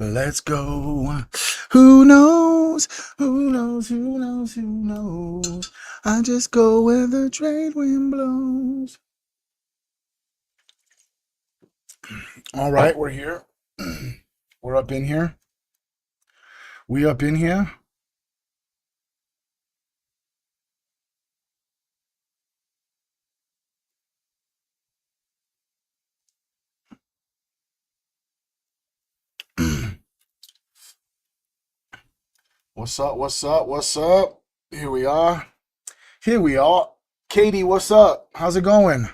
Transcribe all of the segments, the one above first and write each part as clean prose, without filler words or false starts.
Let's go. Who knows? Who knows? Who knows? Who knows? I just go where the trade wind blows. All right, we're here. We're up in here. We up in here. What's up? What's up? What's up? Here we are. Here we are. Katie, what's up? How's it going?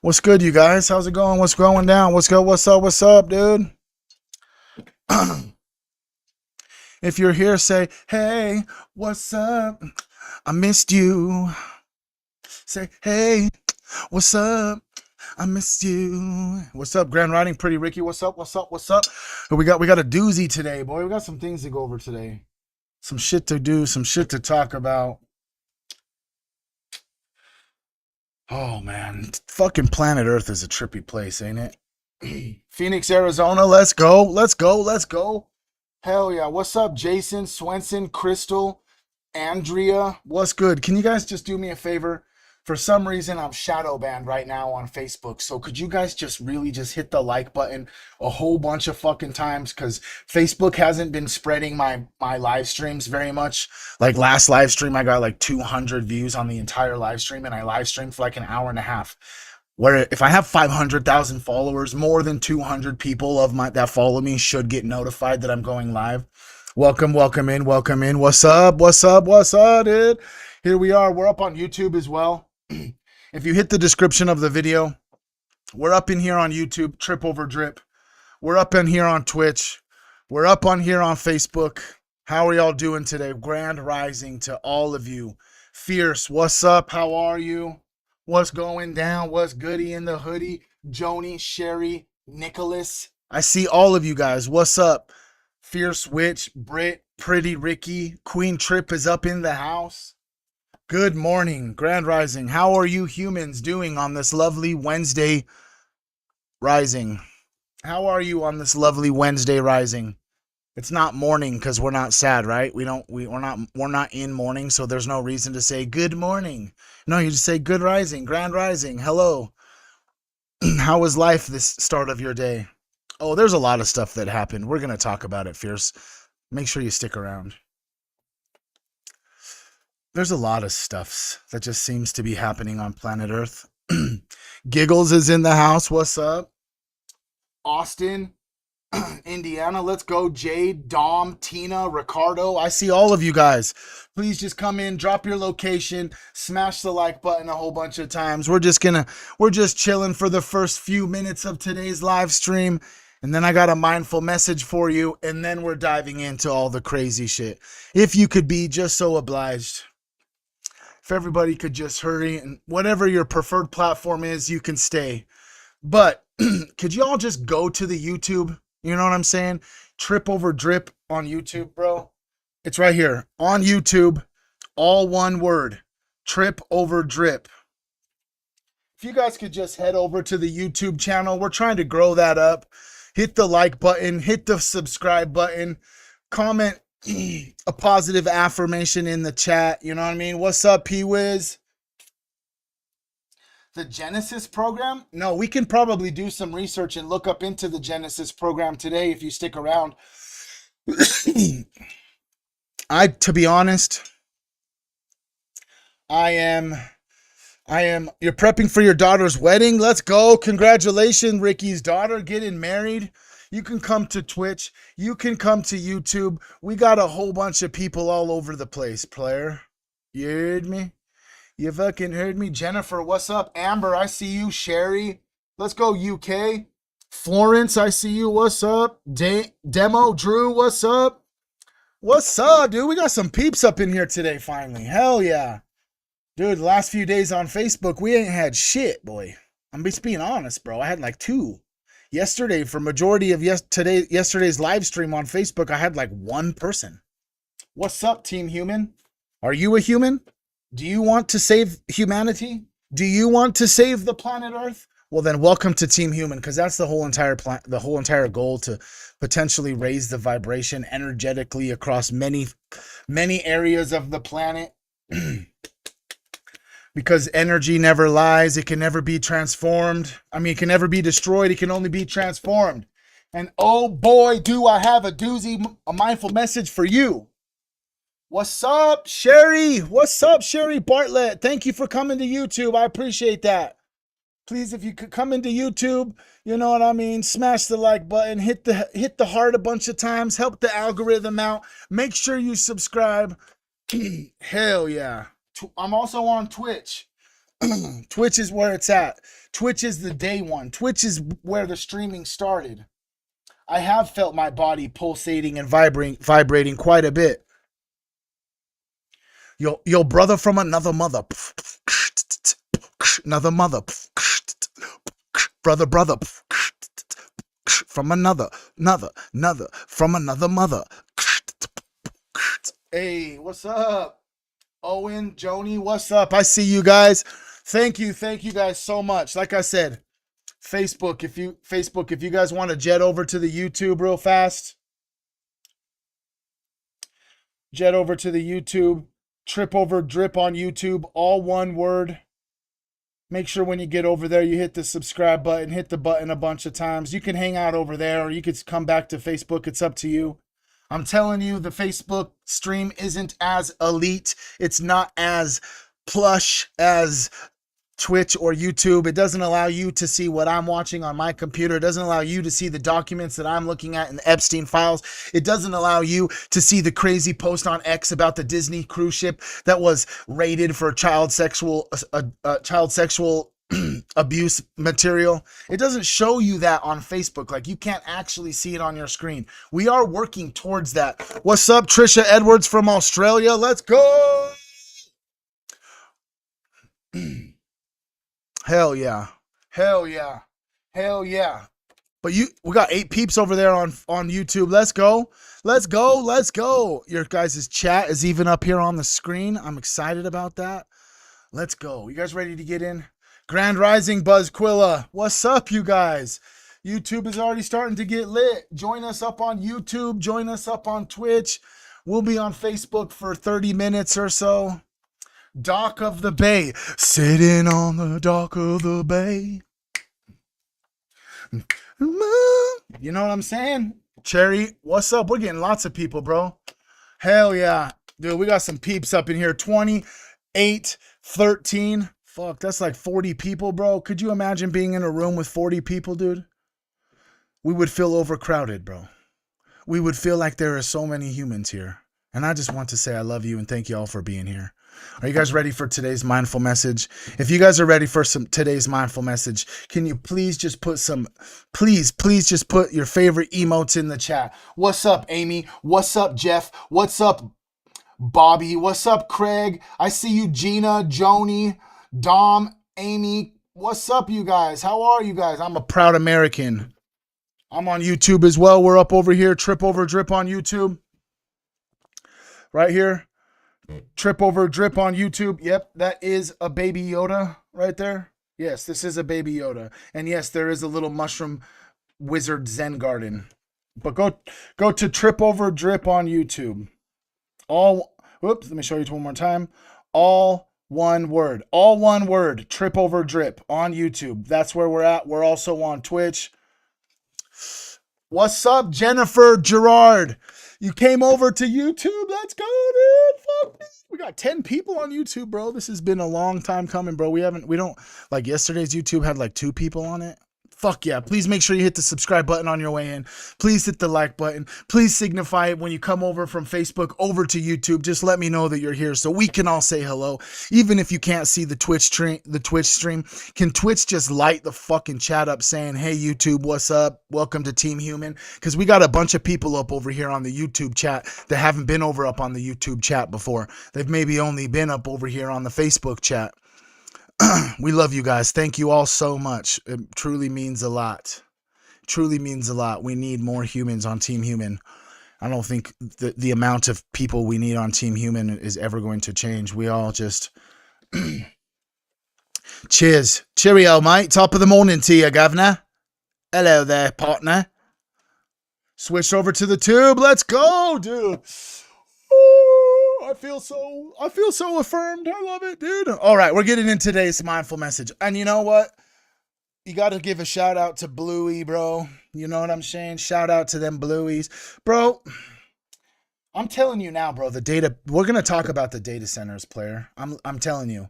What's good, you guys? How's it going? What's going down? What's good? What's up? What's up, dude? If you're here, say, hey, what's up? I missed you. Say, hey, what's up? I missed you. What's up, Grand Riding Pretty Ricky? What's up? What's up? What's up? We got a doozy today, boy. We got some things to go over today. Some shit to do, some shit to talk about. Oh man, fucking planet Earth is a trippy place, ain't it? Phoenix, Arizona, let's go. Let's go. Let's go. Hell yeah. What's up, Jason, Swenson, Crystal, Andrea? What's good? Can you guys just do me a favor? For some reason, I'm shadow banned right now on Facebook. So could you guys just really just hit the like button a whole bunch of fucking times? Because Facebook hasn't been spreading my live streams very much. Like last live stream, I got like 200 views on the entire live stream. And I live streamed for like an hour and a half. Where if I have 500,000 followers, more than 200 people of my that follow me should get notified that I'm going live. Welcome, welcome in, welcome in. What's up? What's up? What's up, dude? Here we are. We're up on YouTube as well. If you hit the description of the video, we're up in here on YouTube, Trip Over Drip. We're up in here on Twitch. We're up on here on Facebook. How are y'all doing today? Grand rising to all of you. Fierce, what's up? How are you? What's going down? What's goody in the hoodie? Joni, Sherry, Nicholas. I see all of you guys. What's up? Fierce Witch, Britt, Pretty Ricky, Queen Trip is up in the house. Good morning, Grand Rising. How are you humans doing on this lovely Wednesday rising? How are you on this lovely Wednesday rising? It's not morning because we're not sad, right? We're not in mourning, so there's no reason to say good morning. No, you just say good rising, Grand Rising. Hello. How was life this start of your day? Oh, there's a lot of stuff that happened. We're gonna talk about it, Fierce. Make sure you stick around. There's a lot of stuffs that just seems to be happening on planet Earth. Giggles is in the house. What's up? Austin, Indiana. Let's go. Jade, Dom, Tina, Ricardo. I see all of you guys. Please just come in, drop your location, smash the like button a whole bunch of times. We're just chilling for the first few minutes of today's live stream. And then I got a mindful message for you. And then we're diving into all the crazy shit. If you could be just so obliged. If everybody could just hurry, and whatever your preferred platform is, you can stay. But could you all just go to the YouTube? You know what I'm saying? Trip Over Drip on YouTube, bro. It's right here on YouTube. All one word. Trip Over Drip. If you guys could just head over to the YouTube channel, we're trying to grow that up. Hit the like button, hit the subscribe button, comment a positive affirmation in the chat. You know what I mean? What's up, P-Wiz? The Genesis program? No, we can probably do some research and look up into the Genesis program today if you stick around. To be honest, you're prepping for your daughter's wedding. Let's go. Congratulations, Ricky's daughter getting married. You can come to Twitch. You can come to YouTube. We got a whole bunch of people all over the place, player. You heard me? You fucking heard me? Jennifer, what's up? Amber, I see you. Sherry, let's go, UK. Florence, I see you. What's up? Demo, Drew, what's up? What's up, dude? We got some peeps up in here today, finally. Hell yeah. Dude, the last few days on Facebook, we ain't had shit, boy. I'm just being honest, bro. I had like 2. Yesterday, for majority of yesterday's live stream on Facebook, I had like 1 person. What's up, Team Human? Are you a human? Do you want to save humanity? Do you want to save the planet Earth? Well, then welcome to Team Human, because that's the whole entire plan, the whole entire goal, to potentially raise the vibration energetically across many areas of the planet. Because energy never lies. It can never be transformed. I mean, it can never be destroyed. It can only be transformed. And oh boy, do I have a doozy, a mindful message for you. What's up, Sherry? What's up, Sherry Bartlett? Thank you for coming to YouTube. I appreciate that. Please, if you could come into YouTube, you know what I mean, smash the like button, hit the heart a bunch of times, help the algorithm out. Make sure you subscribe. Hell yeah. I'm also on Twitch. Twitch is where it's at. Twitch is the day one. Twitch is where the streaming started. I have felt my body pulsating and vibrating quite a bit. Yo, brother from another mother. Another mother. Brother. From another, from another mother. Hey, what's up? Owen, Joni, what's up? I see you guys. Thank you guys so much. Like I said, Facebook, if you guys want to jet over to the YouTube real fast, jet over to the YouTube, trip over drip on YouTube, all one word. Make sure when you get over there, you hit the subscribe button, hit the button a bunch of times. You can hang out over there, or you could come back to Facebook. It's up to you. I'm telling you, the Facebook stream isn't as elite. It's not as plush as Twitch or YouTube. It doesn't allow you to see what I'm watching on my computer. It doesn't allow you to see the documents that I'm looking at in the Epstein files. It doesn't allow you to see the crazy post on X about the Disney cruise ship that was rated for child sexual abuse material. It doesn't show you that on Facebook. Like, you can't actually see it on your screen. We are working towards that. What's up, Trisha Edwards from Australia? Let's go. Hell yeah. But we got 8 peeps over there on YouTube. Let's go. Your guys' chat is even up here on the screen. I'm excited about that. Let's go. You guys ready to get in? Grand Rising Buzzquilla. What's up, you guys? YouTube is already starting to get lit. Join us up on YouTube. Join us up on Twitch. We'll be on Facebook for 30 minutes or so. Dock of the Bay. Sitting on the dock of the bay. You know what I'm saying? Cherry, what's up? We're getting lots of people, bro. Hell yeah. Dude, we got some peeps up in here. 28, 13. Fuck, that's like 40 people, bro. Could you imagine being in a room with 40 people, dude? We would feel overcrowded, bro. We would feel like there are so many humans here. And I just want to say I love you and thank you all for being here. Are you guys ready for today's mindful message? If you guys are ready for today's mindful message, can you please just put please just put your favorite emotes in the chat. What's up, Amy? What's up, Jeff? What's up, Bobby? What's up, Craig? I see you, Gina, Joni, Dom, Amy. What's up, you guys? How are you guys? I'm a proud American. I'm on YouTube as well. We're up over here. Trip over drip on YouTube. Right here. Trip over drip on YouTube. Yep, that is a baby Yoda right there. Yes, this is a baby Yoda. And yes, there is a little mushroom wizard Zen garden. But go to trip over drip on YouTube. Let me show you one more time. All one word. Trip over drip on YouTube. That's where we're at. We're also on Twitch. What's up, Jennifer Gerard? You came over to YouTube. Let's go, dude. Fuck me. We got 10 people on YouTube, bro. This has been a long time coming, bro. Yesterday's YouTube had like 2 people on it. Fuck yeah. Please make sure you hit the subscribe button on your way in. Please hit the like button. Please signify it when you come over from Facebook over to YouTube. Just let me know that you're here so we can all say hello. Even if you can't see the Twitch stream, can Twitch just light the fucking chat up saying, "Hey YouTube, what's up? Welcome to Team Human." Because we got a bunch of people up over here on the YouTube chat that haven't been over up on the YouTube chat before. They've maybe only been up over here on the Facebook chat. We love you guys. Thank you all so much. It truly means a lot. We need more humans on Team Human. I don't think the amount of people we need on Team Human is ever going to change. We all just Cheers. Cheerio, mate. Top of the morning to you, governor. Hello there, partner. Switch over to the tube. Let's go, dude. Ooh, I feel so affirmed. I love it, dude. All right, we're getting in today's mindful message. And you know what? You got to give a shout out to Bluey, bro. You know what I'm saying? Shout out to them Blueys. Bro, I'm telling you now, bro, we're going to talk about the data centers, player. I'm telling you.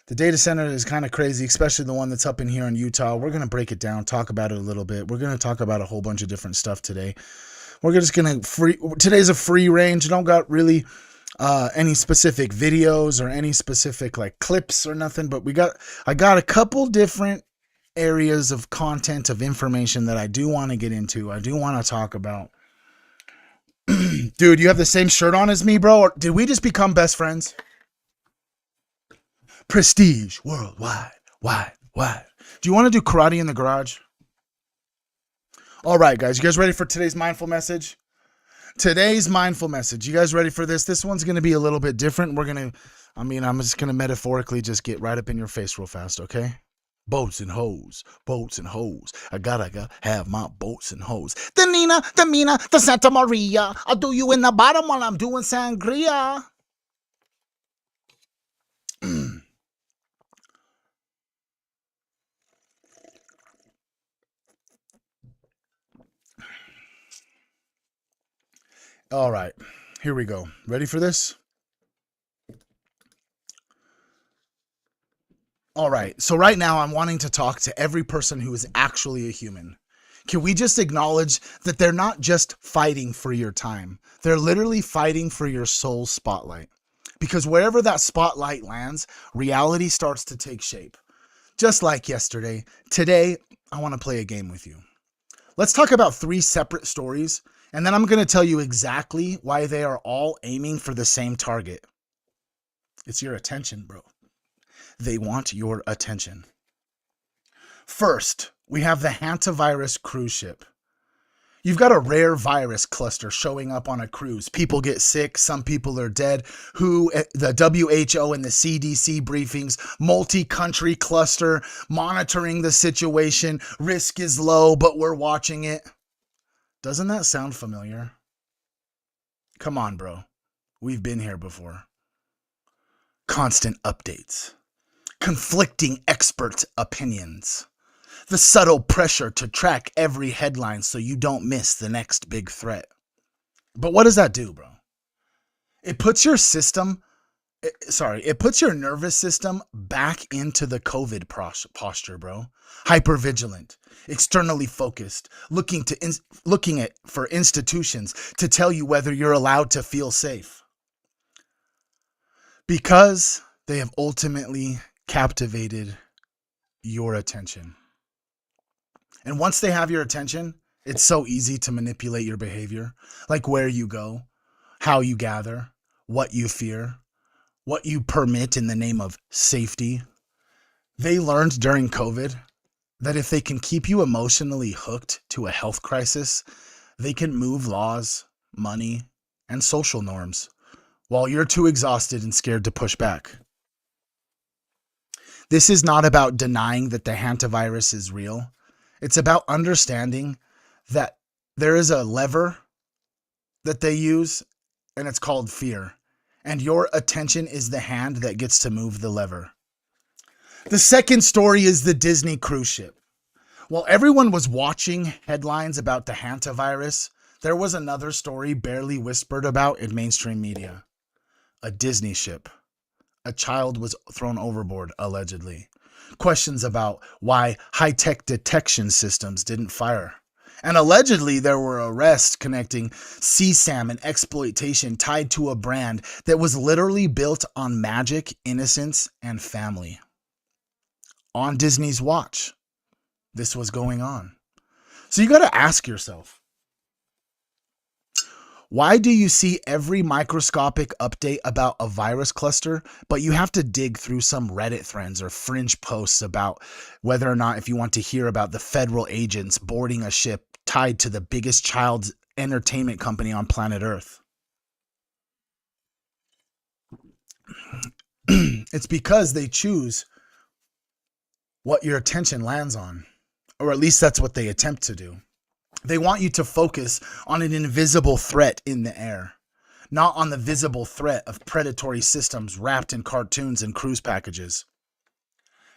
The data center is kind of crazy, especially the one that's up in here in Utah. We're going to break it down, talk about it a little bit. We're going to talk about a whole bunch of different stuff today. We're just going to today's a free range. I don't got really any specific videos or any specific like clips or nothing, but I got a couple different areas of content, of information that I do want to get into. I do want to talk about. Dude, you have the same shirt on as me, bro? Or did we just become best friends? Prestige worldwide, wide. Do you want to do karate in the garage? All right, guys, you guys ready for today's mindful message? Today's mindful message. You guys ready for this? This one's going to be a little bit different. I'm just going to metaphorically just get right up in your face real fast, okay? Boats and hoes. I gotta have my boats and hoes. The Nina, the Mina, the Santa Maria. I'll do you in the bottom while I'm doing sangria. All right, here we go. Ready for this? All right, so right now I'm wanting to talk to every person who is actually a human. Can we just acknowledge that they're not just fighting for your time? They're literally fighting for your soul spotlight. Because wherever that spotlight lands, reality starts to take shape. Just like yesterday, today, I want to play a game with you. Let's talk about 3 separate stories, and then I'm going to tell you exactly why they are all aiming for the same target. It's your attention, bro. They want your attention. First, we have the hantavirus cruise ship. You've got a rare virus cluster showing up on a cruise. People get sick. Some people are dead. The WHO and the CDC briefings, multi-country cluster, monitoring the situation. Risk is low, but we're watching it. Doesn't that sound familiar? Come on, bro. We've been here before. Constant updates. Conflicting expert opinions. The subtle pressure to track every headline so you don't miss the next big threat. But what does that do, bro? It puts your nervous system back into the COVID posture, bro. Hypervigilant, externally focused, looking for institutions to tell you whether you're allowed to feel safe. Because they have ultimately captivated your attention. And once they have your attention, it's so easy to manipulate your behavior, like where you go, how you gather, what you fear, what you permit in the name of safety. They learned during COVID that if they can keep you emotionally hooked to a health crisis, they can move laws, money, and social norms while you're too exhausted and scared to push back. This is not about denying that the hantavirus is real. It's about understanding that there is a lever that they use, and it's called fear. And your attention is the hand that gets to move the lever. The second story is the Disney cruise ship. While everyone was watching headlines about the hantavirus, there was another story barely whispered about in mainstream media. A Disney ship. A child was thrown overboard, allegedly. Questions about why high-tech detection systems didn't fire. And allegedly, there were arrests connecting CSAM and exploitation tied to a brand that was literally built on magic, innocence, and family. On Disney's watch, this was going on. So you got to ask yourself, why do you see every microscopic update about a virus cluster, but you have to dig through some Reddit threads or fringe posts about whether or not if you want to hear about the federal agents boarding a ship tied to the biggest child entertainment company on planet Earth? It's because they choose what your attention lands on, or at least that's what they attempt to do. They want you to focus on an invisible threat in the air, not on the visible threat of predatory systems wrapped in cartoons and cruise packages.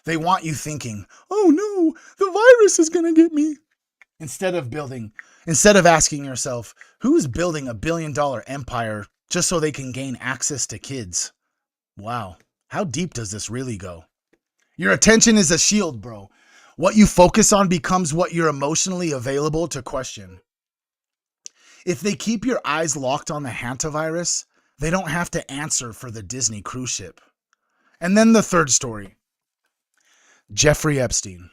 They want you thinking, oh no, the virus is going to get me. Instead of asking yourself, who's building $1 billion empire just so they can gain access to kids? Wow, how deep does this really go? Your attention is a shield, bro. What you focus on becomes what you're emotionally available to question. If they keep your eyes locked on the hantavirus, they don't have to answer for the Disney cruise ship. And then the third story. Jeffrey Epstein.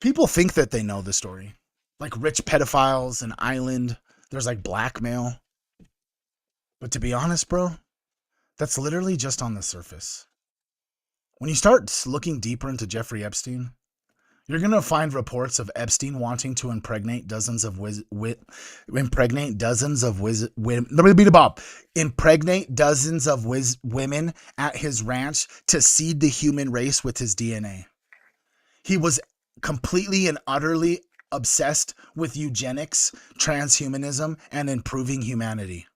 People think that they know the story. Like rich pedophiles, an island, there's like blackmail. But to be honest, bro, that's literally just on the surface. When you start looking deeper into Jeffrey Epstein, you're going to find reports of Epstein wanting to impregnate dozens of women at his ranch to seed the human race with his DNA. He was completely and utterly obsessed with eugenics, transhumanism, and improving humanity.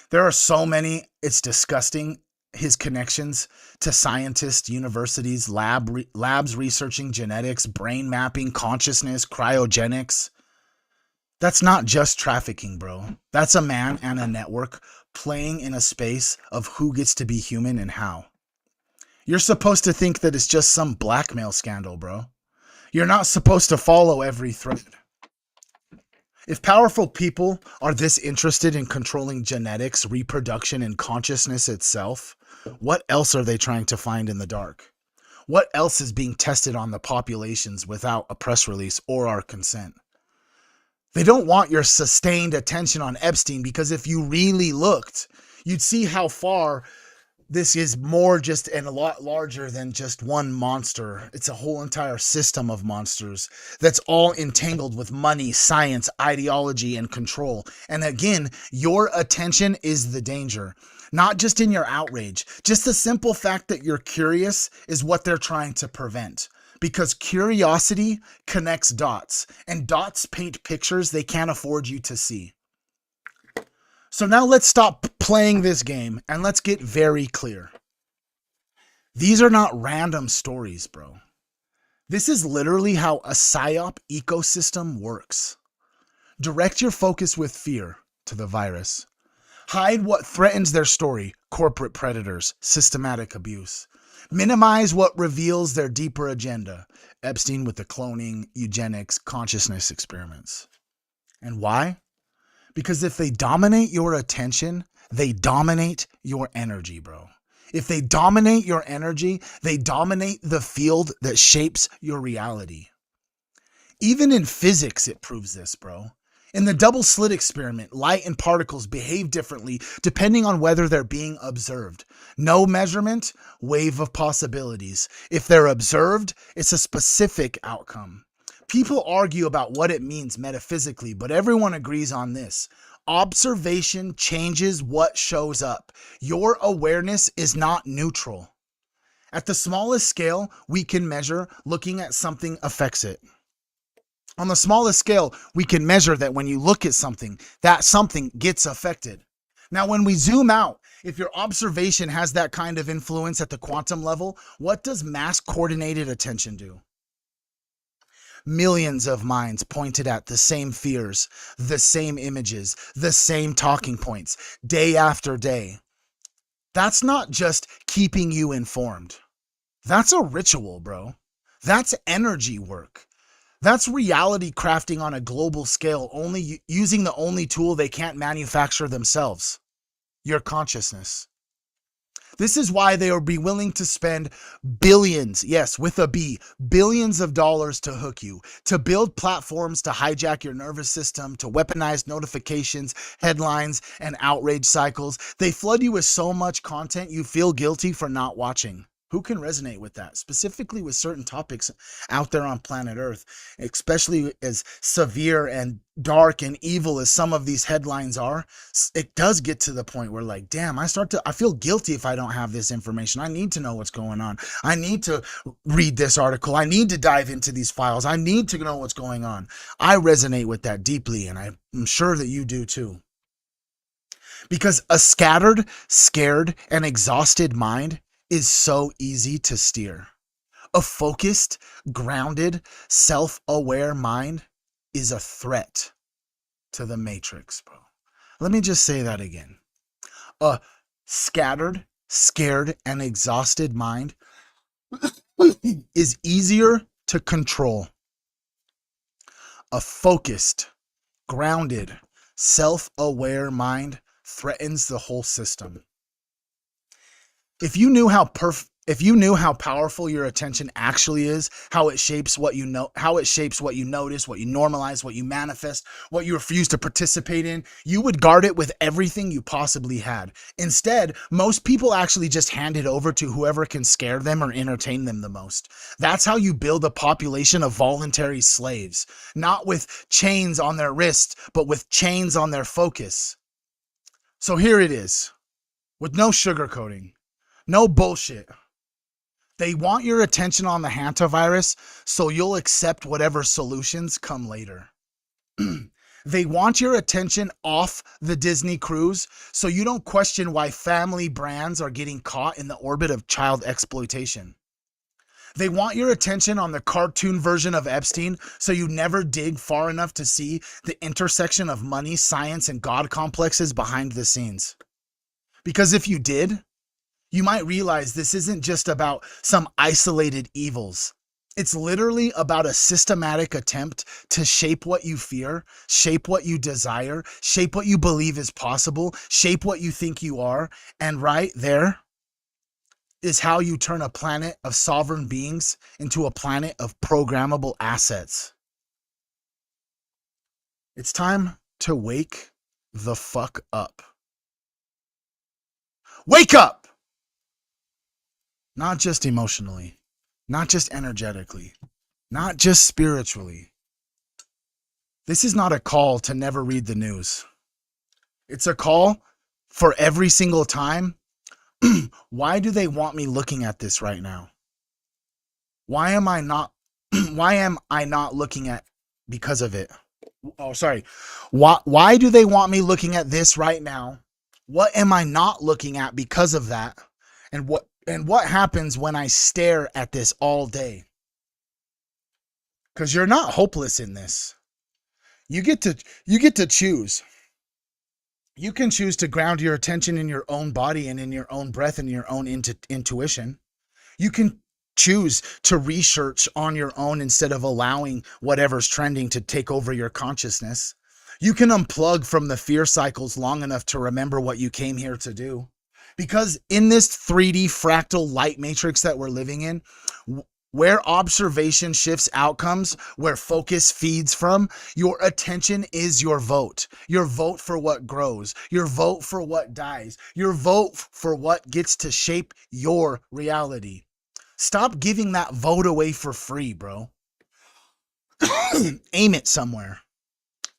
There are so many, it's disgusting, his connections to scientists, universities, labs researching genetics, brain mapping, consciousness, cryogenics. That's not just trafficking, bro. That's a man and a network playing in a space of who gets to be human and how. You're supposed to think that it's just some blackmail scandal, bro. You're not supposed to follow every thread. If powerful people are this interested in controlling genetics, reproduction, and consciousness itself, what else are they trying to find in the dark? What else is being tested on the populations without a press release or our consent? They don't want your sustained attention on Epstein because if you really looked, you'd see how far this is more just and a lot larger than just one monster. It's a whole entire system of monsters that's all entangled with money, science, ideology, and control. And again, your attention is the danger. Not just in your outrage. Just the simple fact that you're curious is what they're trying to prevent. Because curiosity connects dots, and dots paint pictures they can't afford you to see. So now let's stop playing this game and let's get very clear. These are not random stories, bro. This is literally how a PSYOP ecosystem works. Direct your focus with fear to the virus. Hide what threatens their story, corporate predators, systematic abuse. Minimize what reveals their deeper agenda, Epstein with the cloning, eugenics, consciousness experiments. And why? Because if they dominate your attention, they dominate your energy, bro. If they dominate your energy, they dominate the field that shapes your reality. Even in physics, it proves this, bro. In the double slit experiment, light and particles behave differently depending on whether they're being observed. No measurement, wave of possibilities. If they're observed, it's a specific outcome. People argue about what it means metaphysically, but everyone agrees on this. Observation changes what shows up. Your awareness is not neutral. At the smallest scale, we can measure looking at something affects it. On the smallest scale, we can measure that when you look at something, that something gets affected. Now, when we zoom out, if your observation has that kind of influence at the quantum level, what does mass coordinated attention do? Millions of minds pointed at the same fears, the same images, the same talking points, day after day. That's not just keeping you informed. That's a ritual, bro. That's energy work. That's reality crafting on a global scale, only using the only tool they can't manufacture themselves, your consciousness. This is why they will be willing to spend billions, yes, with a B, billions of dollars to hook you, to build platforms to hijack your nervous system, to weaponize notifications, headlines, and outrage cycles. They flood you with so much content you feel guilty for not watching. Who can resonate with that? Specifically with certain topics out there on planet Earth, especially as severe and dark and evil as some of these headlines are, it does get to the point where, like, damn, I feel guilty if I don't have this information. I need to know what's going on. I need to read this article. I need to dive into these files. I need to know what's going on. I resonate with that deeply, and I'm sure that you do too. Because a scattered, scared, and exhausted mind is so easy to steer. A focused, grounded, self-aware mind is a threat to the matrix, bro. Let me just say that again. A scattered, scared, and exhausted mind is easier to control. A focused, grounded, self-aware mind threatens the whole system. If you knew how powerful your attention actually is, how it shapes what you know, how it shapes what you notice, what you normalize, what you manifest, what you refuse to participate in, you would guard it with everything you possibly had. Instead, most people actually just hand it over to whoever can scare them or entertain them the most. That's how you build a population of voluntary slaves, not with chains on their wrists, but with chains on their focus. So here it is, with no sugarcoating. No bullshit. They want your attention on the hantavirus, so you'll accept whatever solutions come later. They want your attention off the Disney cruise, so you don't question why family brands are getting caught in the orbit of child exploitation. They want your attention on the cartoon version of Epstein, so you never dig far enough to see the intersection of money, science, and God complexes behind the scenes. Because if you did, you might realize this isn't just about some isolated evils. It's literally about a systematic attempt to shape what you fear, shape what you desire, shape what you believe is possible, shape what you think you are. And right there is how you turn a planet of sovereign beings into a planet of programmable assets. It's time to wake the fuck up. Wake up! Not just emotionally, not just energetically, not just spiritually. This is not a call to never read the news. It's a call for every single time. Why do they want me looking at this right now? Why am I not looking at because of it? Oh, sorry. Why do they want me looking at this right now? What am I not looking at because of that? And what happens when I stare at this all day? Because you're not hopeless in this. You get to choose. You can choose to ground your attention in your own body and in your own breath and your own intuition. You can choose to research on your own instead of allowing whatever's trending to take over your consciousness. You can unplug from the fear cycles long enough to remember what you came here to do. Because in this 3D fractal light matrix that we're living in, where observation shifts outcomes, where focus feeds from, your attention is your vote. Your vote for what grows. Your vote for what dies. Your vote for what gets to shape your reality. Stop giving that vote away for free, bro. Aim it somewhere.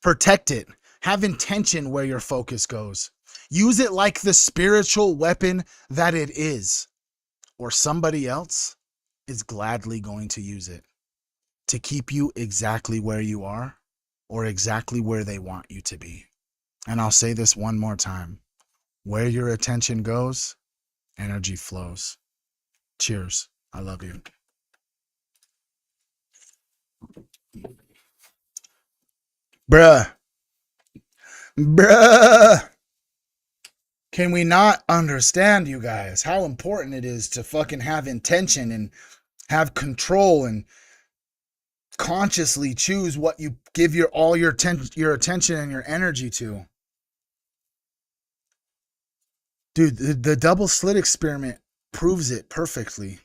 Protect it. Have intention where your focus goes. Use it like the spiritual weapon that it is, or somebody else is gladly going to use it to keep you exactly where you are or exactly where they want you to be. And I'll say this one more time. Where your attention goes, energy flows. Cheers. I love you. Bruh. Can we not understand, you guys, how important it is to fucking have intention and have control and consciously choose what you give your attention and your energy to? Dude, the double slit experiment proves it perfectly.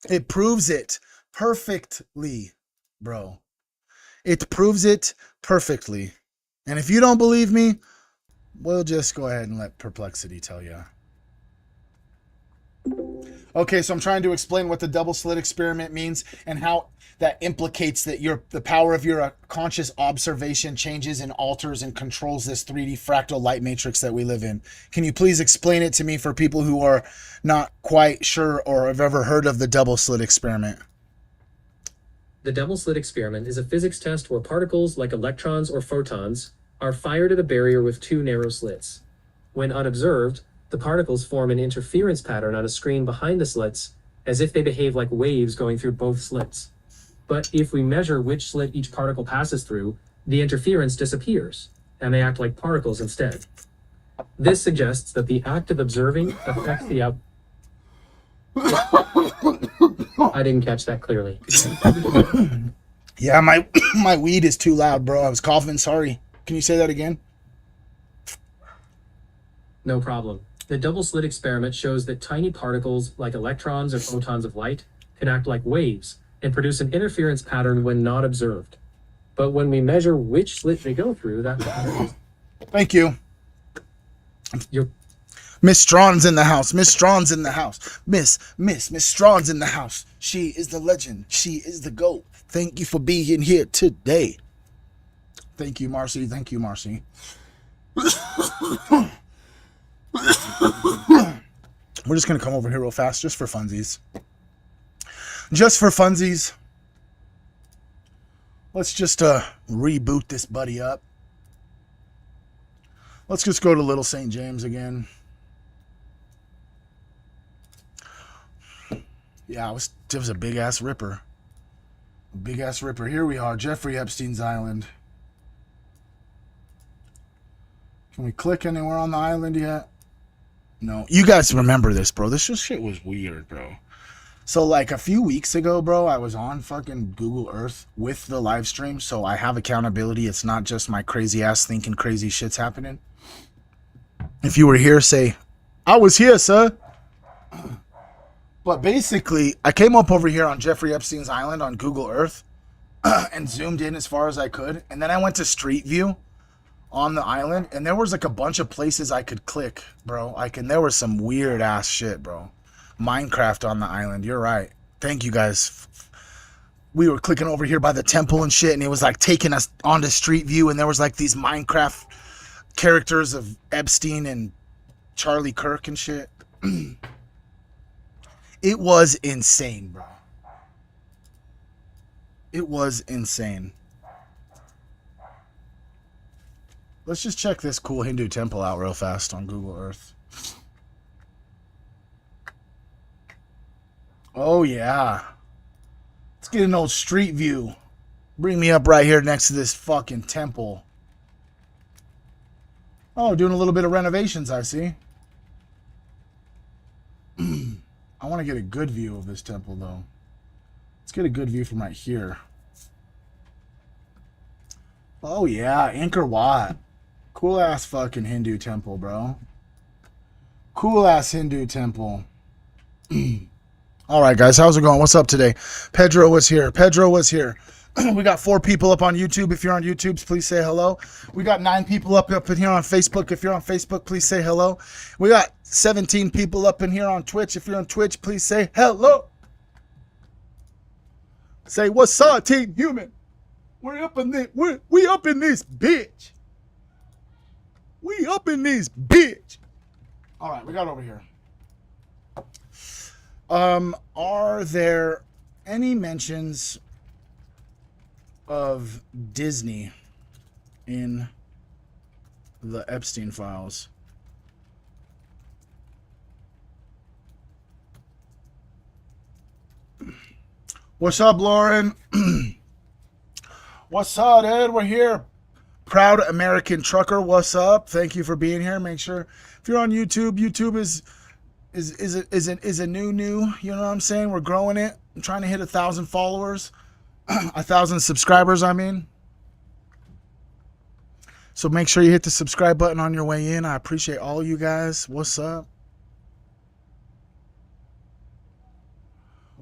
It proves it perfectly, bro. It proves it perfectly. And if you don't believe me, we'll just go ahead and let perplexity tell you. Okay, so I'm trying to explain what the double slit experiment means and how that implicates that the power of your conscious observation changes and alters and controls this 3D fractal light matrix that we live in. Can you please explain it to me for people who are not quite sure or have ever heard of the double slit experiment? The double slit experiment is a physics test where particles like electrons or photons are fired at a barrier with two narrow slits. When unobserved, the particles form an interference pattern on a screen behind the slits, as if they behave like waves going through both slits. But if we measure which slit each particle passes through, the interference disappears, and they act like particles instead. This suggests that the act of observing affects the out. I didn't catch that clearly. Yeah, my weed is too loud, bro. I was coughing. Sorry. Can you say that again? No problem. The double slit experiment shows that tiny particles like electrons or photons of light can act like waves and produce an interference pattern when not observed. But when we measure which slit they go through, that pattern is... Thank you. Miss Strawn's in the house. Miss Strawn's in the house. Miss Strawn's in the house. She is the legend. She is the GOAT. Thank you for being here today. Thank you, Marcy. Thank you, Marcy. We're just going to come over here real fast, just for funsies. Just for funsies. Let's just reboot this buddy up. Let's just go to Little St. James again. Yeah, it was a big-ass ripper. A big-ass ripper. Here we are, Jeffrey Epstein's Island. Can we click anywhere on the island yet? No. You guys remember this, bro. This shit was weird, bro. So, like, a few weeks ago, bro, I was on fucking Google Earth with the live stream, so I have accountability. It's not just my crazy-ass thinking crazy shit's happening. If you were here, say, I was here, sir. But basically, I came up over here on Jeffrey Epstein's Island on Google Earth and zoomed in as far as I could. And then I went to Street View on the island, and there was like a bunch of places I could click, bro. And there was some weird ass shit, bro. Minecraft on the island. You're right. Thank you guys. We were clicking over here by the temple and shit, and it was like taking us onto Street View, and there was like these Minecraft characters of Epstein and Charlie Kirk and shit. It was insane, bro. It was insane. Let's just check this cool Hindu temple out real fast on Google Earth. Oh, yeah. Let's get an old street view. Bring me up right here next to this fucking temple. Oh, doing a little bit of renovations, I see. I want to get a good view of this temple, though. Let's get a good view from right here. Oh, yeah. Angkor Wat. Cool-ass fucking Hindu temple, bro. Cool-ass Hindu temple. All right, guys. How's it going? What's up today? Pedro was here. Pedro was here. We got 4 people up on YouTube. If you're on YouTube, please say hello. We got 9 people up in here on Facebook. If you're on Facebook, please say hello. We got 17 people up in here on Twitch. If you're on Twitch, please say hello. Say what's up, Team Human. We up in this bitch. We up in this bitch. All right, we got over here. Are there any mentions of Disney in the Epstein files? What's up, Lauren? What's up, Ed? We're here. Proud American Trucker, what's up? Thank you for being here. Make sure if you're on YouTube, YouTube is a new, you know what I'm saying? We're growing it. I'm trying to hit 1,000 followers. 1,000 subscribers, I mean. So make sure you hit the subscribe button on your way in. I appreciate all you guys. What's up?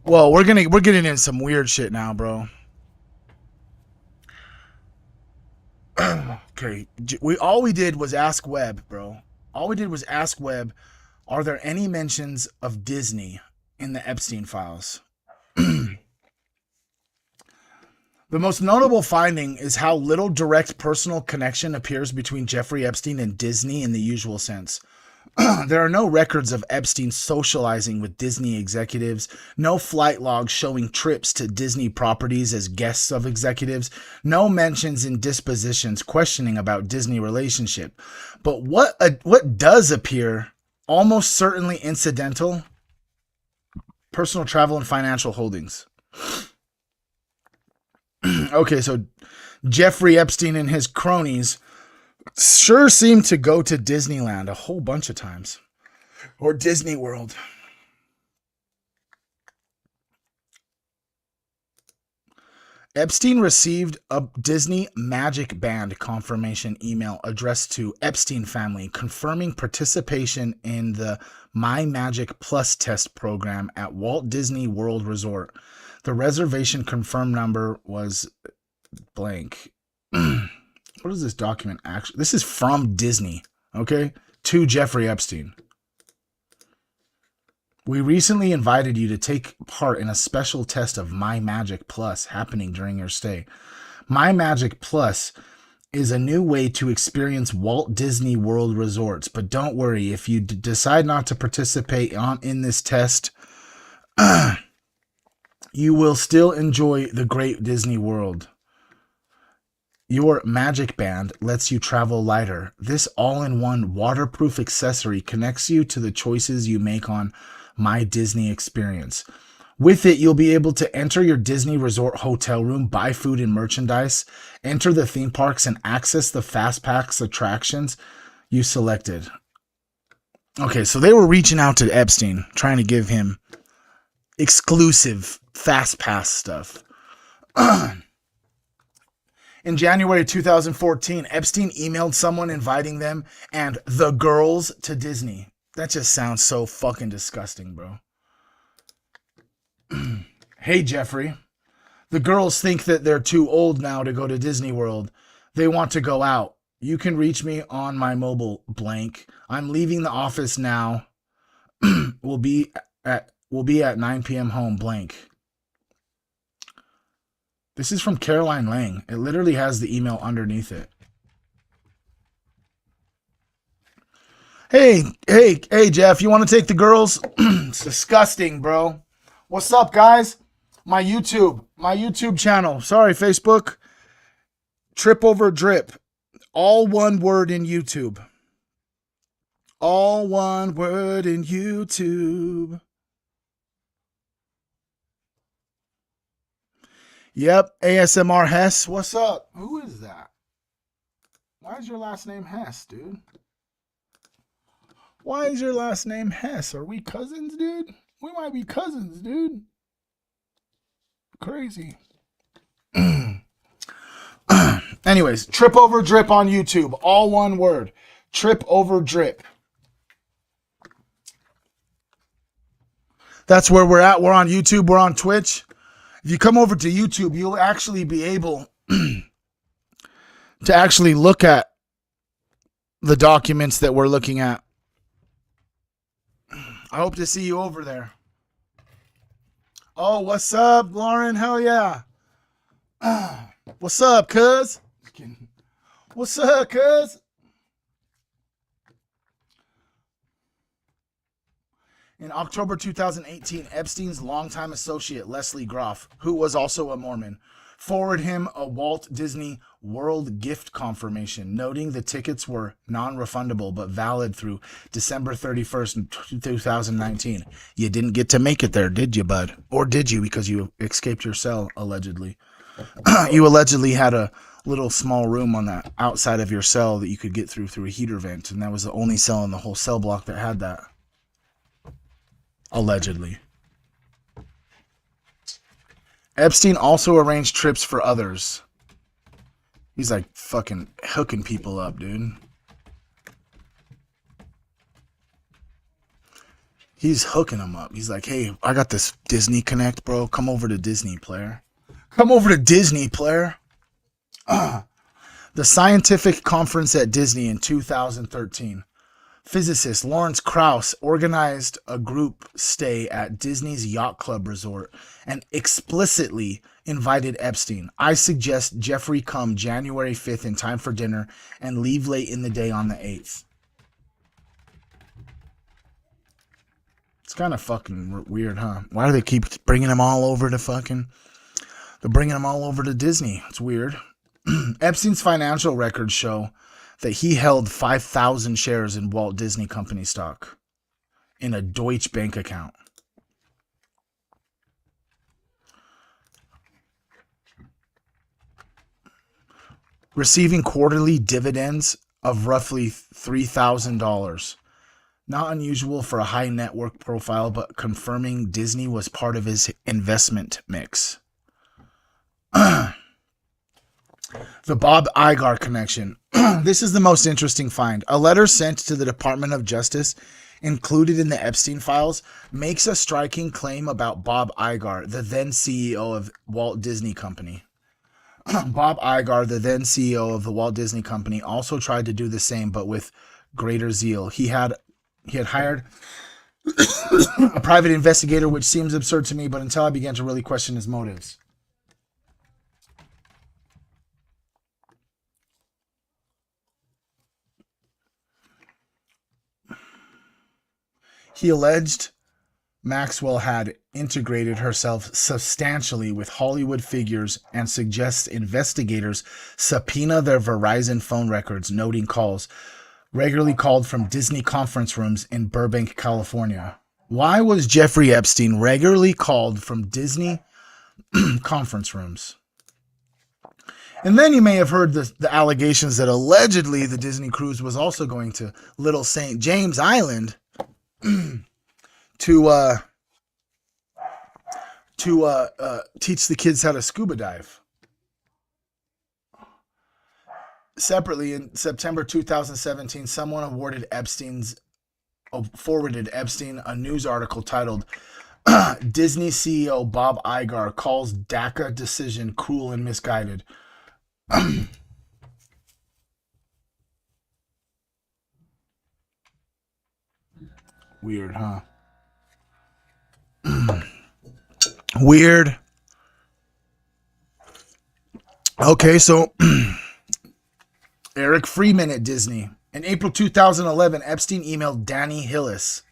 Well, we're getting in some weird shit now, bro. Okay, all we did was ask Web, bro. All we did was ask Web, are there any mentions of Disney in the Epstein files. The most notable finding is how little direct personal connection appears between Jeffrey Epstein and Disney in the usual sense. There are no records of Epstein socializing with Disney executives, no flight logs showing trips to Disney properties as guests of executives, no mentions in dispositions questioning about Disney relationship. But what does appear, almost certainly incidental, personal travel and financial holdings. Okay, so Jeffrey Epstein and his cronies sure seem to go to Disneyland a whole bunch of times. Or Disney World. Epstein received a Disney Magic Band confirmation email addressed to Epstein family confirming participation in the My Magic Plus test program at Walt Disney World Resort. The reservation confirmed number was blank. What is this document actually? This is from Disney, okay? To Jeffrey Epstein. We recently invited you to take part in a special test of My Magic Plus happening during your stay. My Magic Plus is a new way to experience Walt Disney World resorts, but don't worry, if you decide not to participate in this test, you will still enjoy the great Disney World. Your Magic Band lets you travel lighter. This all-in-one waterproof accessory connects you to the choices you make on My Disney Experience. With it, you'll be able to enter your Disney Resort hotel room, buy food and merchandise, enter the theme parks, and access the Fast Pass attractions you selected. Okay, so they were reaching out to Epstein, trying to give him exclusive Fast Pass stuff. In January 2014, Epstein emailed someone inviting them and the girls to Disney. That just sounds so fucking disgusting, bro. Hey, Jeffrey. The girls think that they're too old now to go to Disney World. They want to go out. You can reach me on my mobile blank. I'm leaving the office now. We'll be at 9 p.m. home blank. This is from Caroline Lang. It literally has the email underneath it. Hey, Jeff, you want to take the girls? It's disgusting, bro. What's up, guys? My YouTube channel. Sorry, Facebook. Trip Over Drip. All one word in YouTube. All one word in YouTube. Yep, ASMR Hess. What's up? Who is that? Why is your last name Hess, dude? Why is your last name Hess? Are we cousins, dude? We might be cousins, dude. Crazy. Anyways, Trip Over Drip on YouTube. All one word. Trip Over Drip. That's where we're at. We're on YouTube. We're on Twitch. If you come over to YouTube, you'll actually be able to actually look at the documents that we're looking at. I hope to see you over there. Oh, what's up, Lauren? Hell yeah. What's up, cuz? What's up, cuz? In October 2018, Epstein's longtime associate, Leslie Groff, who was also a Mormon, forwarded him a Walt Disney World gift confirmation, noting the tickets were non-refundable but valid through December 31st, 2019. You didn't get to make it there, did you, bud? Or did you, because you escaped your cell, allegedly? You allegedly had a little small room on the outside of your cell that you could get through a heater vent, and that was the only cell in the whole cell block that had that. Allegedly. Epstein also arranged trips for others. He's like fucking hooking people up, dude. He's hooking them up. He's like, hey, I got this Disney Connect, bro. Come over to Disney, player. Come over to Disney, player. The scientific conference at Disney in 2013. Physicist Lawrence Krauss organized a group stay at Disney's Yacht Club Resort and explicitly invited Epstein. I suggest Jeffrey come January 5th in time for dinner and leave late in the day on the 8th. It's kind of fucking weird, huh? Why do they keep bringing them all over to fucking... They're bringing them all over to Disney. It's weird. Epstein's financial records show that he held 5,000 shares in Walt Disney Company stock in a Deutsche Bank account. Receiving quarterly dividends of roughly $3,000. Not unusual for a high net worth profile, but confirming Disney was part of his investment mix. The Bob Iger connection. This is the most interesting find. A letter sent to the Department of Justice, included in the Epstein files, makes a striking claim about Bob Iger, the then CEO of Walt Disney Company. Bob Iger, the then CEO of the Walt Disney Company, also tried to do the same, but with greater zeal. He had hired a private investigator, which seems absurd to me, but until I began to really question his motives. He alleged Maxwell had integrated herself substantially with Hollywood figures and suggests investigators subpoena their Verizon phone records, noting calls regularly called from Disney conference rooms in Burbank, California. Why was Jeffrey Epstein regularly called from Disney conference rooms? And then you may have heard the allegations that allegedly the Disney cruise was also going to Little St. James Island to teach the kids how to scuba dive. Separately, in September 2017, someone forwarded Epstein a news article titled Disney CEO Bob Iger calls DACA decision cruel and misguided. Weird, huh? Weird. Okay, so Eric Freeman at Disney. In April 2011, Epstein emailed Danny Hillis,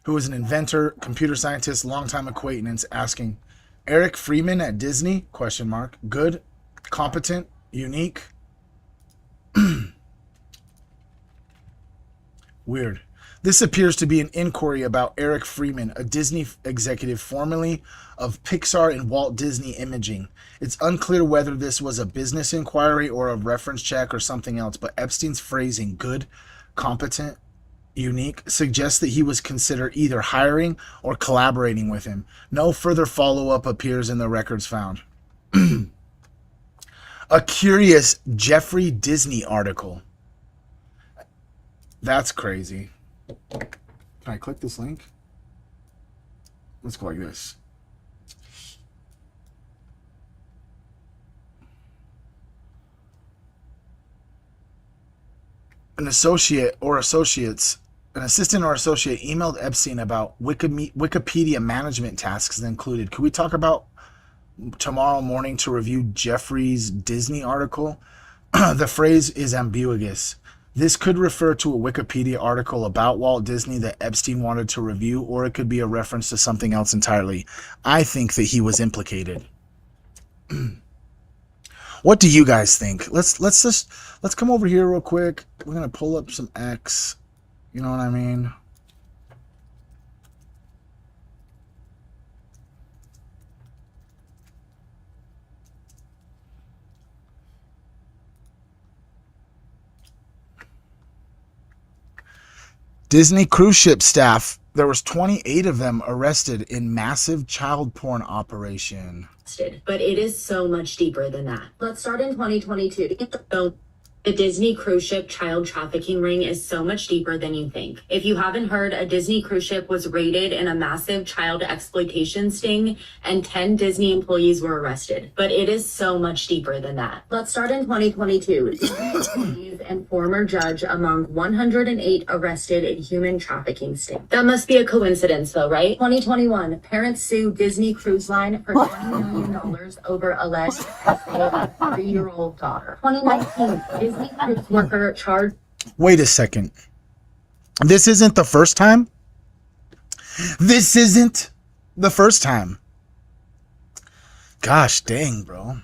who was an inventor, computer scientist, longtime acquaintance, asking, Eric Freeman at Disney? ? Good, competent, unique. Weird. This appears to be an inquiry about Eric Freeman, a Disney executive formerly of Pixar and Walt Disney Imaging. It's unclear whether this was a business inquiry or a reference check or something else, but Epstein's phrasing, good, competent, unique, suggests that he was considered either hiring or collaborating with him. No further follow-up appears in the records found. A curious Jeffrey Disney article. That's crazy. Can I click this link? Let's go like this. An assistant or associate emailed Epstein about Wikipedia management tasks that included, could we talk about tomorrow morning to review Jeffrey's Disney article? The phrase is ambiguous. This could refer to a Wikipedia article about Walt Disney that Epstein wanted to review, or it could be a reference to something else entirely. I think that he was implicated. What do you guys think? Let's come over here real quick. We're gonna pull up some X. You know what I mean? Disney cruise ship staff, there was 28 of them arrested in massive child porn operation. But it is so much deeper than that. Let's start in 2022 to get the phone. The Disney cruise ship child trafficking ring is so much deeper than you think. If you haven't heard, a Disney cruise ship was raided in a massive child exploitation sting, and 10 Disney employees were arrested. But it is so much deeper than that. Let's start in 2022. Disney employees and former judge among 108 arrested in human trafficking sting. That must be a coincidence though, right? 2021, parents sue Disney Cruise Line for $20 million over alleged custody of a 3-year-old daughter. 2019, Disney cruise worker charged. Wait a second. This isn't the first time? This isn't the first time. Gosh dang, bro.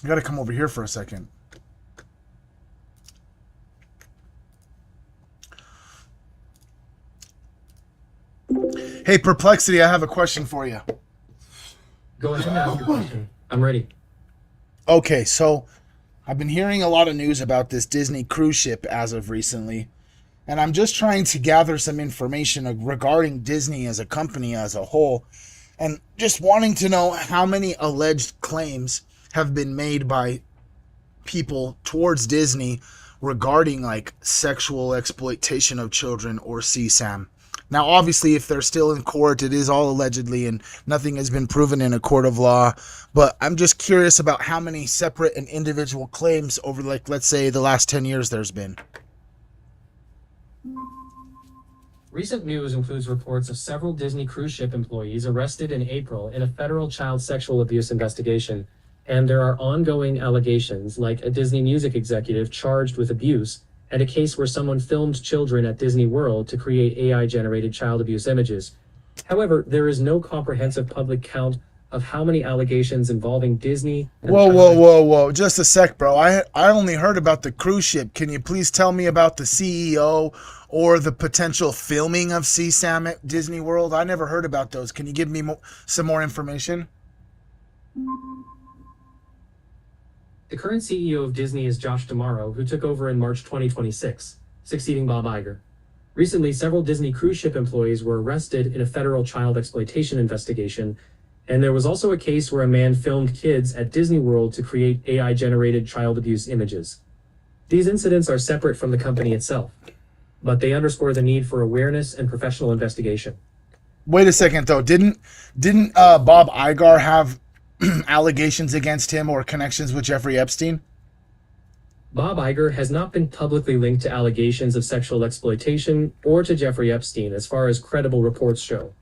I gotta come over here for a second. Hey, Perplexity, I have a question for you. Go ahead and ask your question. I'm ready. Okay, so I've been hearing a lot of news about this Disney cruise ship as of recently, and I'm just trying to gather some information regarding Disney as a company as a whole, and just wanting to know how many alleged claims have been made by people towards Disney regarding like sexual exploitation of children or CSAM. Now, obviously, if they're still in court, it is all allegedly and nothing has been proven in a court of law. But I'm just curious about how many separate and individual claims over, like, let's say the last 10 years there's been. Recent news includes reports of several Disney cruise ship employees arrested in April in a federal child sexual abuse investigation, and there are ongoing allegations like a Disney music executive charged with abuse and a case where someone filmed children at Disney World to create AI-generated child abuse images. However, there is no comprehensive public count of how many allegations involving Disney. Whoa. Just a sec, bro. I only heard about the cruise ship. Can you please tell me about the CEO or the potential filming of CSAM at Disney World? I never heard about those. Can you give me some more information? The current CEO of Disney is Josh D'Amaro, who took over in March 2026, succeeding Bob Iger. Recently, several Disney cruise ship employees were arrested in a federal child exploitation investigation, and there was also a case where a man filmed kids at Disney World to create AI-generated child abuse images. These incidents are separate from the company itself, but they underscore the need for awareness and professional investigation. Wait a second, though. Didn't Bob Iger have allegations against him or connections with Jeffrey Epstein? Bob Iger has not been publicly linked to allegations of sexual exploitation or to Jeffrey Epstein as far as credible reports show.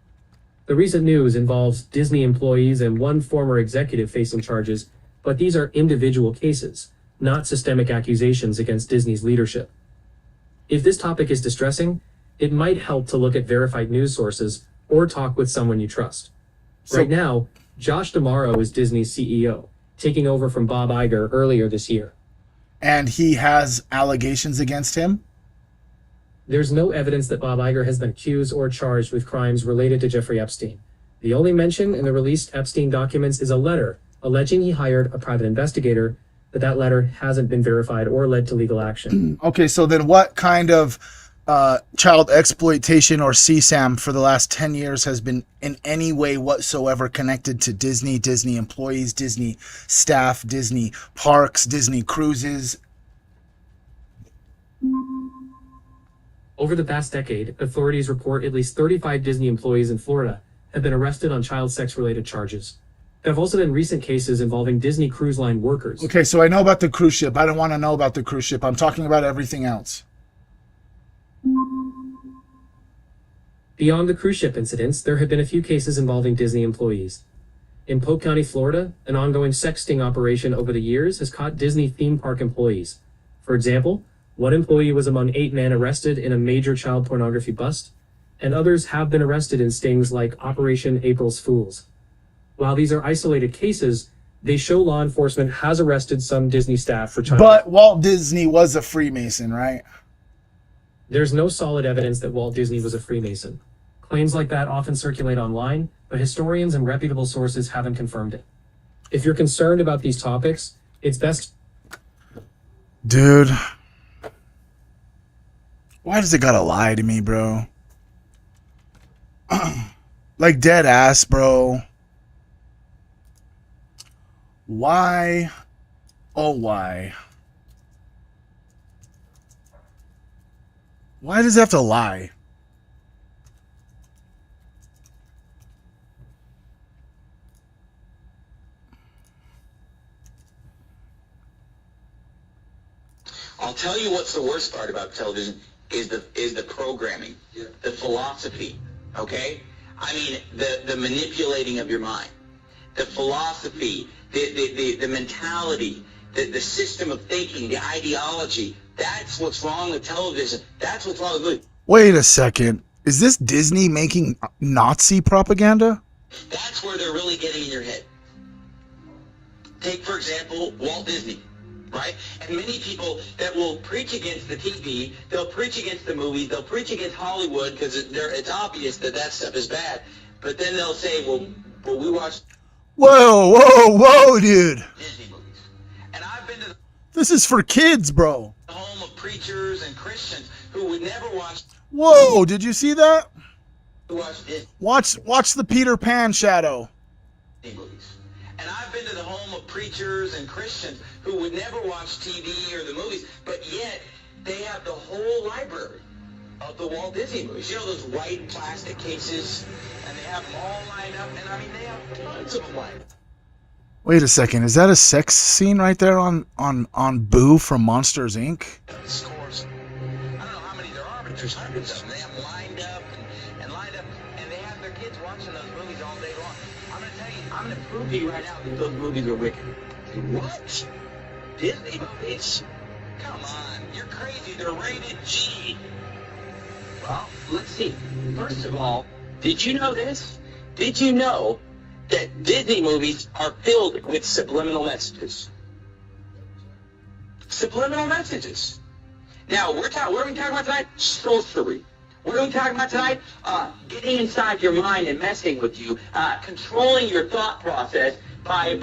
The recent news involves Disney employees and one former executive facing charges, but these are individual cases, not systemic accusations against Disney's leadership. If this topic is distressing, it might help to look at verified news sources or talk with someone you trust. Right now, Josh D'Amaro is Disney's CEO, taking over from Bob Iger earlier this year. And he has allegations against him? There's no evidence that Bob Iger has been accused or charged with crimes related to Jeffrey Epstein. The only mention in the released Epstein documents is a letter alleging he hired a private investigator, but that letter hasn't been verified or led to legal action. Okay, so then what kind of child exploitation or CSAM for the last 10 years has been in any way whatsoever connected to Disney, Disney employees, Disney staff, Disney parks, Disney cruises? Over the past decade, authorities report at least 35 Disney employees in Florida have been arrested on child sex-related charges. There have also been recent cases involving Disney Cruise Line workers. Okay, so I know about the cruise ship. I don't want to know about the cruise ship. I'm talking about everything else. Beyond the cruise ship incidents, there have been a few cases involving Disney employees. In Polk County, Florida, an ongoing sex sting operation over the years has caught Disney theme park employees. For example, one employee was among 8 men arrested in a major child pornography bust, and others have been arrested in stings like Operation April's Fools. While these are isolated cases, they show law enforcement has arrested some Disney staff for child. But Walt Disney was a Freemason, right? There's no solid evidence that Walt Disney was a Freemason. Claims like that often circulate online, but historians and reputable sources haven't confirmed it. If you're concerned about these topics, it's best... Dude. Why does it gotta lie to me, bro? Like, dead ass, bro. Why? Oh, why? Why does it have to lie? I'll tell you what's the worst part about television is the programming, the philosophy, okay? I mean, the manipulating of your mind, the philosophy, the mentality, the system of thinking, the ideology. That's what's wrong with television. That's what's wrong with movies. Wait a second. Is this Disney making Nazi propaganda? That's where they're really getting in your head. Take, for example, Walt Disney, right? And many people that will preach against the TV, they'll preach against the movies, they'll preach against Hollywood because it's obvious that stuff is bad. But then they'll say, well we watch Whoa, dude. Disney movies. And I've been to the This is for kids, bro. home of preachers and Christians who would never watch Whoa, did you see that? Disney Watch the Peter Pan shadow. movies. And I've been to the home of preachers and Christians who would never watch TV or the movies, but yet they have the whole library of the Walt Disney movies. You know those white plastic cases? And they have them all lined up, and I mean, they have tons of them lined up. Wait a second, is that a sex scene right there on Boo from Monsters, Inc.? Scores. I don't know how many there are, but there's hundreds of them. They have them lined up and lined up, and they have their kids watching those movies all day long. I'm going to tell you, I'm going to prove to you right now that those movies are wicked. What? Disney movies? Come on, you're crazy. They're rated G. Well, let's see. First of all, did you know this? Did you know that Disney movies are filled with subliminal messages? Subliminal messages. Now, what are we talking about tonight? Sorcery. What are we talking about tonight? Getting inside your mind and messing with you, controlling your thought process by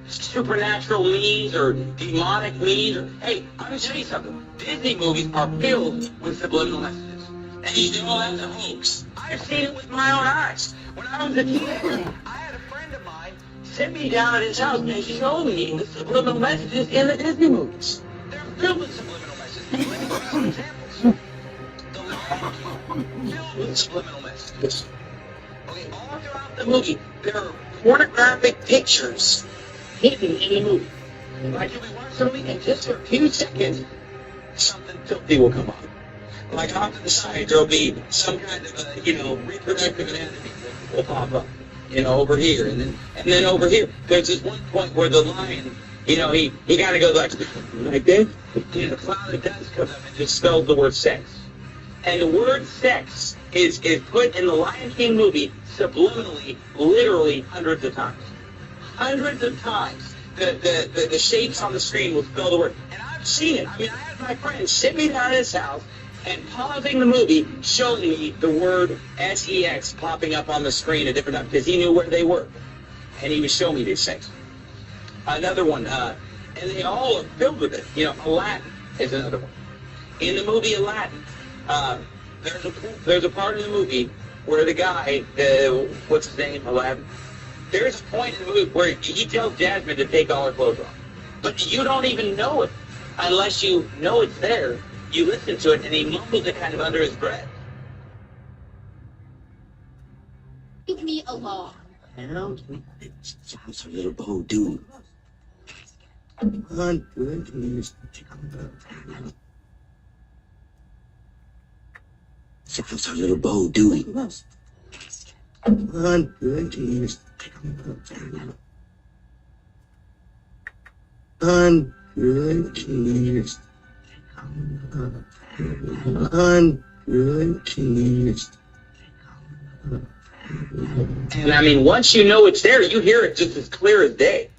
supernatural means or demonic means. Hey, I'm going to tell you something. Disney movies are filled with subliminal messages. And you say, oh, that's a hoax. I've seen it with my own eyes. When I was a teenager, I had a friend of mine sit me down at his house and show me the subliminal messages in the Disney movies. They're filled with subliminal messages. Let me give you some examples. The Lion King, filled with subliminal messages. Okay, all throughout the movie, there are pornographic pictures hidden in the movie. Like if we watch the movie and just for a few seconds, something filthy will come up. Like off to the side, there'll be some kind of, reproductive anatomy that will pop up, over here. And then over here, there's this one point where the lion, he kind of goes like this. And a cloud of dust comes up and just spells the word sex. And the word sex is put in the Lion King movie subliminally, literally hundreds of times. Hundreds of times. The shapes on the screen will spell the word. And I've seen it. I mean, I had my friend sit me down at his house and pausing the movie, showing me the word sex popping up on the screen at different times because he knew where they were. And he would show me these things. Another one, and they all are filled with it. Aladdin is another one. In the movie Aladdin, there's a part of the movie where the guy, what's his name, Aladdin? There's a point in the movie where he tells Jasmine to take all her clothes off. But you don't even know it unless you know it's there. You listen to it, and he mumbles it kind of under his breath. Leave me alone. Sounds a little bold, dude. Sounds a little bold, dude. And I mean, once you know it's there, you hear it just as clear as day.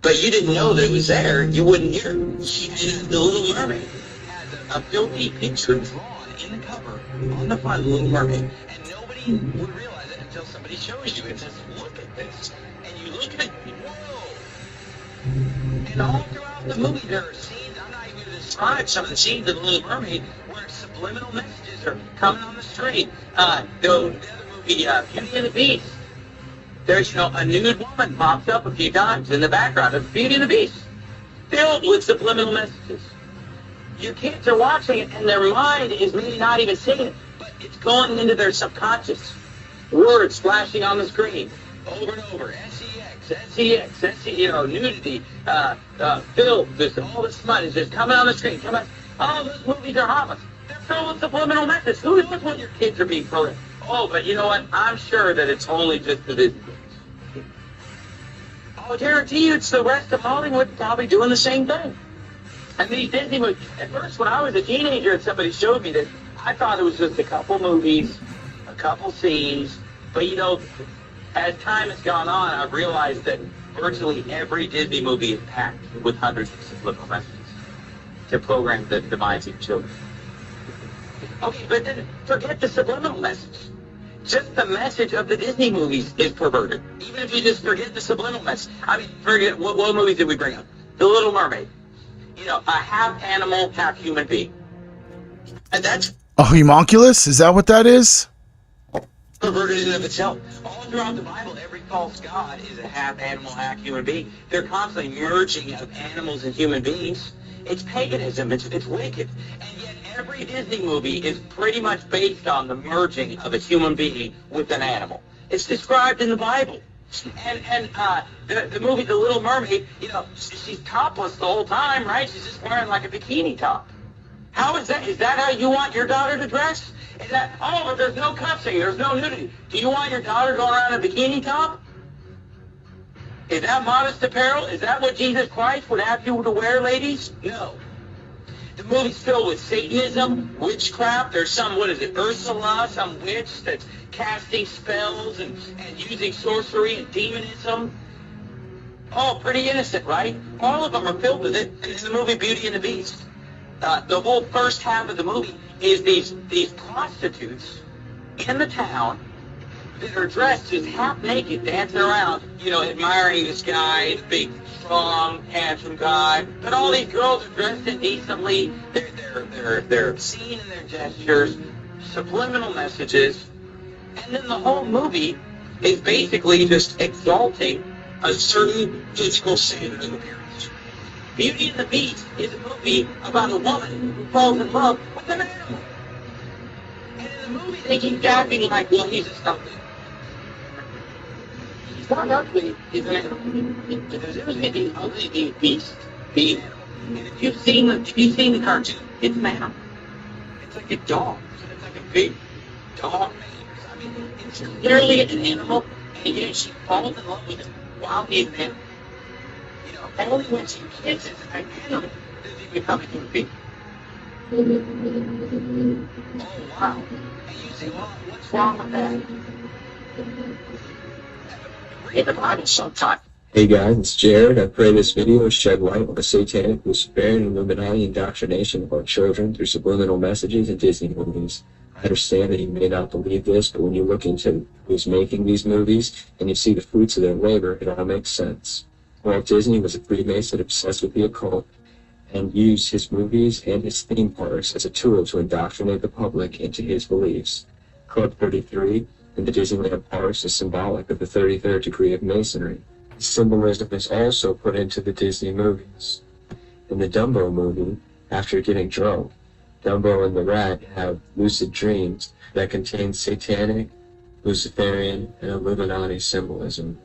But you didn't know that it was there, you wouldn't hear it. And the Little Mermaid has a filthy picture drawn in the cover on the front of the Little Mermaid. And nobody would realize it until somebody shows you it and says, look at this. And you look at it, whoa. And all throughout the movie, there are scenes, I'm not even going to describe some of the scenes of the Little Mermaid where subliminal messages are coming on the screen. The other movie, Beauty and the Beast. There's, a nude woman pops up a few times in the background of Beauty and the Beast, filled with subliminal messages. your kids are watching it, and their mind is maybe not even seeing it, but it's going into their subconscious. Words flashing on the screen over and over. Nudity, filth, just all this smut is just coming on the screen. Oh, those movies are harmless. They're filled with subliminal messages. Who knows what your kids are being programmed? Oh, but you know what? I'm sure that it's only just the Disney movies. I'll guarantee you it's the rest of Hollywood probably doing the same thing. And these Disney movies, at first when I was a teenager and somebody showed me this, I thought it was just a couple movies, a couple scenes, but you know, as time has gone on, I've realized that virtually every Disney movie is packed with hundreds of subliminal messages to program the minds of children. Okay, but then forget the subliminal message. Just the message of the Disney movies is perverted. Even if you just forget the subliminal message. I mean, forget, what movies did we bring up? The Little Mermaid. You know, a half animal, half human being. And that's A homunculus? Is that what that is? perverted in and of itself. All throughout the Bible, every false god is a half animal, half human being. They're constantly merging of animals and human beings. It's paganism. It's wicked. And yet every Disney movie is pretty much based on the merging of a human being with an animal. It's described in the Bible. And the movie The Little Mermaid, you know, she's topless the whole time, right? She's just wearing like a bikini top. How is that? Is that how you want your daughter to dress? Is that, oh, but there's no cussing, there's no nudity. Do you want your daughter going around in a bikini top? Is that modest apparel? Is that what Jesus Christ would have you to wear, ladies? No. The movie's filled with Satanism, witchcraft. There's some, what is it, Ursula, some witch that's casting spells and using sorcery and demonism. Oh, pretty innocent, right? All of them are filled with it. And in the movie Beauty and the Beast, the whole first half of the movie is these prostitutes in the town that are dressed just half naked, dancing around, you know, admiring this guy, this big, strong, handsome guy. But all these girls are dressed indecently. They're obscene in their gestures, subliminal messages, and then the whole movie is basically just exalting a certain physical standard of appearance. Beauty and the Beast is a movie about a woman who falls in love with an animal. And in the movie, they keep acting like, well, he's just ugly. He's not ugly, he's an animal. There's anything ugly being beast, being animal. And if you've seen the cartoon, it's an animal. It's like a dog. It's like a big dog man. I mean, it's clearly an animal, and yet she falls in love with him while he's an animal. Only when she kisses an animal does he become a human being. Oh, wow. And you say, well, what's wrong with that? Read the Bible sometime. Hey guys, it's Jared. I pray this video shed light on the satanic, Luciferian, and Illuminati indoctrination of our children through subliminal messages and Disney movies. I understand that you may not believe this, but when you look into who's making these movies and you see the fruits of their labor, it all makes sense. Walt Disney was a Freemason obsessed with the occult and used his movies and his theme parks as a tool to indoctrinate the public into his beliefs. Club 33 in the Disneyland parks is symbolic of the 33rd degree of Masonry. This symbolism is also put into the Disney movies. In the Dumbo movie, after getting drunk, Dumbo and the rat have lucid dreams that contain satanic, Luciferian, and Illuminati symbolism.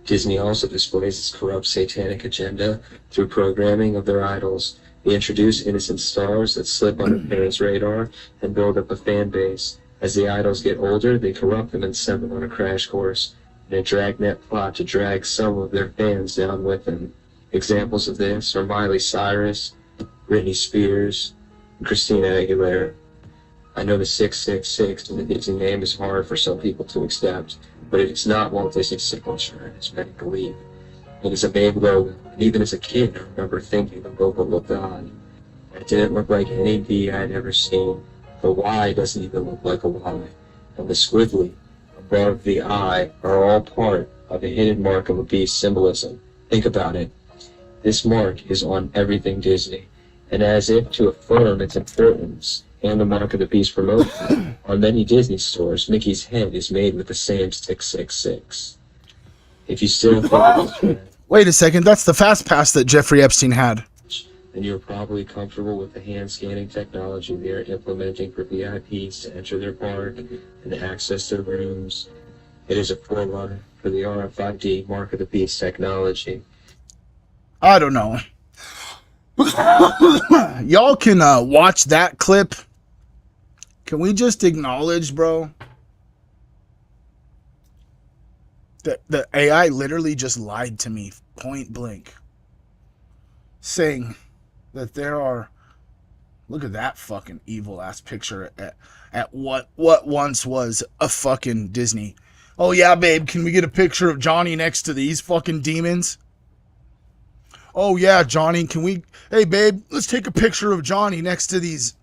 Disney also displays its corrupt satanic agenda through programming of their idols. They introduce innocent stars that slip on their parents' radar and build up a fan base. As the idols get older, they corrupt them and send them on a crash course in a dragnet plot to drag some of their fans down with them. Examples of this are Miley Cyrus, Britney Spears, and Christina Aguilera. I know the 666 in the Disney name is hard for some people to accept, but it is not Walt Disney's signature, as many believe. It is a made logo, and even as a kid, I remember thinking the logo looked odd. It didn't look like any B I had ever seen. The Y doesn't even look like a Y, and the squiggly above the I are all part of a hidden mark of a beast symbolism. Think about it. This mark is on everything Disney, and as if to affirm its importance, and the mark of the beast promotion, on many Disney stores, Mickey's head is made with the same 666. If you still Wait a second, that's the fast pass that Jeffrey Epstein had. then you're probably comfortable with the hand scanning technology they are implementing for VIPs to enter their park and access their rooms. It is a forerunner for the RFID Mark of the Beast technology. I don't know. Y'all can watch that clip. Can we just acknowledge, bro, that the AI literally just lied to me point blank, saying that there are, look at that fucking evil ass picture at what once was a fucking Disney. Oh yeah, babe, can we get a picture of Johnny next to these fucking demons? Oh yeah, Johnny, hey babe, let's take a picture of Johnny next to these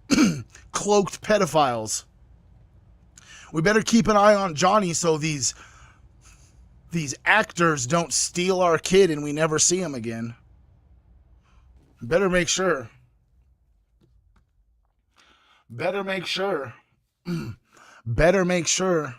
cloaked pedophiles. We better keep an eye on Johnny so these actors don't steal our kid and we never see him again. Better make sure. Better make sure. Better make sure.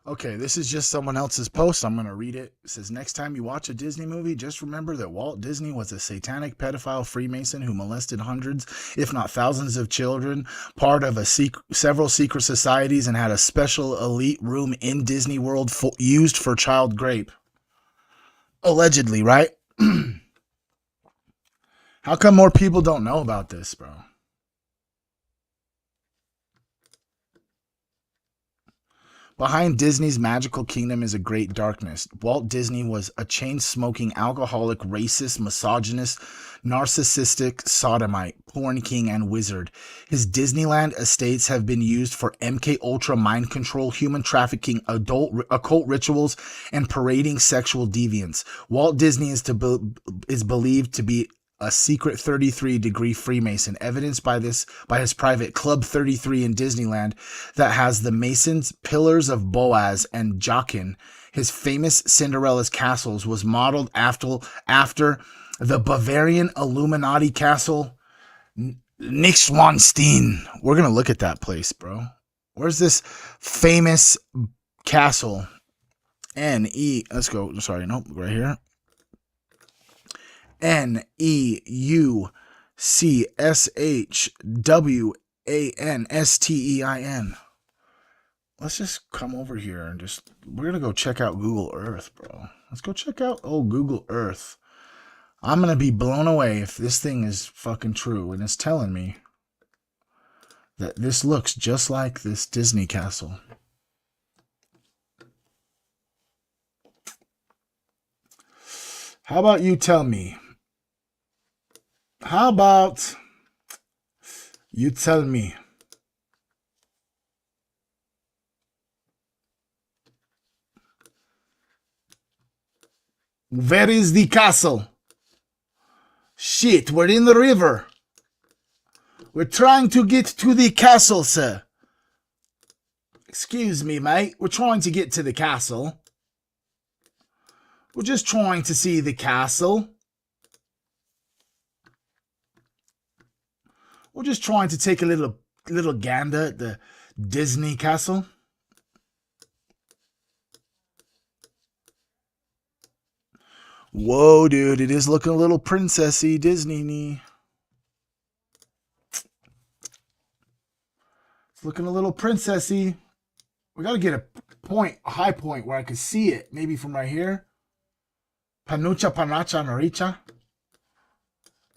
Okay, this is just someone else's post. I'm going to read it. It says, next time you watch a Disney movie, just remember that Walt Disney was a satanic pedophile Freemason who molested hundreds, if not thousands of children, part of several secret societies, and had a special elite room in Disney World used for child rape. Allegedly, right? How come more people don't know about this, bro? Behind Disney's magical kingdom is a great darkness. Walt Disney was a chain-smoking, alcoholic, racist, misogynist, narcissistic sodomite, porn king, and wizard. His Disneyland estates have been used for MK Ultra mind control, human trafficking, occult rituals, and parading sexual deviance. Walt Disney is believed to be a secret 33-degree Freemason, evidenced by his private Club 33 in Disneyland that has the Masons, Pillars of Boaz, and Jachin. His famous Cinderella's castles was modeled after the Bavarian Illuminati castle, Neuschwanstein. We're going to look at that place, bro. Where's this famous castle? Let's go. Sorry, nope, right here. Neuschwanstein. Let's just come over here and we're going to go check out Google Earth, bro. Let's go check out Google Earth. I'm going to be blown away if this thing is fucking true and it's telling me that this looks just like this Disney castle. How about you tell me? How about you tell me? Where is the castle? Shit, we're in the river. We're trying to get to the castle, sir. Excuse me, mate. We're trying to get to the castle. We're just trying to see the castle. We're just trying to take a little gander at the Disney castle. Whoa, dude, it is looking a little princessy Disney-y. It's looking a little princessy. We got to get a high point where I could see it. Maybe from right here. Panucha, panacha, naricha.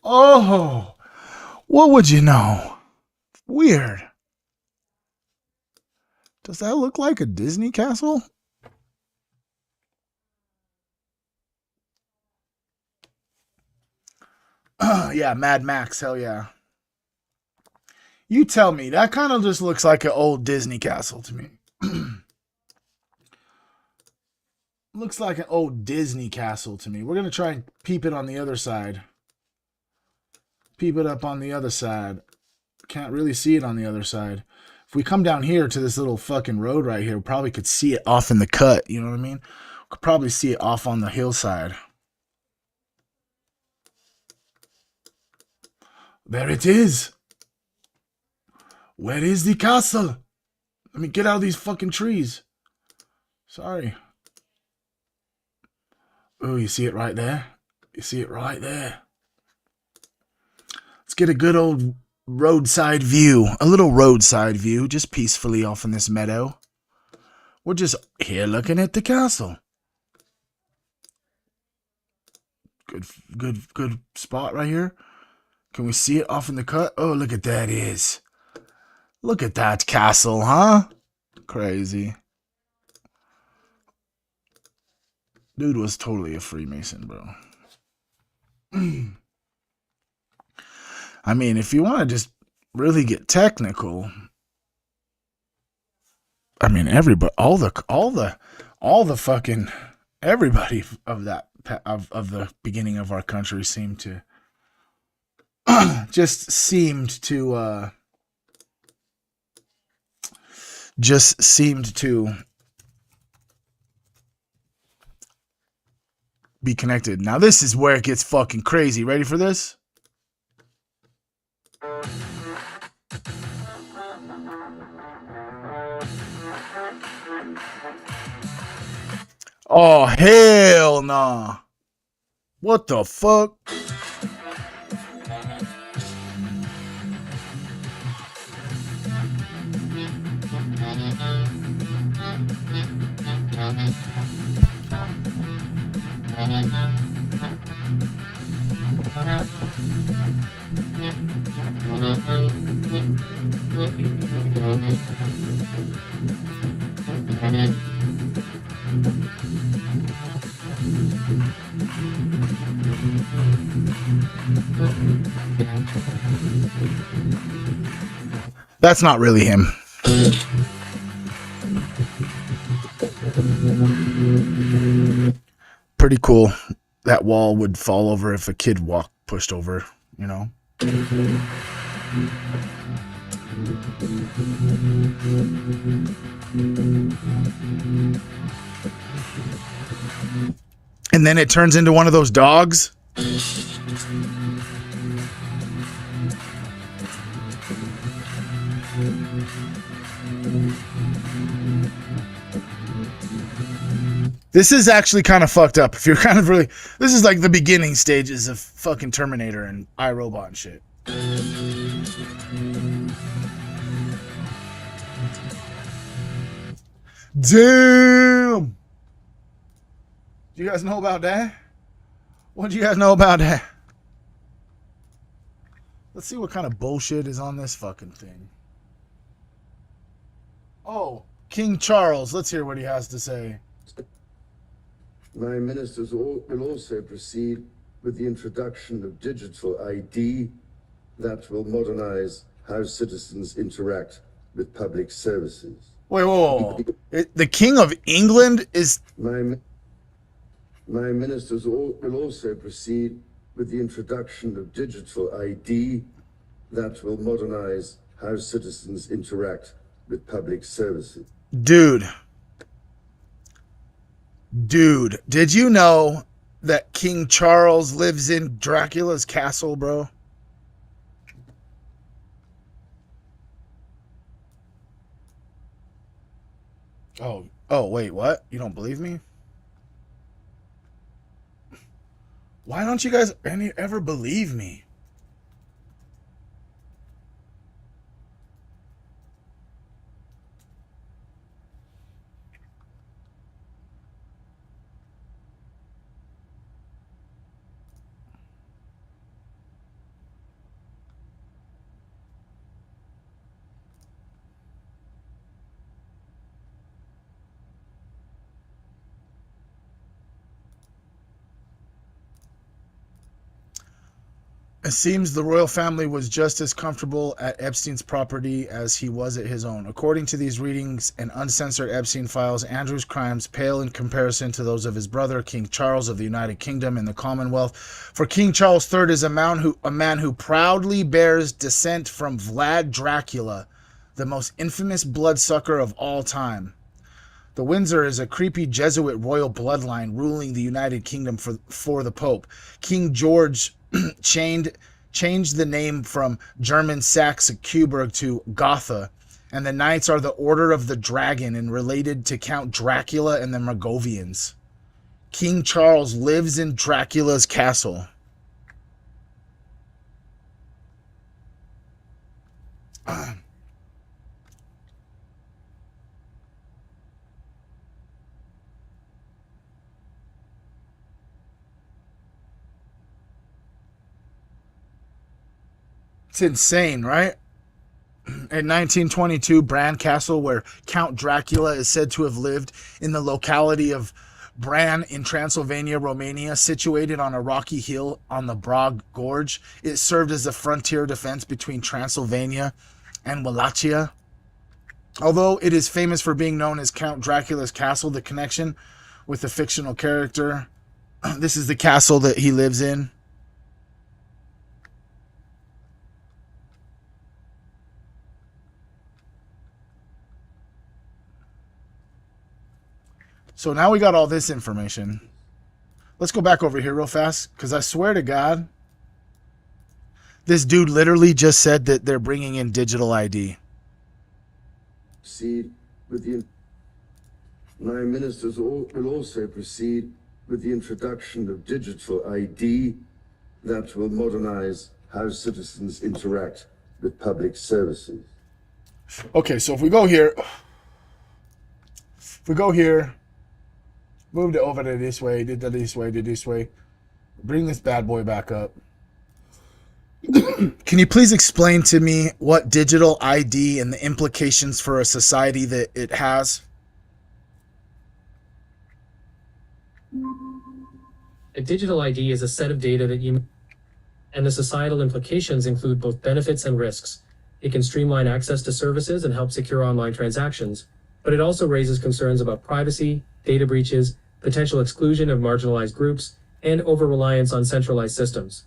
Oh, what would you know? Weird. Does that look like a Disney castle? Yeah, Mad Max, hell yeah. You tell me, that kind of just looks like an old Disney castle to me. Looks like an old Disney castle to me. We're going to try and peep it on the other side. Peep it up on the other side. Can't really see it on the other side. If we come down here to this little fucking road right here, we probably could see it off in the cut. You know what I mean? We could probably see it off on the hillside. There it is. Where is the castle? Let me get out of these fucking trees. Sorry. Oh, you see it right there? You see it right there? Let's get a good old roadside view. A little roadside view, just peacefully off in this meadow. We're just here looking at the castle. Good spot right here. Can we see it off in the cut? Oh, look at that is. Look at that castle, huh? Crazy. Dude was totally a Freemason, bro. I mean, if you want to just really get technical, I mean, everybody, all the fucking everybody of that of the beginning of our country seemed to just seemed to be connected. Now this is where it gets fucking crazy. Ready for this? Oh, hell nah. What the fuck? That's not really him. Pretty cool. That wall would fall over if a kid pushed over, you know. And then it turns into one of those dogs. This is actually kind of fucked up. If you're kind of really, this is like the beginning stages of fucking Terminator and iRobot and shit. Damn! Do you guys know about that? What do you guys know about that? Let's see what kind of bullshit is on this fucking thing. Oh, King Charles. Let's hear what he has to say. My ministers will also proceed with the introduction of digital ID that will modernize how citizens interact with public services. Wait, whoa. The King of England is... My ministers will also proceed with the introduction of digital ID that will modernize how citizens interact with public services. Dude, did you know that King Charles lives in Dracula's castle, bro? Oh, wait, what? You don't believe me? Why don't you guys ever believe me? It seems the royal family was just as comfortable at Epstein's property as he was at his own. According to these readings and uncensored Epstein files, Andrew's crimes pale in comparison to those of his brother, King Charles of the United Kingdom and the Commonwealth. For King Charles III is a man who proudly bears descent from Vlad Dracula, the most infamous bloodsucker of all time. The Windsor is a creepy Jesuit royal bloodline ruling the United Kingdom for the Pope. King George changed the name from German Saxe-Coburg to Gotha, and the Knights are the Order of the Dragon and related to Count Dracula and the Moravians. King Charles lives in Dracula's castle. It's insane, right? In 1922, Bran Castle, where Count Dracula is said to have lived, in the locality of Bran in Transylvania, Romania, situated on a rocky hill on the Brog Gorge. It served as a frontier defense between Transylvania and Wallachia. Although it is famous for being known as Count Dracula's Castle, the connection with the fictional character, this is the castle that he lives in. So now we got all this information. Let's go back over here real fast, because I swear to God, this dude literally just said that they're bringing in digital ID. Proceed with the. My ministers will also proceed with the introduction of digital ID that will modernize how citizens interact with public services. Okay, so if we go here, moved it over to this way, did this way. Bring this bad boy back up. Can you please explain to me what digital ID and the implications for a society that it has? A digital ID is a set of data that you, and the societal implications include both benefits and risks. It can streamline access to services and help secure online transactions, but it also raises concerns about privacy, data breaches, potential exclusion of marginalized groups, and over-reliance on centralized systems.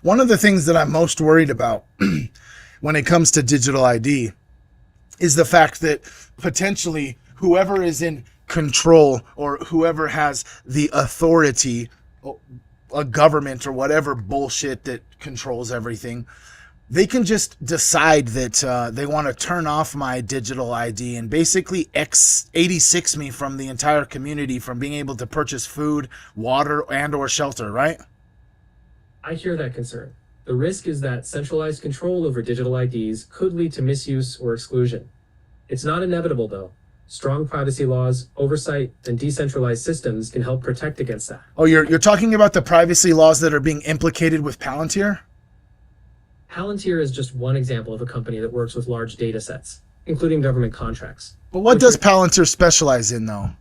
One of the things that I'm most worried about when it comes to digital ID is the fact that potentially whoever is in control or whoever has the authority, a government or whatever bullshit that controls everything, they can just decide that they want to turn off my digital ID and basically 86 me from the entire community from being able to purchase food, water, and or shelter, right? I hear that concern. The risk is that centralized control over digital IDs could lead to misuse or exclusion. It's not inevitable, though. Strong privacy laws, oversight, and decentralized systems can help protect against that. Oh, you're talking about the privacy laws that are being implicated with Palantir? Palantir is just one example of a company that works with large data sets, including government contracts. But what does Palantir specialize in, though?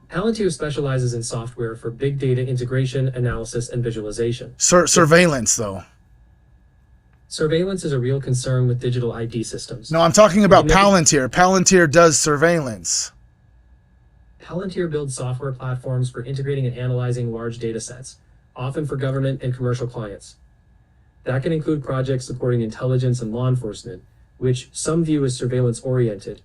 Palantir specializes in software for big data integration, analysis, and visualization. Surveillance, though. Surveillance is a real concern with digital ID systems. No, I'm talking about Palantir. Palantir does surveillance. Palantir builds software platforms for integrating and analyzing large data sets, often for government and commercial clients. That can include projects supporting intelligence and law enforcement, which some view as surveillance-oriented.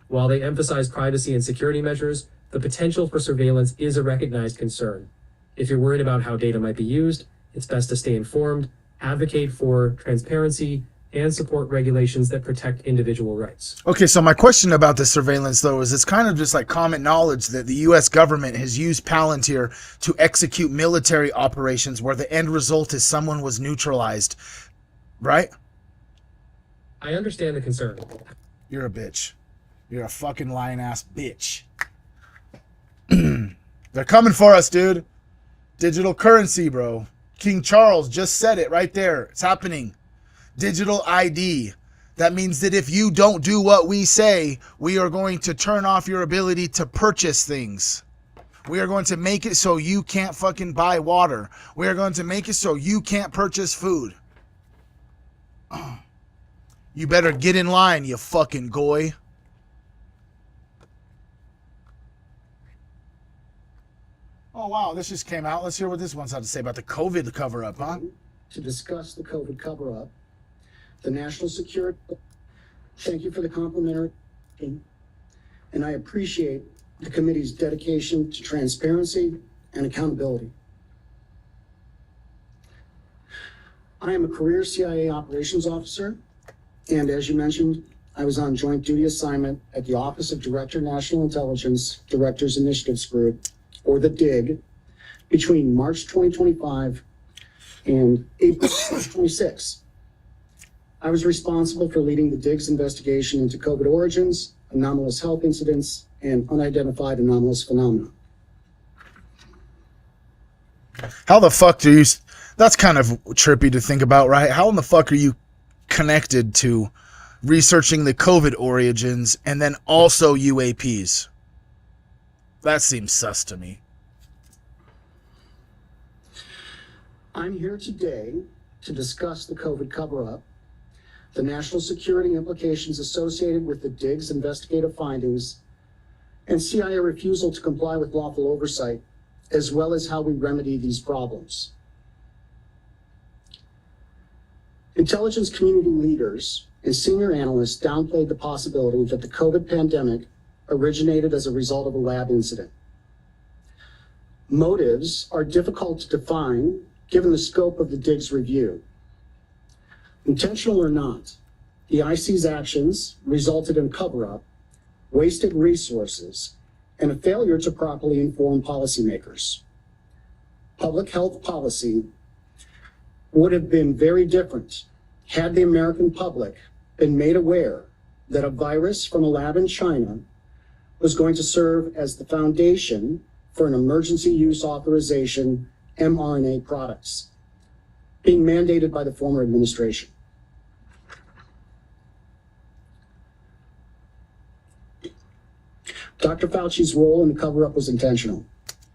While they emphasize privacy and security measures, the potential for surveillance is a recognized concern. If you're worried about how data might be used, it's best to stay informed, advocate for transparency, and support regulations that protect individual rights. Okay, so my question about the surveillance, though, is it's kind of just like common knowledge that the U.S. government has used Palantir to execute military operations where the end result is someone was neutralized, right? I understand the concern. You're a bitch. You're a fucking lying-ass bitch. They're coming for us, dude. Digital currency, bro. King Charles just said it right there. It's happening. Digital ID. That means that if you don't do what we say, we are going to turn off your ability to purchase things. We are going to make it so you can't fucking buy water. We are going to make it so you can't purchase food. You better get in line, you fucking goy. Oh, wow, this just came out. Let's hear what this one's had to say about the COVID cover-up, huh? To discuss the COVID cover-up, the national security. Thank you for the complimentary, and I appreciate the committee's dedication to transparency and accountability. I am a career CIA operations officer, and as you mentioned, I was on joint duty assignment at the Office of Director National Intelligence Directors Initiatives Group, or the DIG, between March 2025 and April 2026. I was responsible for leading the DIG's investigation into COVID origins, anomalous health incidents, and unidentified anomalous phenomena. How the fuck do you... That's kind of trippy to think about, right? How in the fuck are you connected to researching the COVID origins and then also UAPs? That seems sus to me. I'm here today to discuss the COVID cover-up, the national security implications associated with the DIG's investigative findings, and CIA refusal to comply with lawful oversight, as well as how we remedy these problems. Intelligence community leaders and senior analysts downplayed the possibility that the COVID pandemic originated as a result of a lab incident. Motives are difficult to define given the scope of the DIG's review. Intentional or not, the IC's actions resulted in cover-up, wasted resources, and a failure to properly inform policymakers. Public health policy would have been very different had the American public been made aware that a virus from a lab in China was going to serve as the foundation for an emergency use authorization mRNA products being mandated by the former administration. Dr. Fauci's role in the cover-up was intentional.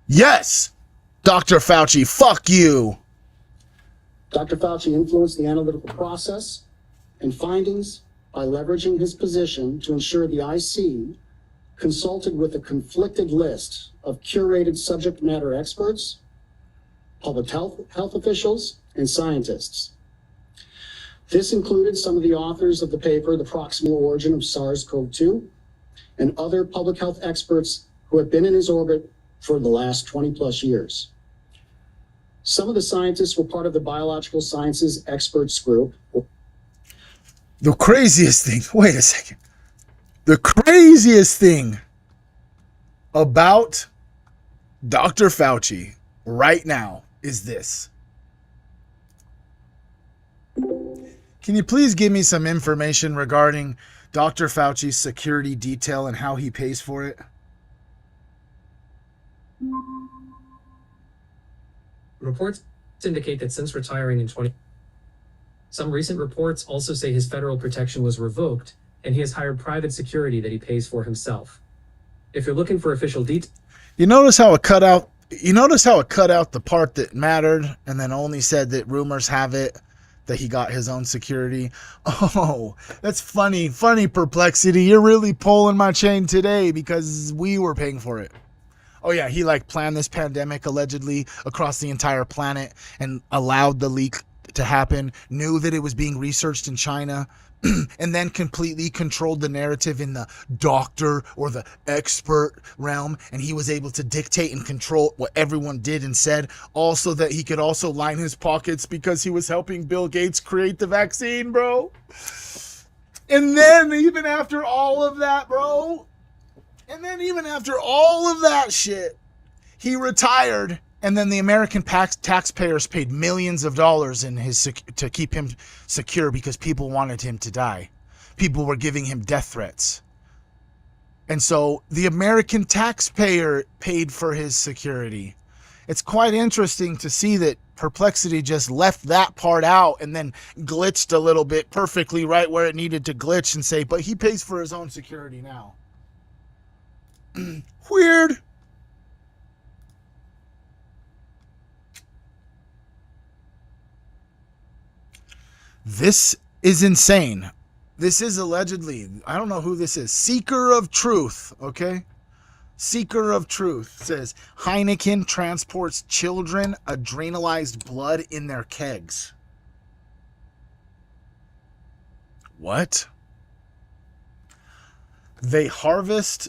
Yes! Dr. Fauci, fuck you! Dr. Fauci influenced the analytical process and findings by leveraging his position to ensure the IC consulted with a conflicted list of curated subject matter experts, public health officials, and scientists. This included some of the authors of the paper, The Proximal Origin of SARS-CoV-2, and other public health experts who have been in his orbit for the last 20 plus years. Some of the scientists were part of the Biological Sciences Experts Group. The craziest thing, wait a second. The craziest thing about Dr. Fauci right now is this. Can you please give me some information regarding Dr. Fauci's security detail and how he pays for it? Reports indicate that since retiring in some recent reports also say his federal protection was revoked and he has hired private security that he pays for himself. If you're looking for official details, You notice how it cut out the part that mattered and then only said that rumors have it that he got his own security. Oh, that's funny Perplexity. You're really pulling my chain today because we were paying for it. Oh yeah, he planned this pandemic allegedly across the entire planet and allowed the leak to happen, knew that it was being researched in China, and then completely controlled the narrative in the doctor or the expert realm, and he was able to dictate and control what everyone did and said. Also that he could also line his pockets because he was helping Bill Gates create the vaccine, bro. And then even after all of that, shit, he retired, and then the American taxpayers paid millions of dollars to keep him secure because people wanted him to die. People were giving him death threats. And so the American taxpayer paid for his security. It's quite interesting to see that Perplexity just left that part out and then glitched a little bit perfectly right where it needed to glitch and say, but he pays for his own security now. Weird. This is insane. This is allegedly, I don't know who this is. Seeker of Truth, okay? Seeker of Truth says Heineken transports children adrenalized blood in their kegs. What? They harvest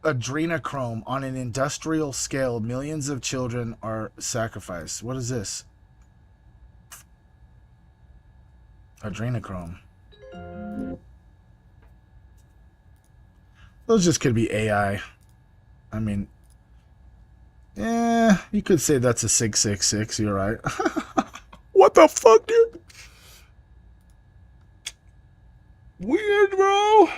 adrenochrome on an industrial scale. Millions of children are sacrificed. What is this? Adrenochrome. Those just could be AI. I mean, yeah, you could say that's a 666. You're right. What the fuck, dude? Weird, bro.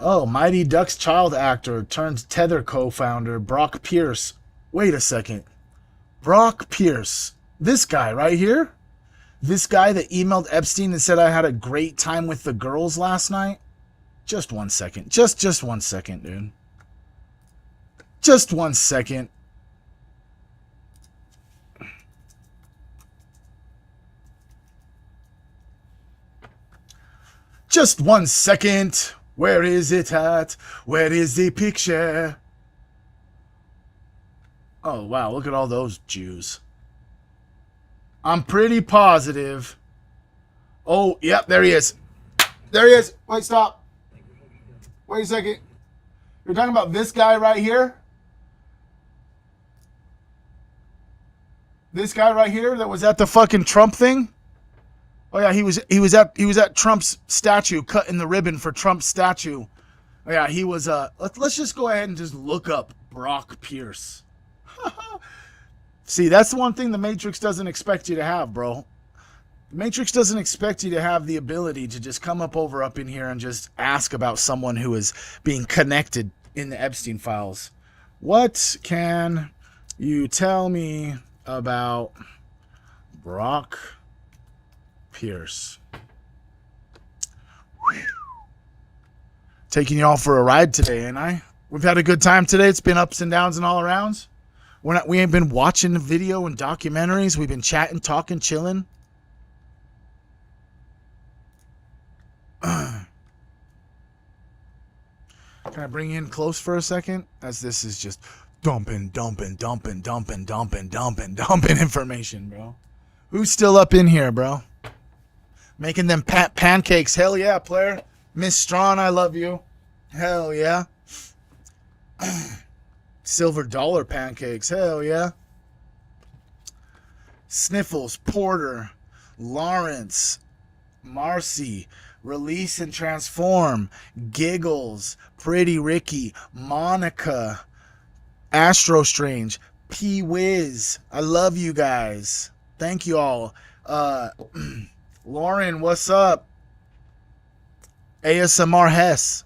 Oh, Mighty Ducks child actor turns Tether co-founder Brock Pierce. Wait a second. Brock Pierce. This guy right here? This guy that emailed Epstein and said I had a great time with the girls last night? Just 1 second. Just 1 second, dude. Just 1 second. Just 1 second. Where is it at? Where is the picture? Oh, wow. Look at all those Jews. I'm pretty positive. Oh, yep, there he is. There he is. Wait, stop. Wait a second. You're talking about this guy right here? This guy right here that was at the fucking Trump thing? Oh yeah, he was at Trump's statue, cutting the ribbon for Trump's statue. Oh yeah, he was let's just go ahead and just look up Brock Pierce. See, that's the one thing the Matrix doesn't expect you to have, bro. The Matrix doesn't expect you to have the ability to just come up in here and just ask about someone who is being connected in the Epstein files. What can you tell me about Brock Pierce? Whew. Taking y'all for a ride today, ain't I? We've had a good time today. It's been ups and downs and all arounds. We ain't been watching video and documentaries. We've been chatting, talking, chilling. Can I bring you in close for a second? As this is just dumping information, bro. Who's still up in here, bro? Making them pancakes. Hell yeah, player. Miss Strawn, I love you. Hell yeah. Silver dollar pancakes. Hell yeah. Sniffles, Porter, Lawrence, Marcy, Release and Transform, Giggles, Pretty Ricky, Monica, Astro Strange, P Wiz. I love you guys. Thank you all. Lauren, what's up? ASMR Hess.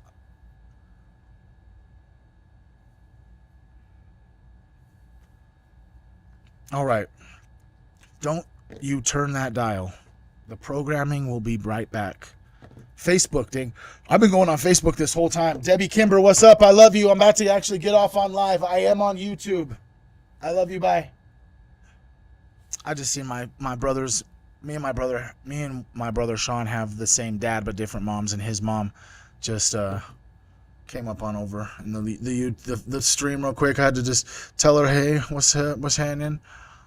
All right. Don't you turn that dial. The programming will be right back. Facebook ding. I've been going on Facebook this whole time. Debbie Kimber, what's up? I love you. I'm about to actually get off on live. I am on YouTube. I love you. Bye. I just seen my brothers. Me and my brother Sean have the same dad but different moms, and his mom just came up on over in the stream real quick. I had to just tell her, hey, what's happening?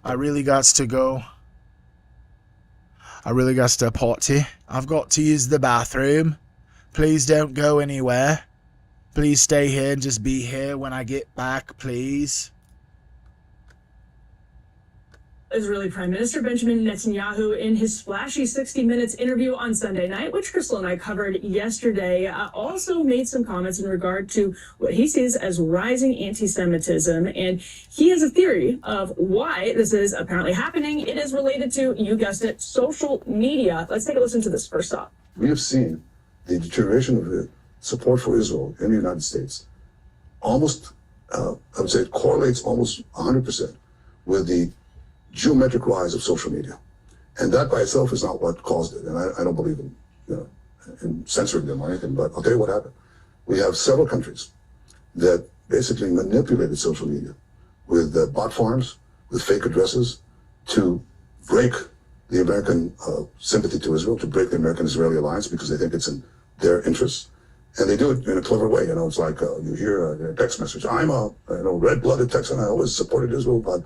I really got to go. I really got to potty. I've got to use the bathroom. Please don't go anywhere. Please stay here and just be here when I get back, please. Israeli Prime Minister Benjamin Netanyahu, in his splashy 60 Minutes interview on Sunday night, which Crystal and I covered yesterday, also made some comments in regard to what he sees as rising anti-Semitism. And he has a theory of why this is apparently happening. It is related to, you guessed it, social media. Let's take a listen to this first off. We have seen the deterioration of the support for Israel in the United States. Almost, I would say it correlates almost 100% with the geometric rise of social media. And that by itself is not what caused it. And I don't believe in censoring them or anything, but I'll tell you what happened. We have several countries that basically manipulated social media with bot farms, with fake addresses, to break the American sympathy to Israel, to break the American-Israeli alliance because they think it's in their interests. And they do it in a clever way. It's like you hear a text message. I'm a red-blooded Texan. I always supported Israel, but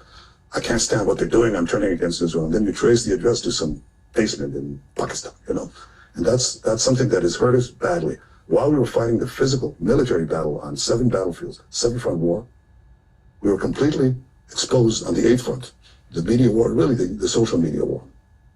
I can't stand what they're doing. I'm turning against Israel. And then you trace the address to some basement in Pakistan, And that's something that has hurt us badly. While we were fighting the physical military battle on 7 battlefields, 7-front war, we were completely exposed on the 8th front, the media war, really the social media war.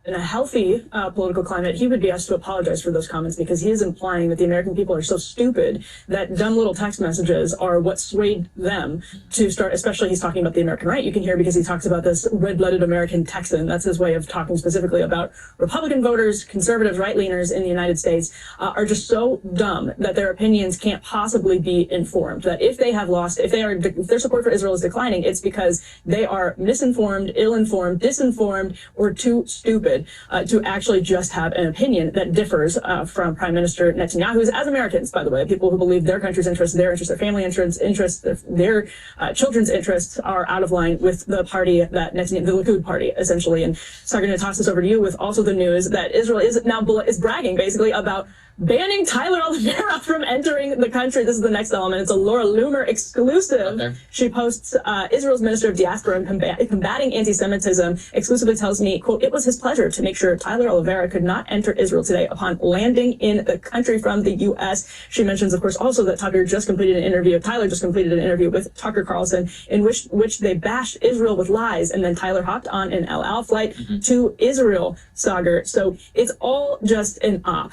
in a healthy political climate, he would be asked to apologize for those comments, because he is implying that the American people are so stupid that dumb little text messages are what swayed them to start, especially he's talking about the American right. You can hear, because he talks about this red-blooded American Texan. That's his way of talking specifically about Republican voters, conservatives, right-leaners in the United States are just so dumb that their opinions can't possibly be informed. That if they have lost, if their support for Israel is declining, it's because they are misinformed, ill-informed, disinformed, or too stupid to actually just have an opinion that differs from Prime Minister Netanyahu's, as Americans, by the way, people who believe their country's interests, their family interests, their children's interests are out of line with the party that Netanyahu, the Likud party, essentially. And so I'm going to toss this over to you with also the news that Israel is now bragging basically about banning Tyler Oliveira from entering the country. This is the next element. It's a Laura Loomer exclusive. Okay. She posts, Israel's Minister of Diaspora and Combating Anti-Semitism exclusively tells me, quote, it was his pleasure to make sure Tyler Oliveira could not enter Israel today upon landing in the country from the U.S. She mentions, of course, also that Tyler just completed an interview with Tucker Carlson in which they bashed Israel with lies. And then Tyler hopped on an El Al flight to Israel, Sagar. So it's all just an op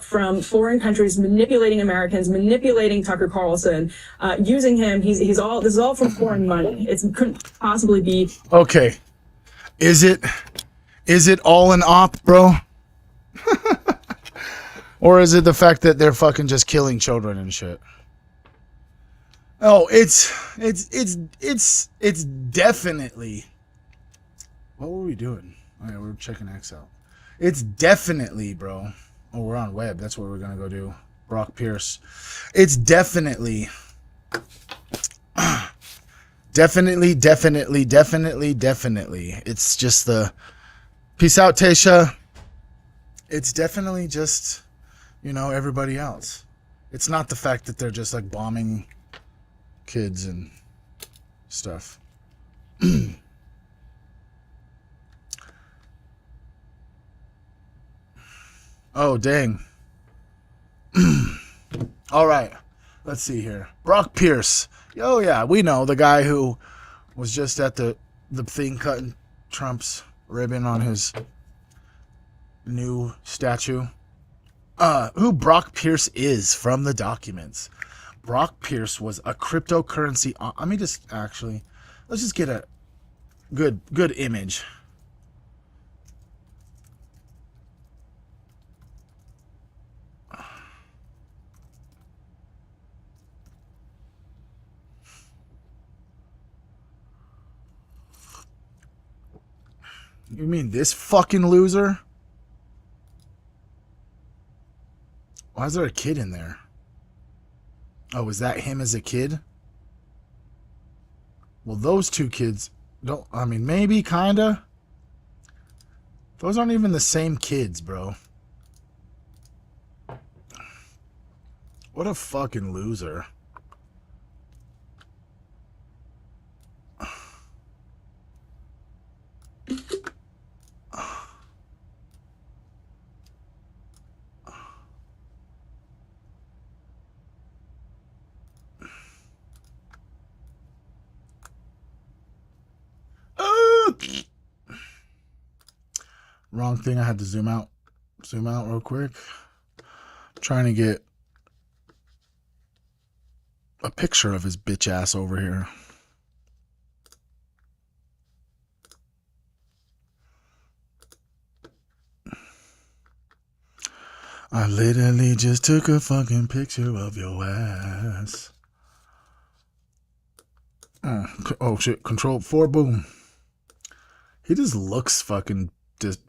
from foreign countries manipulating Americans, manipulating Tucker Carlson, using him. This is all from foreign money. It couldn't possibly be. Okay. Is it all an op, bro? Or is it the fact that they're fucking just killing children and shit? Oh, it's definitely. What were we doing? Oh yeah, we were checking X out. It's definitely, bro. Oh, we're on web. That's what we're gonna go do. Brock Pierce. It's definitely. Definitely. It's just the. Peace out, Tasha. It's definitely just, everybody else. It's not the fact that they're just like bombing kids and stuff. Oh, dang. All right. Let's see here. Brock Pierce. Oh, yeah. We know the guy who was just at the thing cutting Trump's ribbon on his new statue. Who Brock Pierce is from the documents. Brock Pierce was a cryptocurrency. Let me just let's just get a good image. You mean this fucking loser? Why is there a kid in there? Oh, is that him as a kid? Well, those two kids maybe, kinda. Those aren't even the same kids, bro. What a fucking loser. Wrong thing. I had to zoom out real quick. I'm trying to get a picture of his bitch ass over here. I literally just took a fucking picture of your ass. Oh shit, Control 4, boom. He just looks fucking just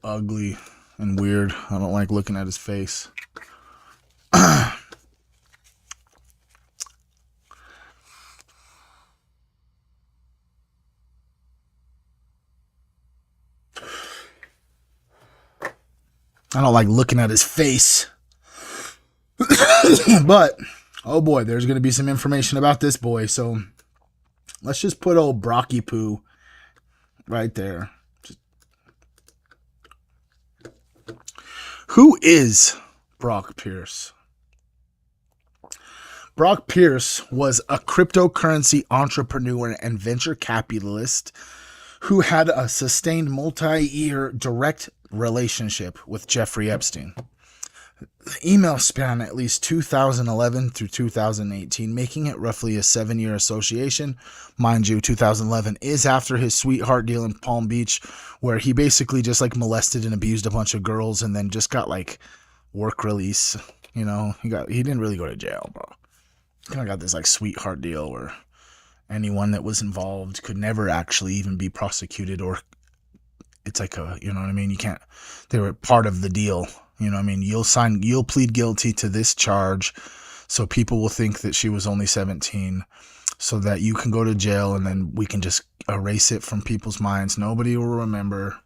ugly and weird. I don't like looking at his face. I don't like looking at his face. But, oh boy, there's going to be some information about this boy. So, let's just put old Brocky Poo right there. Who is Brock Pierce? Brock Pierce was a cryptocurrency entrepreneur and venture capitalist who had a sustained multi-year direct relationship with Jeffrey Epstein. The email span at least 2011 through 2018, making it roughly a 7-year association. Mind you, 2011 is after his sweetheart deal in Palm Beach, where he basically just like molested and abused a bunch of girls and then just got like work release. You know, he didn't really go to jail, bro. Kind of got this like sweetheart deal where anyone that was involved could never actually even be prosecuted, or it's like a, you know what I mean? You can't, they were part of the deal. You know what I mean? You'll plead guilty to this charge so people will think that she was only 17 so that you can go to jail and then we can just erase it from people's minds. Nobody will remember.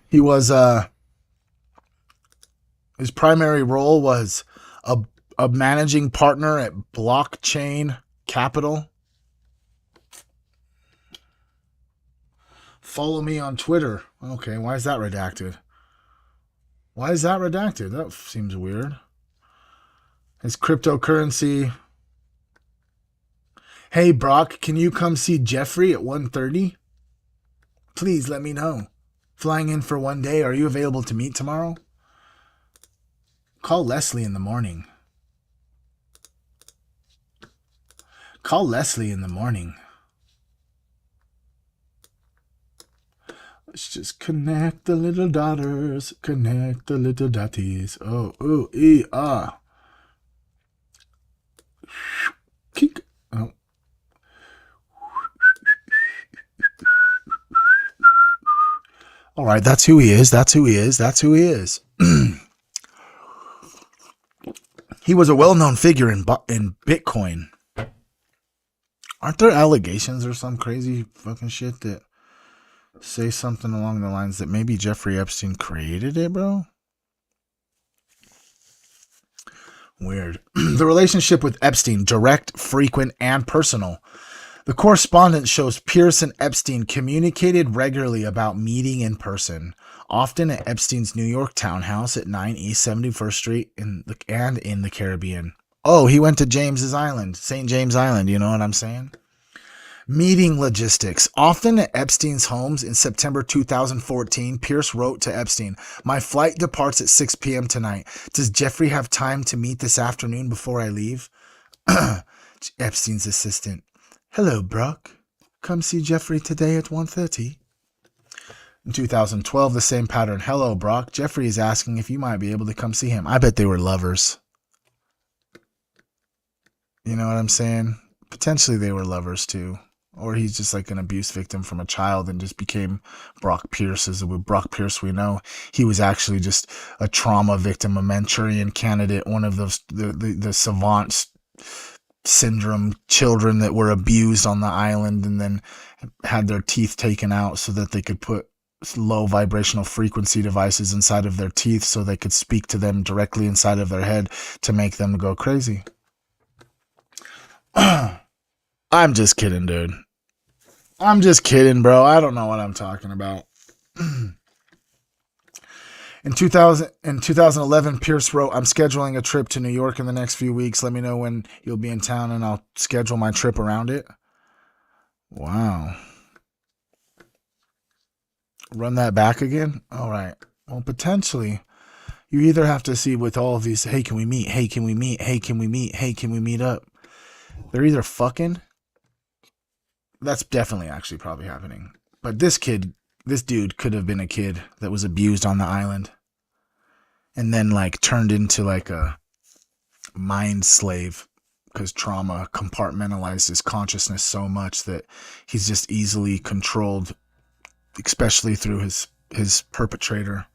He was, his primary role was a managing partner at Blockchain Capital. Follow me on Twitter. Okay, why is that redacted? Why is that redacted? That seems weird. His cryptocurrency. Hey, Brock, can you come see Jeffrey at 1:30? Please let me know. Flying in for one day. Are you available to meet tomorrow? Call Leslie in the morning. Call Leslie in the morning. Let's just connect the little daughters. Connect the little dotties. Oh, ooh, ee, ah. Kink. Oh. All right, that's who he is. That's who he is. That's who he is. He was a well-known figure in Bitcoin. Aren't there allegations or some crazy fucking shit that say something along the lines that maybe Jeffrey Epstein created it, bro? Weird. The relationship with Epstein, direct, frequent, and personal. The correspondence shows Pierce and Epstein communicated regularly about meeting in person, often at Epstein's New York townhouse at 9 East 71st Street in the Caribbean. Oh, he went to James's Island, St. James Island, you know what I'm saying? Meeting logistics. Often at Epstein's homes in September 2014, Pierce wrote to Epstein, "My flight departs at 6 p.m. tonight. Does Jeffrey have time to meet this afternoon before I leave?" Epstein's assistant. "Hello, Brock. Come see Jeffrey today at 1:30. In 2012, the same pattern. "Hello, Brock. Jeffrey is asking if you might be able to come see him." I bet they were lovers. You know what I'm saying? Potentially they were lovers too. Or he's just like an abuse victim from a child and just became Brock Pierce. As with Brock Pierce we know, he was actually just a trauma victim, a Manchurian candidate, one of those the savant syndrome children that were abused on the island and then had their teeth taken out so that they could put low vibrational frequency devices inside of their teeth so they could speak to them directly inside of their head to make them go crazy. I'm just kidding, dude. I'm just kidding, bro. I don't know what I'm talking about. In 2011, Pierce wrote, "I'm scheduling a trip to New York in the next few weeks. Let me know when you'll be in town and I'll schedule my trip around it." Wow. Run that back again? All right. Well, potentially, you either have to see with all of these, hey, can we meet? Hey, can we meet? Hey, can we meet? Hey, can we meet up? They're either fucking. That's definitely actually probably happening. But this dude could have been a kid that was abused on the island and then like turned into like a mind slave because trauma compartmentalized his consciousness so much that he's just easily controlled, especially through his perpetrator.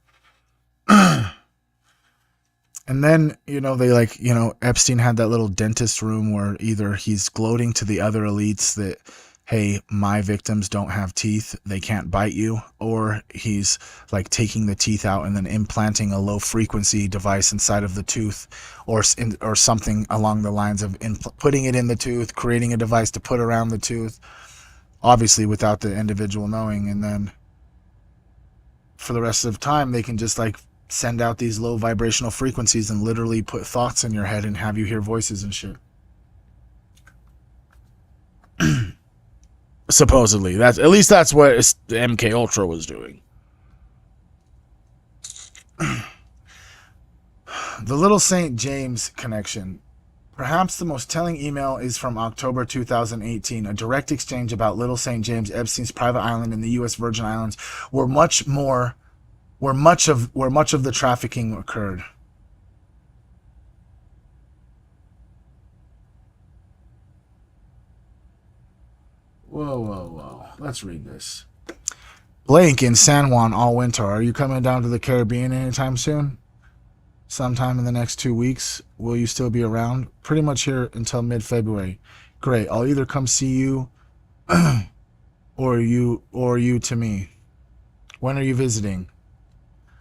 And then, Epstein had that little dentist room where either he's gloating to the other elites that, hey, my victims don't have teeth, they can't bite you, or he's like taking the teeth out and then implanting a low frequency device inside of the tooth, or something along the lines of putting it in the tooth, creating a device to put around the tooth, obviously without the individual knowing. And then for the rest of the time, they can just like send out these low vibrational frequencies and literally put thoughts in your head and have you hear voices and shit. Supposedly, that's at least that's what MK Ultra was doing. The Little St. James connection. Perhaps the most telling email is from October 2018, a direct exchange about Little St. James, Epstein's private island in the U.S. Virgin Islands, where much of the trafficking occurred. Whoa. Let's read this. Blank in San Juan all winter. Are you coming down to the Caribbean anytime soon? Sometime in the next 2 weeks. Will you still be around? Pretty much here until mid-February. Great. I'll either come see you or you to me. When are you visiting?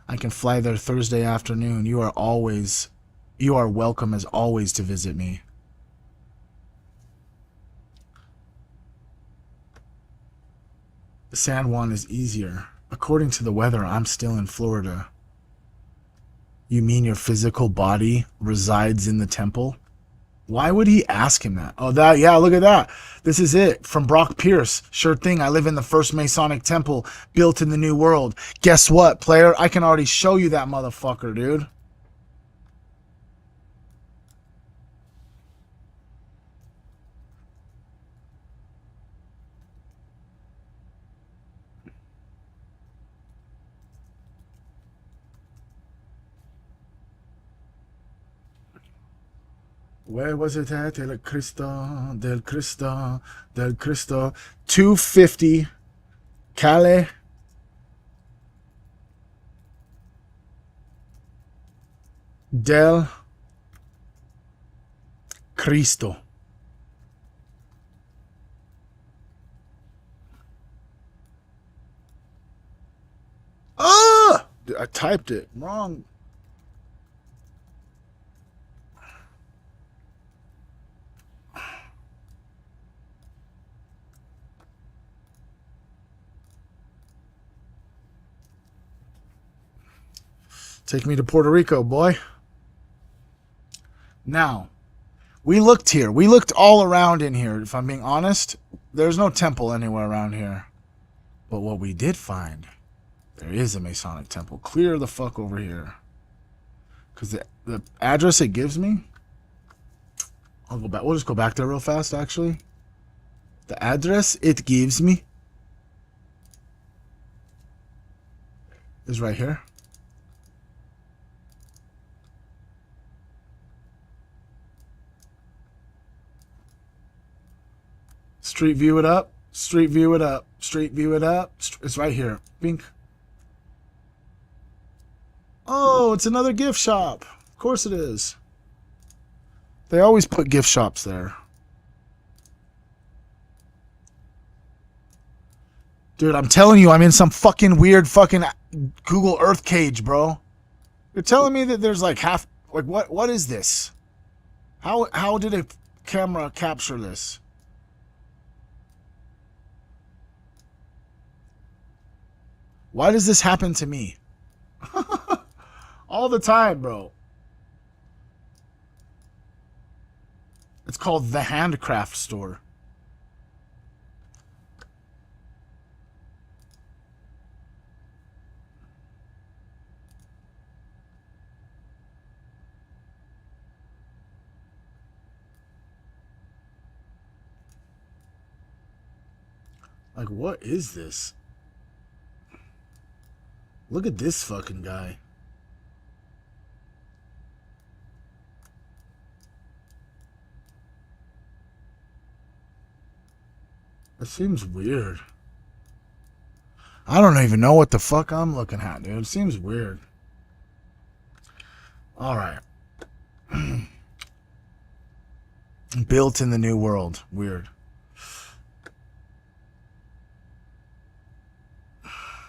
I can fly there Thursday afternoon. You are welcome as always to visit me. San Juan is easier. According to the weather, I'm still in Florida. You mean your physical body resides in the temple? Why would he ask him that? Oh, that, yeah, look at that. This is it. From Brock Pierce. Sure thing, I live in the first Masonic temple built in the New World. Guess what, player? I can already show you that motherfucker, dude. Where was it at? Del Cristo. 250 Cale. Del Cristo. Ah! I typed it wrong. Take me to Puerto Rico, boy. Now, we looked here. We looked all around in here. If I'm being honest, there's no temple anywhere around here. But what we did find, there is a Masonic temple. Clear the fuck over here. Because the address it gives me, I'll go back. We'll just go back there real fast, actually. The address it gives me is right here. Street view it up. Street view it up. Street view it up. It's right here. Bink. Oh, it's another gift shop. Of course it is. They always put gift shops there. Dude, I'm telling you, I'm in some fucking weird fucking Google Earth cage, bro. You're telling me that there's like half... Like, what is this? How did a camera capture this? Why does this happen to me? All the time, bro. It's called the Handcraft Store. Like, what is this? Look at this fucking guy. It seems weird. I don't even know what the fuck I'm looking at, dude. It seems weird. Alright. Built in the New World. Weird.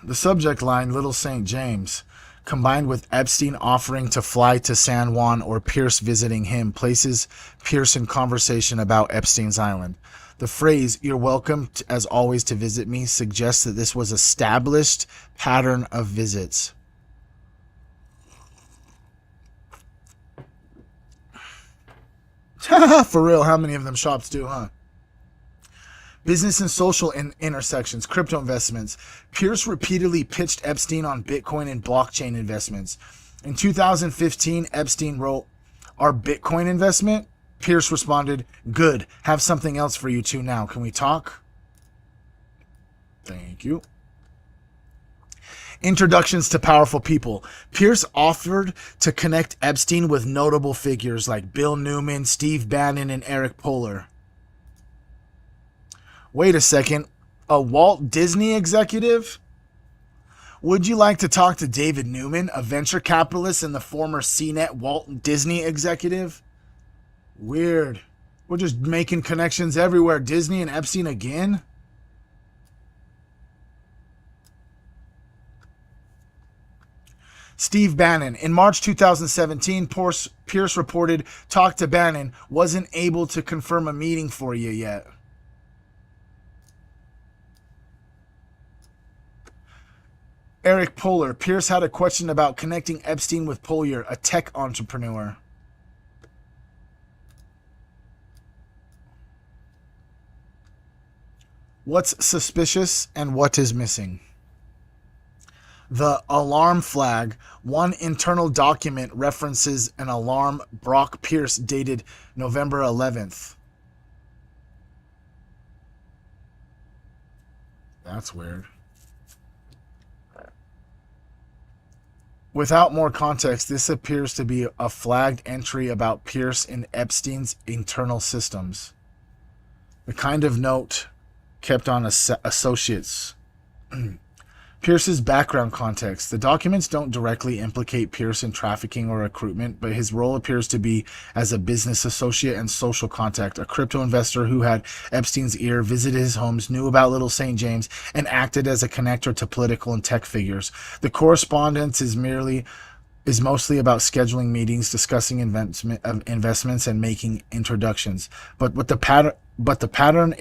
The subject line, Little St. James, combined with Epstein offering to fly to San Juan or Pierce visiting him, places Pierce in conversation about Epstein's Island. The phrase, "You're welcome as always to visit me," suggests that this was an established pattern of visits. For real, how many of them shops do, huh? Business and social intersections, crypto investments. Pierce repeatedly pitched Epstein on Bitcoin and blockchain investments. In 2015, Epstein wrote, "Our Bitcoin investment?" Pierce responded, "Good. Have something else for you two now. Can we talk?" Thank you. Introductions to powerful people. Pierce offered to connect Epstein with notable figures like Bill Newman, Steve Bannon, and Eric Poehler. Wait a second. A Walt Disney executive? Would you like to talk to David Newman, a venture capitalist and the former CNET Walt Disney executive? Weird. We're just making connections everywhere. Disney and Epstein again? Steve Bannon. In March 2017, Pierce reported, "Talked to Bannon, wasn't able to confirm a meeting for you yet." Eric Poehler. Pierce had a question about connecting Epstein with Poehler, a tech entrepreneur. What's suspicious and what is missing? The alarm flag. One internal document references an alarm Brock Pierce dated November 11th. That's weird. Without more context, this appears to be a flagged entry about Pierce in Epstein's internal systems. The kind of note kept on associates. Pierce's background context. The documents don't directly implicate Pierce in trafficking or recruitment, but his role appears to be as a business associate and social contact, a crypto investor who had Epstein's ear, visited his homes, knew about Little St. James, and acted as a connector to political and tech figures. The correspondence is mostly about scheduling meetings, discussing investments, and making introductions. But the pattern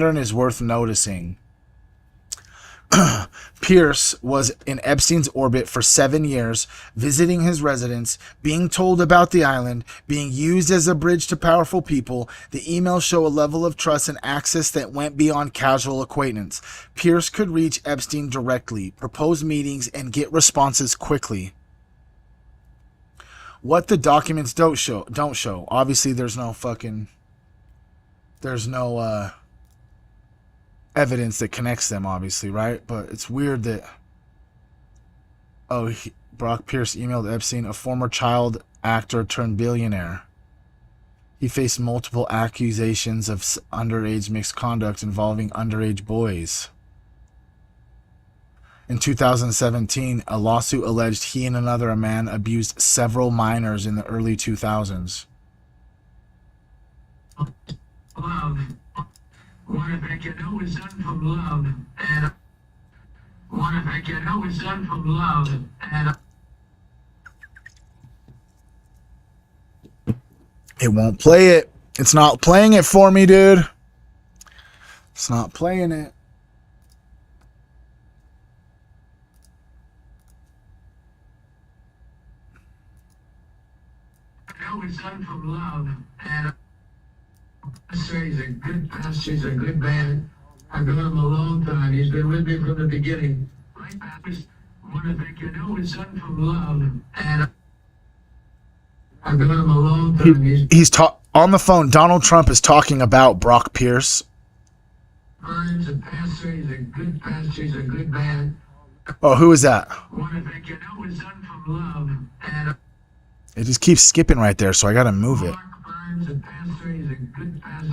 is worth noticing. Pierce was in Epstein's orbit for 7 years, visiting his residence, being told about the island, being used as a bridge to powerful people. The emails show a level of trust and access that went beyond casual acquaintance. Pierce could reach Epstein directly, propose meetings, and get responses quickly. What the documents don't show. Obviously, there's no evidence that connects them, obviously, right? But it's weird that Brock Pierce emailed Epstein, a former child actor turned billionaire. He faced multiple accusations of underage misconduct involving underage boys. In 2017, a lawsuit alleged he and another man abused several minors in the early 2000s. Wanna make you know it's done from love, and wanna make you know it's done from love, and it won't play it. It's not playing it for me, dude. It's not playing it. I know it's done from love, and he's a good pastor, he's a good man. I've known him a long time. He's been with me from the beginning. Right, Pastor? I want to make you know it's done from love. And I've known him a long time. He's on the phone. Donald Trump is talking about Brock Pierce. Burns, a pastor, he's a good pastor, he's a good man. Oh, who is that? I want to make you know it's done from love. And it just keeps skipping right there, so I got to move it.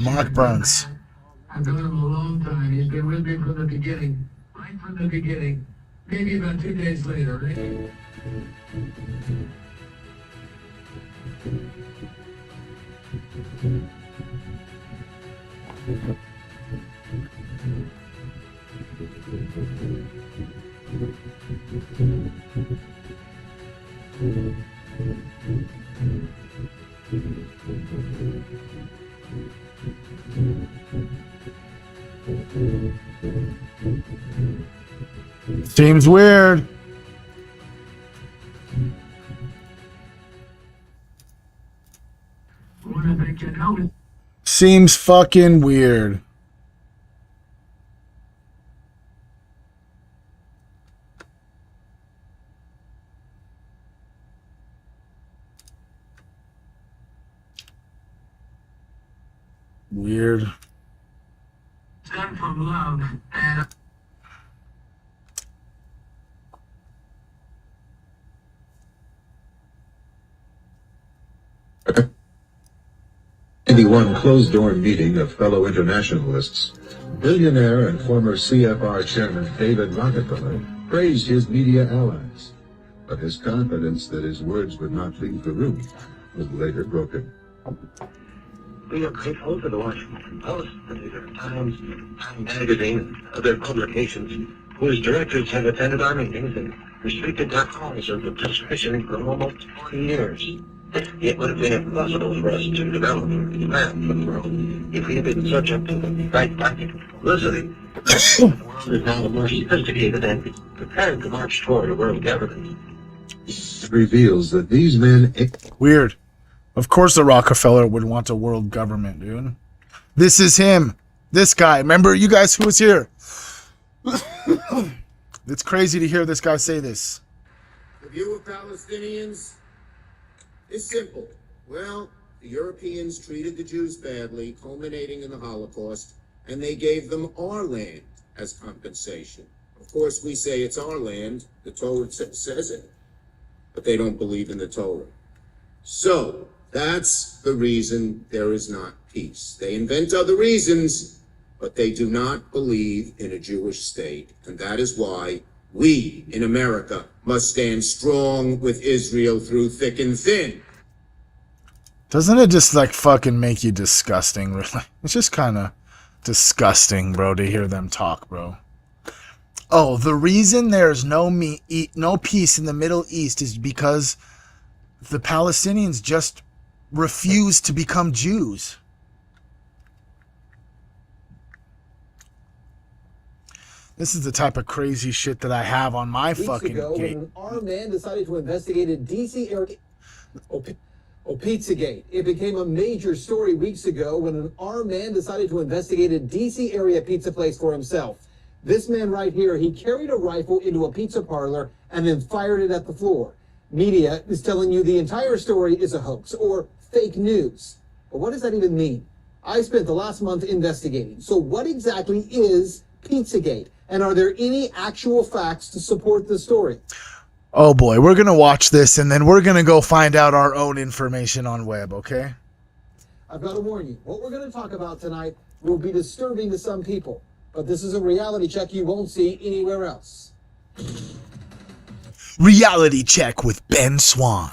Mark Burns. I've known him a long time. He's been with me from the beginning. Right from the beginning. Maybe about 2 days later, right? Seems weird. Seems fucking weird. Weird. Done from love and One closed-door meeting of fellow internationalists, billionaire and former CFR chairman David Rockefeller praised his media allies, but his confidence that his words would not leave the room was later broken. We are grateful to the Washington Post, the New York Times, Time Magazine, and other publications whose directors have attended our meetings and restricted their calls of the discussion for almost 40 years. It would have been impossible for us to develop and expand the world if we had been subject to the right kind of publicity. The world is now more sophisticated and prepared to march toward a world government. It reveals that these men... Weird. Of course the Rockefeller would want a world government, dude. This is him. This guy. Remember, you guys who was here? It's crazy to hear this guy say this. The view of Palestinians is simple. Well, the Europeans treated the Jews badly, culminating in the Holocaust, and they gave them our land as compensation. Of course, we say it's our land. The Torah says it, but they don't believe in the Torah. So that's the reason there is not peace. They invent other reasons, but they do not believe in a Jewish state, and that is why we in America must stand strong with Israel through thick and thin. Doesn't it just like fucking make you disgusting, really? It's just kind of disgusting, bro, to hear them talk, bro. Oh, the reason there's no peace in the Middle East is because the Palestinians just refuse to become Jews. This is the type of crazy shit that I have on my fucking ago, when an armed man decided to investigate a D.C. area... Pizzagate. It became a major story weeks ago when an armed man decided to investigate a D.C. area pizza place for himself. This man right here, he carried a rifle into a pizza parlor and then fired it at the floor. Media is telling you the entire story is a hoax or fake news. But what does that even mean? I spent the last month investigating. So what exactly is Pizzagate? And are there any actual facts to support the story? Oh boy, we're going to watch this and then we're going to go find out our own information on web, okay? I've got to warn you, what we're going to talk about tonight will be disturbing to some people. But this is a reality check you won't see anywhere else. Reality check with Ben Swan.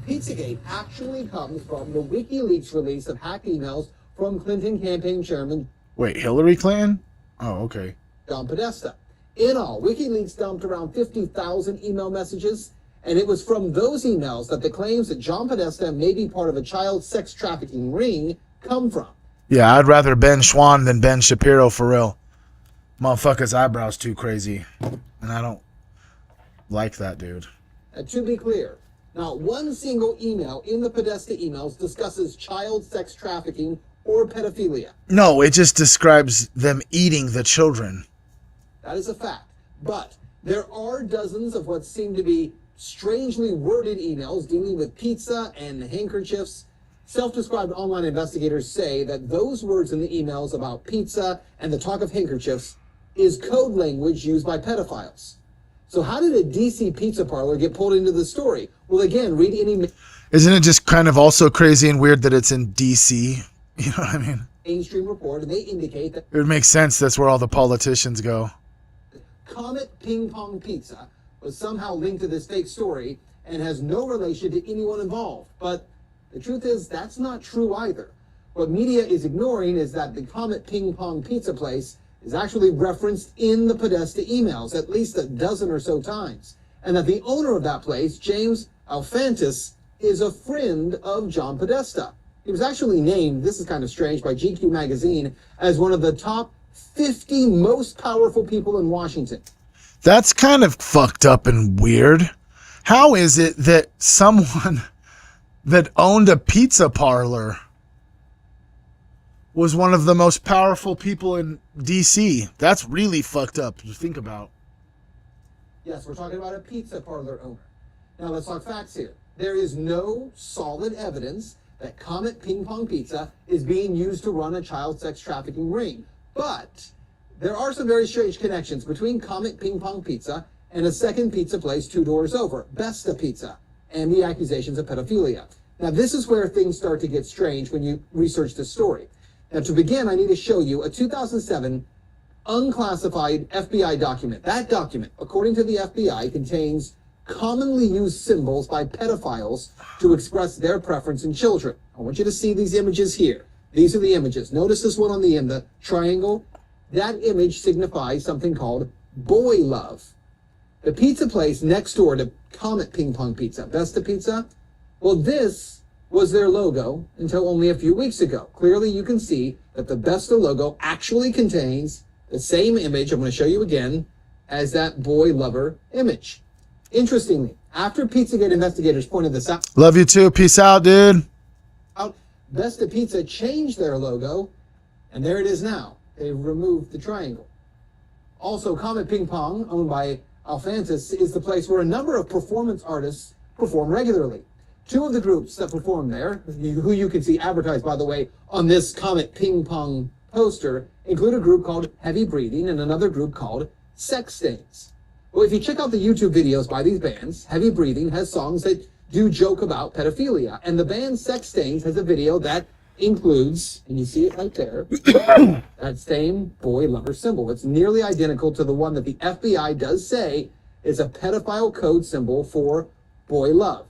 Pizzagate actually comes from the WikiLeaks release of hacked emails from Clinton campaign chairman Wait, Hillary Clinton? Oh, okay. John Podesta. In all, WikiLeaks dumped around 50,000 email messages, and it was from those emails that the claims that John Podesta may be part of a child sex trafficking ring come from. Yeah, I'd rather Ben Schwann than Ben Shapiro, for real. Motherfucker's eyebrows too crazy. And I don't like that dude. And to be clear, not one single email in the Podesta emails discusses child sex trafficking or pedophilia. No, it just describes them eating the children. That is a fact. But there are dozens of what seem to be strangely worded emails dealing with pizza and handkerchiefs. Self-described online investigators say that those words in the emails about pizza and the talk of handkerchiefs is code language used by pedophiles. So how did a DC pizza parlor get pulled into the story? Well, again, read any... Isn't it just kind of also crazy and weird that it's in DC? You know what I mean? Mainstream report, and they indicate that... It would make sense. That's where all the politicians go. Comet Ping Pong Pizza was somehow linked to this fake story and has no relation to anyone involved. But the truth is, that's not true either. What media is ignoring is that the Comet Ping Pong Pizza place is actually referenced in the Podesta emails at least a dozen or so times, and that the owner of that place, James Alfantis, is a friend of John Podesta. He was actually named, this is kind of strange, by GQ magazine as one of the top 50 most powerful people in Washington. That's kind of fucked up and weird. How is it that someone that owned a pizza parlor was one of the most powerful people in DC? That's really fucked up to think about. Yes, we're talking about a pizza parlor owner. Now let's talk facts here. There is no solid evidence that Comet Ping Pong Pizza is being used to run a child sex trafficking ring. But there are some very strange connections between Comet Ping Pong Pizza and a second pizza place 2 doors over, Besta Pizza, and the accusations of pedophilia. Now this is where things start to get strange when you research this story. Now to begin, I need to show you a 2007 unclassified FBI document. That document, according to the FBI, contains commonly used symbols by pedophiles to express their preference in children. I want you to see these images here. These are the images. Notice this one on the end, the triangle. That image signifies something called boy love. The pizza place next door to Comet Ping Pong Pizza, Besta Pizza, well, this was their logo until only a few weeks ago. Clearly, you can see that the Besta logo actually contains the same image, I'm going to show you again, as that boy lover image. Interestingly, after Pizzagate investigators pointed this out, Love you too. Peace out, dude. Besta Pizza changed their logo, and there it is now. They've removed the triangle. Also, Comet Ping Pong, owned by Alphantis, is the place where a number of performance artists perform regularly. 2 of the groups that perform there, who you can see advertised, by the way, on this Comet Ping Pong poster, include a group called Heavy Breathing and another group called Sex Stains. Well, if you check out the YouTube videos by these bands, Heavy Breathing has songs that do joke about pedophilia, and the band Sex Stains has a video that includes, and you see it right there, that same boy lover symbol. It's nearly identical to the one that the FBI does say is a pedophile code symbol for boy love.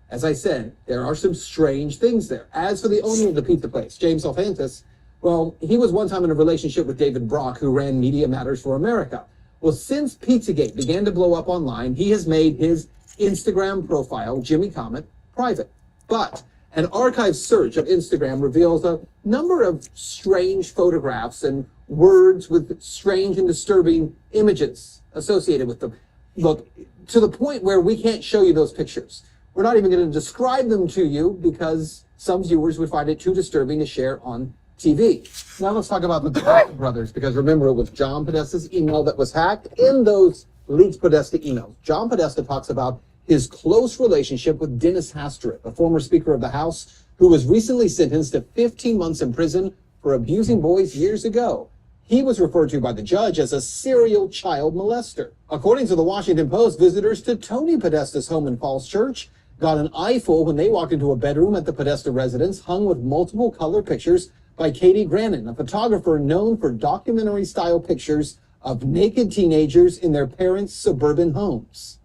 As I said, there are some strange things there. As for the owner of the pizza place, James Alphantis, well, he was one time in a relationship with David Brock, who ran Media Matters for America. Well, since Pizzagate began to blow up online, he has made his Instagram profile, Jimmy Comet, private. But an archive search of Instagram reveals a number of strange photographs and words with strange and disturbing images associated with them. Look, to the point where we can't show you those pictures. We're not even going to describe them to you because some viewers would find it too disturbing to share on TV. Now let's talk about the Podesta brothers, because remember, it was John Podesta's email that was hacked. In those leaked Podesta emails, John Podesta talks about his close relationship with Dennis Hastert, a former Speaker of the House, who was recently sentenced to 15 months in prison for abusing boys years ago. He was referred to by the judge as a serial child molester. According to the Washington Post, visitors to Tony Podesta's home in Falls Church got an eyeful when they walked into a bedroom at the Podesta residence hung with multiple color pictures by Katie Grannon, a photographer known for documentary-style pictures of naked teenagers in their parents' suburban homes.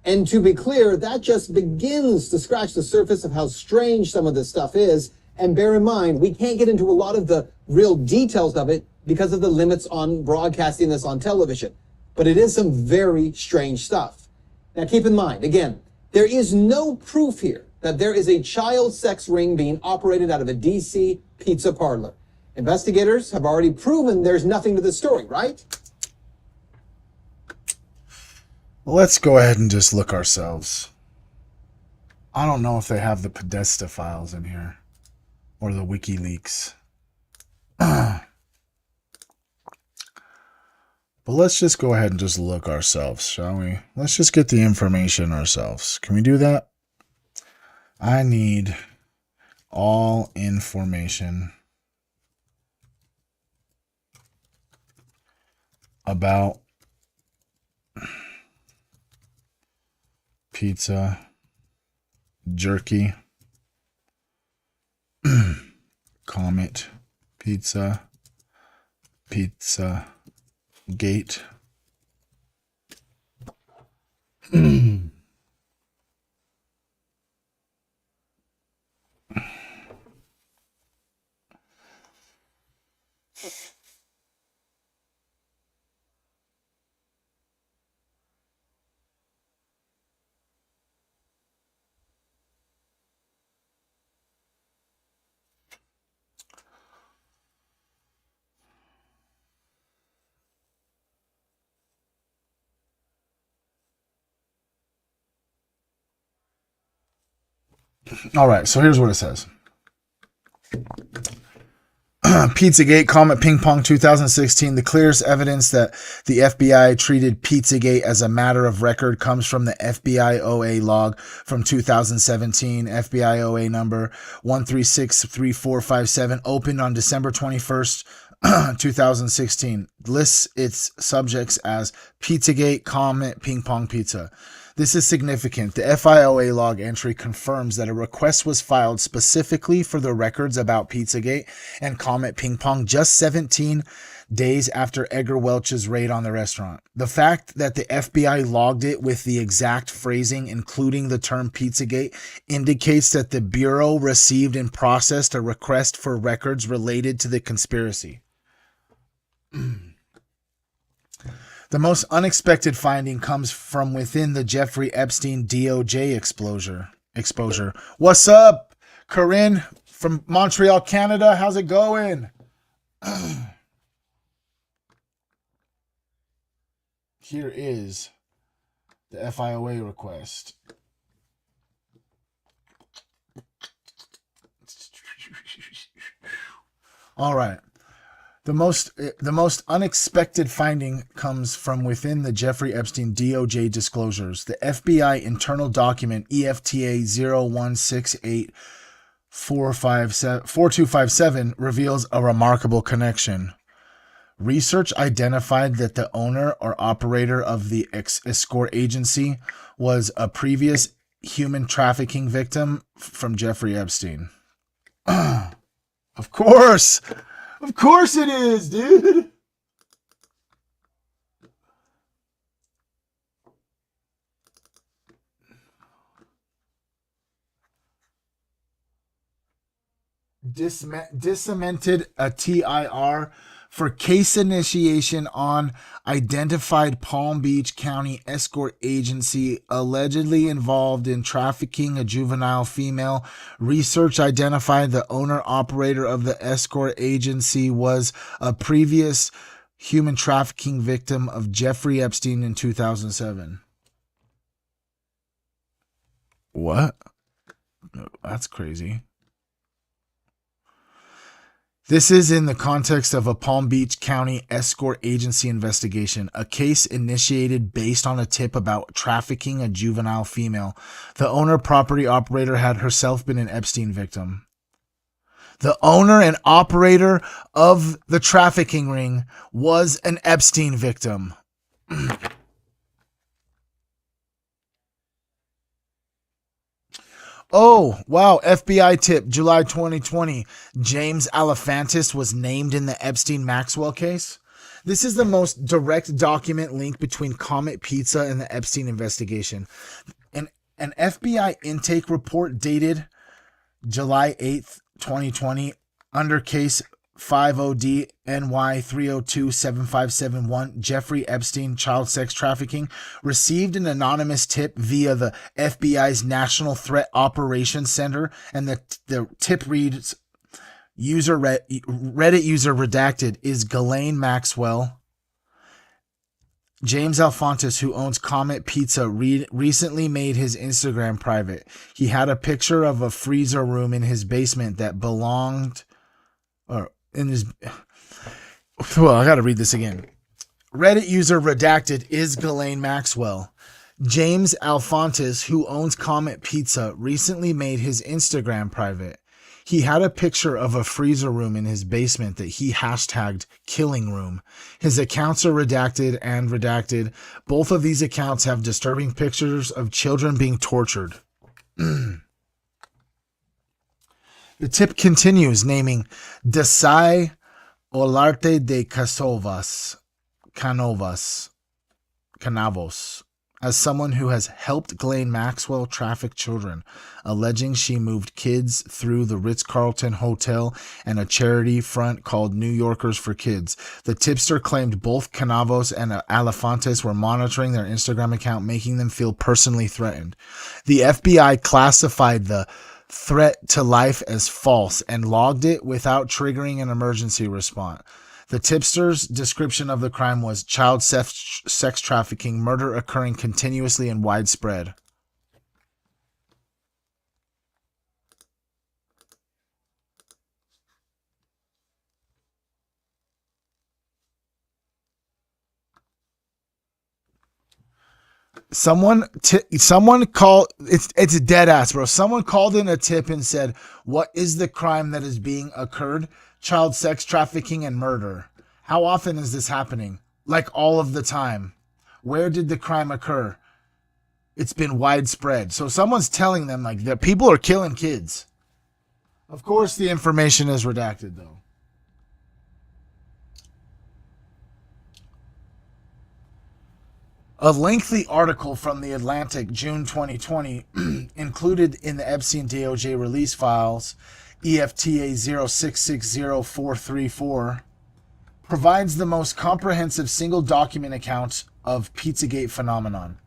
And to be clear, that just begins to scratch the surface of how strange some of this stuff is. And bear in mind, we can't get into a lot of the real details of it because of the limits on broadcasting this on television. But it is some very strange stuff. Now keep in mind, again, there is no proof here that there is a child sex ring being operated out of a DC pizza parlor. Investigators have already proven there's nothing to the story, right? Let's go ahead and just look ourselves. I don't know if they have the Podesta files in here or the WikiLeaks. But let's just go ahead and just look ourselves, shall we? Let's just get the information ourselves. Can we do that? I need all information about pizza, jerky, Comet, pizza, pizza gate. All right, so here's what it says. Pizzagate, Comet Ping Pong 2016. The clearest evidence that the FBI treated Pizzagate as a matter of record comes from the FBI OA log from 2017. FBI OA number 1363457, opened on December 21st, 2016. Lists its subjects as Pizzagate, Comet Ping Pong Pizza. This is significant. The FIOA log entry confirms that a request was filed specifically for the records about Pizzagate and Comet Ping Pong just 17 days after Edgar Welch's raid on the restaurant. The fact that the FBI logged it with the exact phrasing, including the term Pizzagate, indicates that the Bureau received and processed a request for records related to the conspiracy. The most unexpected finding comes from within the Jeffrey Epstein DOJ exposure. What's up, Corinne from Montreal, Canada? How's it going? Here is the FIOA request. All right. The most unexpected finding comes from within the Jeffrey Epstein DOJ disclosures. The FBI internal document EFTA 01684257 reveals a remarkable connection. Research identified that the owner or operator of the escort agency was a previous human trafficking victim from Jeffrey Epstein. Of course! Of course it is, dude. Disseminated a TIR for case initiation on identified Palm Beach County escort agency allegedly involved in trafficking a juvenile female. Research identified the owner-operator of the escort agency was a previous human trafficking victim of Jeffrey Epstein in 2007. What? That's crazy. This is in the context of a Palm Beach County escort agency investigation, a case initiated based on a tip about trafficking a juvenile female. The owner property operator had herself been an Epstein victim. The owner and operator of the trafficking ring was an Epstein victim. Oh, wow. FBI tip, July 2020. James Alefantis was named in the Epstein-Maxwell case. This is the most direct document link between Comet Pizza and the Epstein investigation. An FBI intake report dated July 8th, 2020, under case 50D NY 3027571, Jeffrey Epstein child sex trafficking, received an anonymous tip via the FBI's National Threat Operations Center, and the tip reads, Reddit user redacted is Ghislaine Maxwell. James Alefantis, who owns Comet Pizza, recently made his Instagram private. He had a picture of a freezer room in his basement that belonged, or in his, well, I got to read this again. Reddit user redacted is Ghislaine Maxwell. James Alefantis, who owns Comet Pizza, recently made his Instagram private. He had a picture of a freezer room in his basement that he hashtagged killing room. His accounts are redacted and redacted. Both of these accounts have disturbing pictures of children being tortured. The tip continues, naming Desai Olarte de Canavos as someone who has helped Ghislaine Maxwell traffic children, alleging she moved kids through the Ritz-Carlton Hotel and a charity front called New Yorkers for Kids. The tipster claimed both Canavos and Alefantis were monitoring their Instagram account, making them feel personally threatened. The FBI classified the threat to life as false and logged it without triggering an emergency response. The tipster's description of the crime was child sex trafficking, murder occurring continuously and widespread. Someone called, it's a dead ass, bro. Someone called in a tip and said, what is the crime that is being occurred? Child sex trafficking and murder. How often is this happening? Like all of the time. Where did the crime occur? It's been widespread. So someone's telling them like that people are killing kids. Of course the information is redacted though. A lengthy article from The Atlantic, June 2020, included in the Epstein DOJ release files, EFTA 0660434, provides the most comprehensive single document account of Pizzagate phenomenon.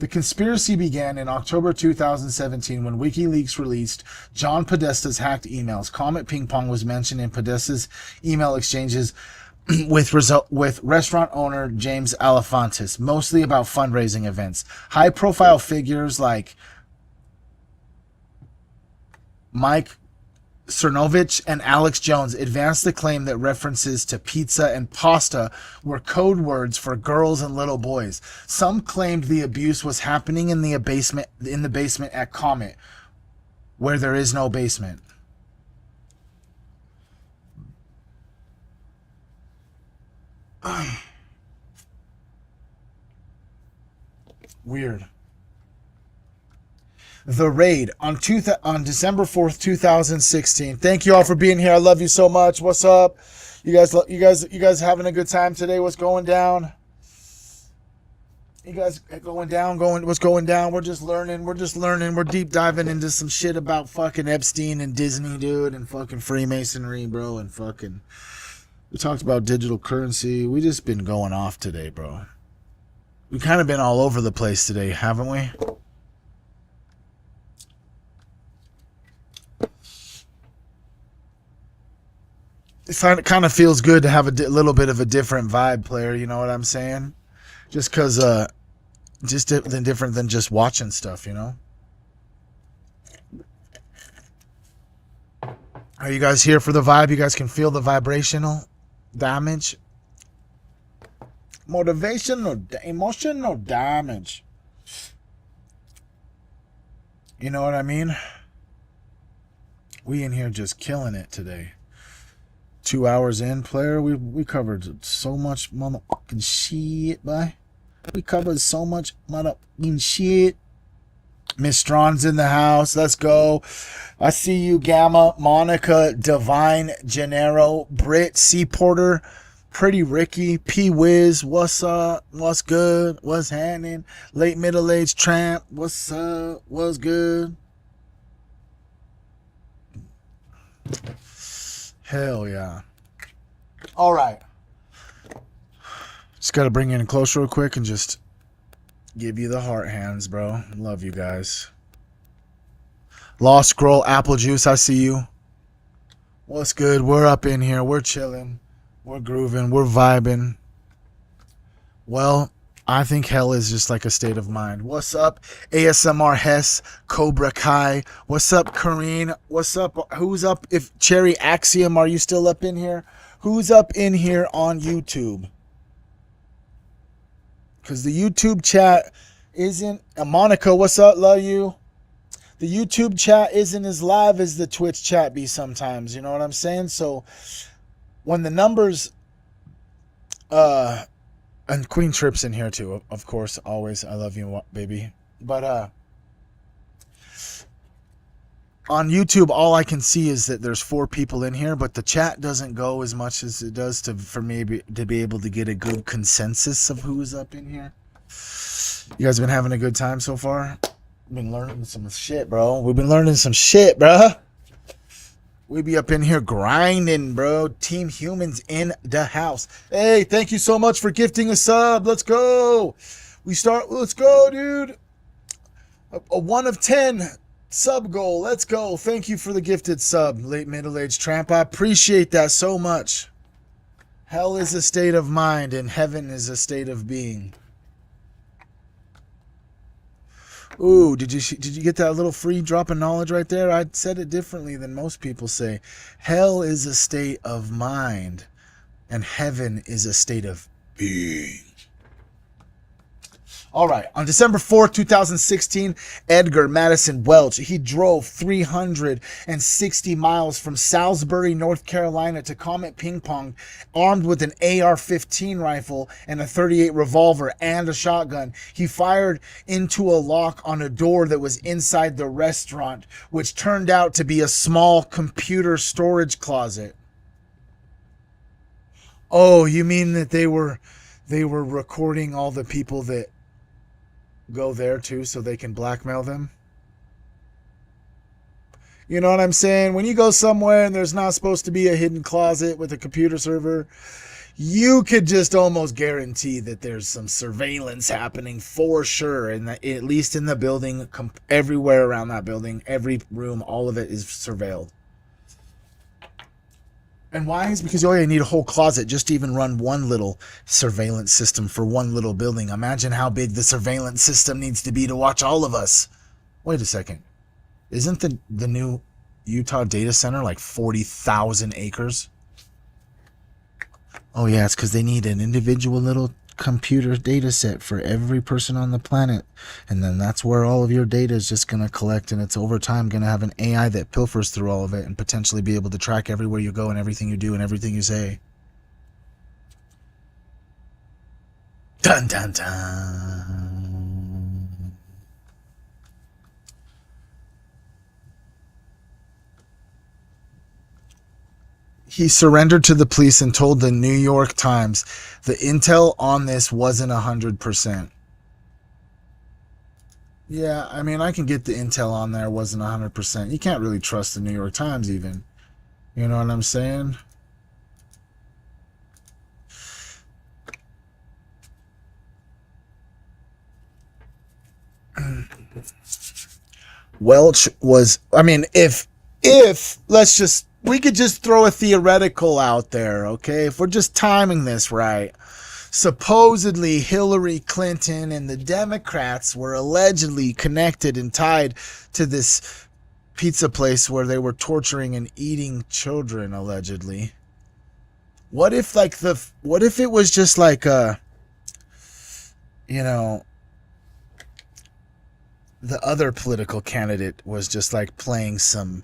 The conspiracy began in October 2017 when WikiLeaks released John Podesta's hacked emails. Comet Ping Pong was mentioned in Podesta's email exchanges with restaurant owner James Alefantis, mostly about fundraising events. High-profile figures like Mike Cernovich and Alex Jones advanced the claim that references to pizza and pasta were code words for girls and little boys. Some claimed the abuse was happening in the basement at Comet, where there is no basement. Weird. The Raid on December 4th, 2016. Thank you all for being here. I love you so much. What's up? You guys having a good time today? What's going down? You guys what's going down? We're just learning. We're deep diving into some shit about fucking Epstein and Disney, dude, and fucking Freemasonry, bro, and fucking we talked about digital currency. We just been going off today, bro. We kind of been all over the place today, haven't we? It kind of feels good to have a little bit of a different vibe, player. You know what I'm saying? Just because, just different than just watching stuff, you know? Are you guys here for the vibe? You guys can feel the vibrational damage? Motivational, emotional damage. You know what I mean? We in here just killing it today. 2 hours in, player. We covered so much motherfucking shit, boy. We covered so much motherfucking shit. Miss Strawn's in the house. Let's go. I see you, Gamma, Monica, Divine, Gennaro, Britt, C. Porter, Pretty Ricky, P. Wiz. What's up? What's good? What's happening? Late middle-aged tramp. What's up? What's good? Hell yeah. All right. Just got to bring you in close real quick and just give you the heart hands, bro. Love you guys. Lost Scroll, Apple Juice, I see you. What's good? We're up in here. We're chilling. We're grooving. We're vibing. Well, I think hell is just like a state of mind. What's up, ASMR Hess, Cobra Kai? What's up, Kareen? What's up? Who's up? If Cherry Axiom, are you still up in here? Who's up in here on YouTube? Because the YouTube chat isn't... Monica, what's up? Love you. The YouTube chat isn't as live as the Twitch chat be sometimes. You know what I'm saying? So when the numbers... And Queen Trip's in here too, of course, always. I love you, baby. But on YouTube, all I can see is that there's 4 people in here, but the chat doesn't go as much as it does for me to be able to get a good consensus of who's up in here. You guys been having a good time so far? Been learning some shit, bro. We've been learning some shit, bro. We be up in here grinding, bro. Team Humans in the house. Hey, thank you so much for gifting a sub. Let's go. Let's go, dude. A 1 of 10 sub goal. Let's go. Thank you for the gifted sub, late middle-aged tramp. I appreciate that so much. Hell is a state of mind and heaven is a state of being. Ooh, did you get that little free drop of knowledge right there? I said it differently than most people say. Hell is a state of mind, and heaven is a state of being. All right. On December 4th, 2016, Edgar Madison Welch, he drove 360 miles from Salisbury, North Carolina to Comet Ping Pong, armed with an AR-15 rifle and a .38 revolver and a shotgun. He fired into a lock on a door that was inside the restaurant, which turned out to be a small computer storage closet. Oh, you mean that they were recording all the people that go there too so they can blackmail them? You know what I'm saying? When you go somewhere and there's not supposed to be a hidden closet with a computer server, you could just almost guarantee that there's some surveillance happening for sure, and at least in the building, everywhere around that building, every room, all of it is surveilled. And why? Is because you need a whole closet just to even run one little surveillance system for one little building. Imagine how big the surveillance system needs to be to watch all of us. Wait a second. Isn't the new Utah data center like 40,000 acres? Oh yeah, it's because they need an individual little computer data set for every person on the planet, and then that's where all of your data is just going to collect, and it's over time going to have an AI that pilfers through all of it and potentially be able to track everywhere you go and everything you do and everything you say. Dun dun dun. He surrendered to the police and told the New York Times the intel on this wasn't 100%. Yeah, I mean, I can get the intel on there wasn't 100%. You can't really trust the New York Times even. You know what I'm saying? Welch was, I mean, if let's just, we could just throw a theoretical out there, okay? If we're just timing this right, supposedly Hillary Clinton and the Democrats were allegedly connected and tied to this pizza place where they were torturing and eating children, allegedly. What if it was just like the other political candidate was just like playing some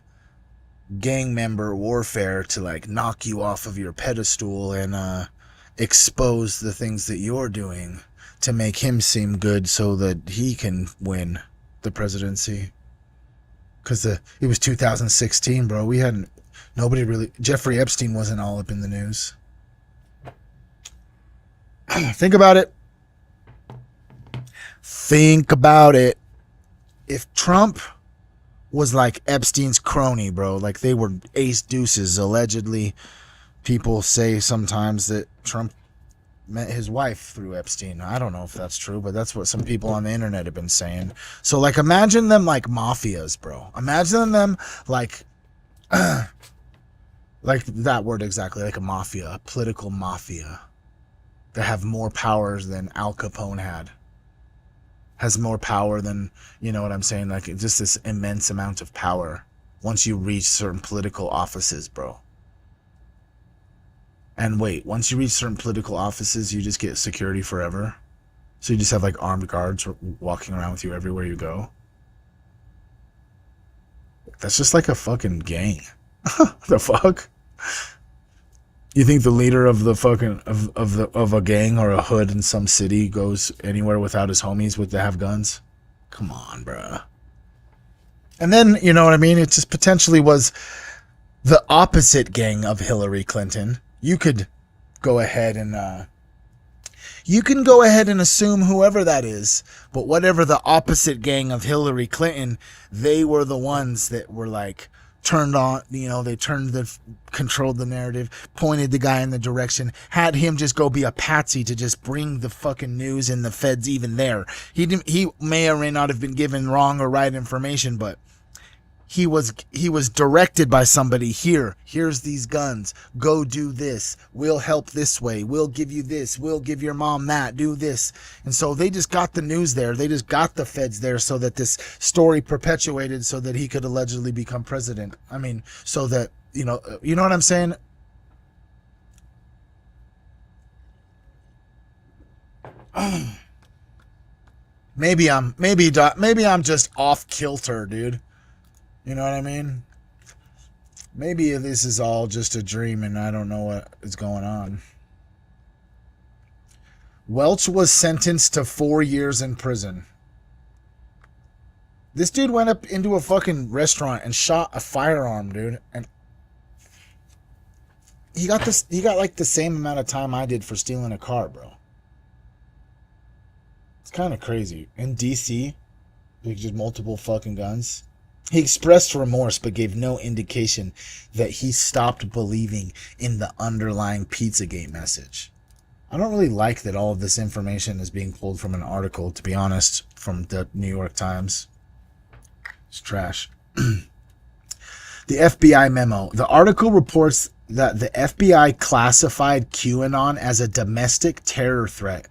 gang member warfare to like knock you off of your pedestal and expose the things that you're doing to make him seem good so that he can win the presidency. Because it was 2016, bro. Jeffrey Epstein wasn't all up in the news. Think about it. Think about it. If Trump was like Epstein's crony, bro, like they were ace deuces, allegedly, people say sometimes that Trump met his wife through Epstein. I don't know if that's true, but that's what some people on the internet have been saying. So like imagine them like mafias, bro. Imagine them like like that word exactly, like a mafia, a political mafia that have more powers than Al Capone had. Has more power than, you know what I'm saying? Like just this immense amount of power once you reach certain political offices, bro. And wait, once you reach certain political offices, you just get security forever. So you just have like armed guards walking around with you everywhere you go. That's just like a fucking gang. The fuck? You think the leader of the fucking of a gang or a hood in some city goes anywhere without his homies with to have guns? Come on, bruh. And then, you know what I mean? It just potentially was the opposite gang of Hillary Clinton. You could go ahead and assume whoever that is, but whatever the opposite gang of Hillary Clinton, they were the ones that were like turned on, they controlled the narrative, pointed the guy in the direction, had him just go be a patsy to just bring the fucking news and the feds even there. He may or may not have been given wrong or right information, but he was directed by somebody. Here's these guns, go do this, we'll help this way, we'll give you this, we'll give your mom that, do this. And so they just got the news there, they just got the feds there so that this story perpetuated so that he could allegedly become president. I mean, so that you know what I'm saying? Maybe I'm just off kilter, dude. You know what I mean? Maybe this is all just a dream and I don't know what is going on. Welch was sentenced to 4 years in prison. This dude went up into a fucking restaurant and shot a firearm, dude. And he got like the same amount of time I did for stealing a car, bro. It's kind of crazy. In DC, just multiple fucking guns. He expressed remorse but gave no indication that he stopped believing in the underlying Pizzagate message. I don't really like that all of this information is being pulled from an article, to be honest, from the New York Times. It's trash. The FBI memo. The article reports that the FBI classified QAnon as a domestic terror threat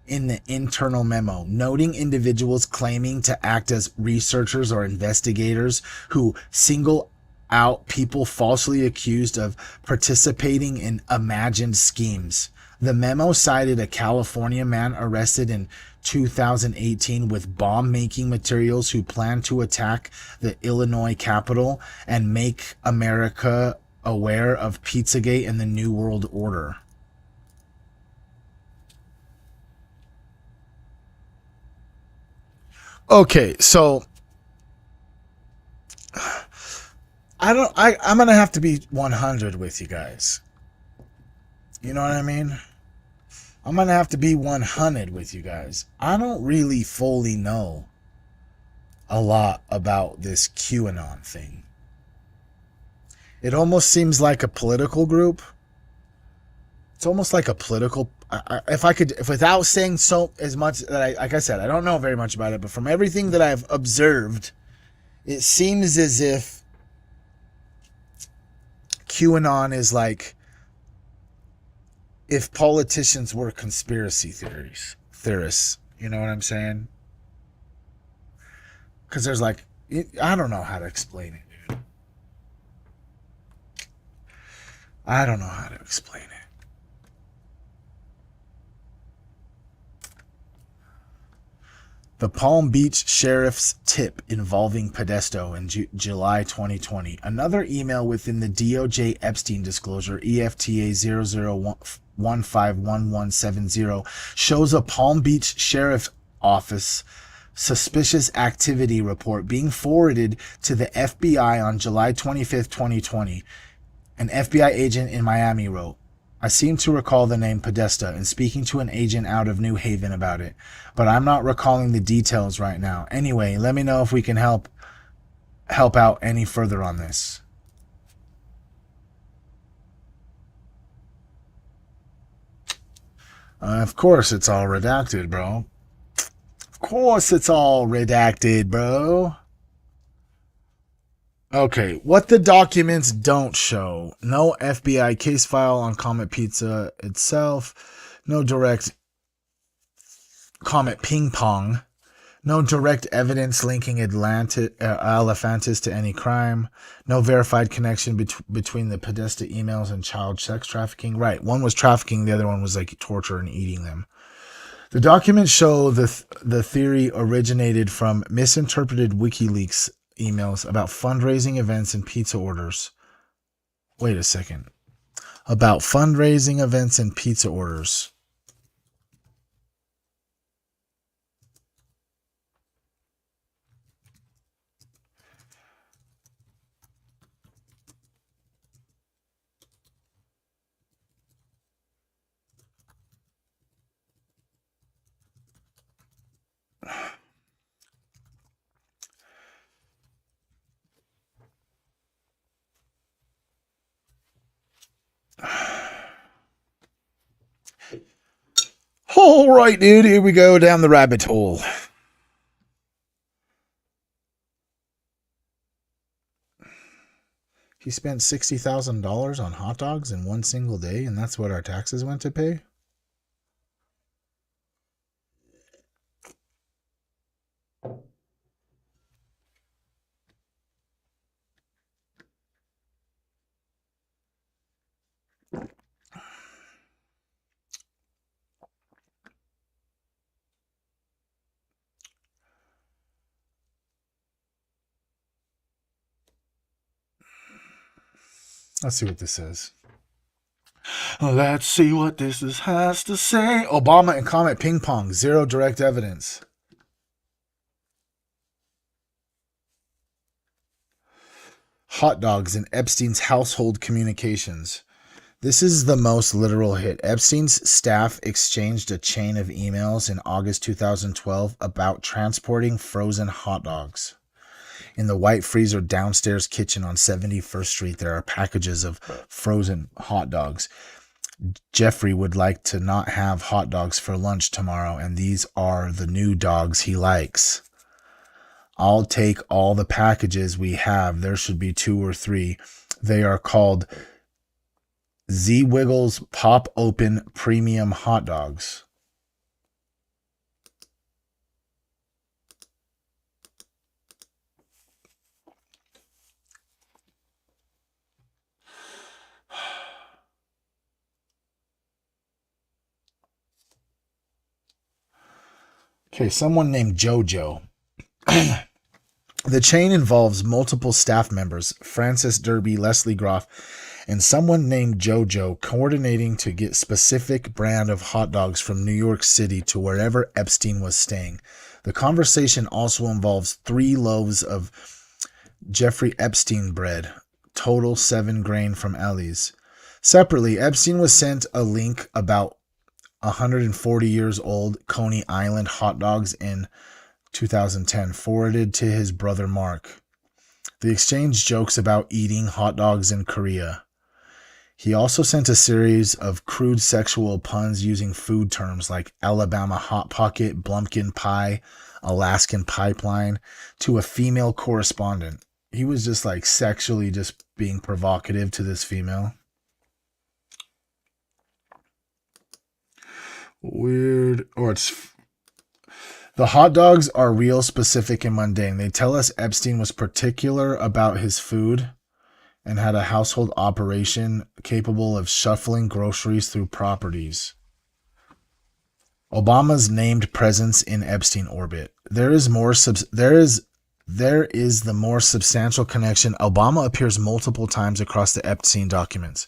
in the internal memo, noting individuals claiming to act as researchers or investigators who single out people falsely accused of participating in imagined schemes. The memo cited a California man arrested in 2018 with bomb-making materials who planned to attack the Illinois Capitol and make America aware of Pizzagate and the New World Order. Okay, so I'm going to have to be 100 with you guys. You know what I mean? I'm going to have to be 100 with you guys. I don't really fully know a lot about this QAnon thing. It almost seems like a political group. It's almost like a political... if without saying so as much that like I said, I don't know very much about it, but from everything that I've observed, it seems as if QAnon is like if politicians were conspiracy theorists, you know what I'm saying? Because there's like, I don't know how to explain it, dude. I don't know how to explain it. The Palm Beach Sheriff's tip involving Podesto in July 2020. Another email within the DOJ Epstein disclosure, EFTA 00151170, shows a Palm Beach Sheriff's Office suspicious activity report being forwarded to the FBI on July 25th, 2020. An FBI agent in Miami wrote, I seem to recall the name Podesta and speaking to an agent out of New Haven about it, but I'm not recalling the details right now. Anyway, let me know if we can help out any further on this. Of course it's all redacted, bro. Of course it's all redacted, bro. Okay, what the documents don't show. No FBI case file on Comet Pizza itself. No direct Comet Ping Pong. No direct evidence linking Elephantis to any crime. No verified connection between the Podesta emails and child sex trafficking. Right, one was trafficking, the other one was like torture and eating them. The documents show the theory originated from misinterpreted WikiLeaks emails about fundraising events and pizza orders. Wait a second. About fundraising events and pizza orders. All right, dude, here we go down the rabbit hole. He spent $60,000 on hot dogs in one single day, and that's what our taxes went to pay? Let's see what this says. Let's see what this has to say. Obama and Comet Ping Pong. Zero direct evidence. Hot dogs in Epstein's household communications. This is the most literal hit. Epstein's staff exchanged a chain of emails in August 2012 about transporting frozen hot dogs. In the white freezer downstairs kitchen on 71st Street, there are packages of frozen hot dogs. Jeffrey would like to not have hot dogs for lunch tomorrow, and these are the new dogs he likes. I'll take all the packages we have. There should be 2 or 3. They are called Z Wiggles Pop Open Premium Hot Dogs. Okay, someone named JoJo. The chain involves multiple staff members, Francis Derby, Leslie Groff, and someone named JoJo, coordinating to get specific brand of hot dogs from New York City to wherever Epstein was staying. The conversation also involves 3 loaves of Jeffrey Epstein bread, total 7 grain from Ellie's. Separately, Epstein was sent a link about 140 years old Coney Island hot dogs in 2010, forwarded to his brother Mark. The exchange jokes about eating hot dogs in Korea. He also sent a series of crude sexual puns using food terms like Alabama Hot Pocket, Blumpkin Pie, Alaskan Pipeline to a female correspondent. He was just like sexually just being provocative to this female. Weird. Or it's... The hot dogs are real, specific, and mundane. They tell us Epstein was particular about his food and had a household operation capable of shuffling groceries through properties. Obama's named presence in Epstein orbit. There is the more substantial connection. Obama appears multiple times across the Epstein documents,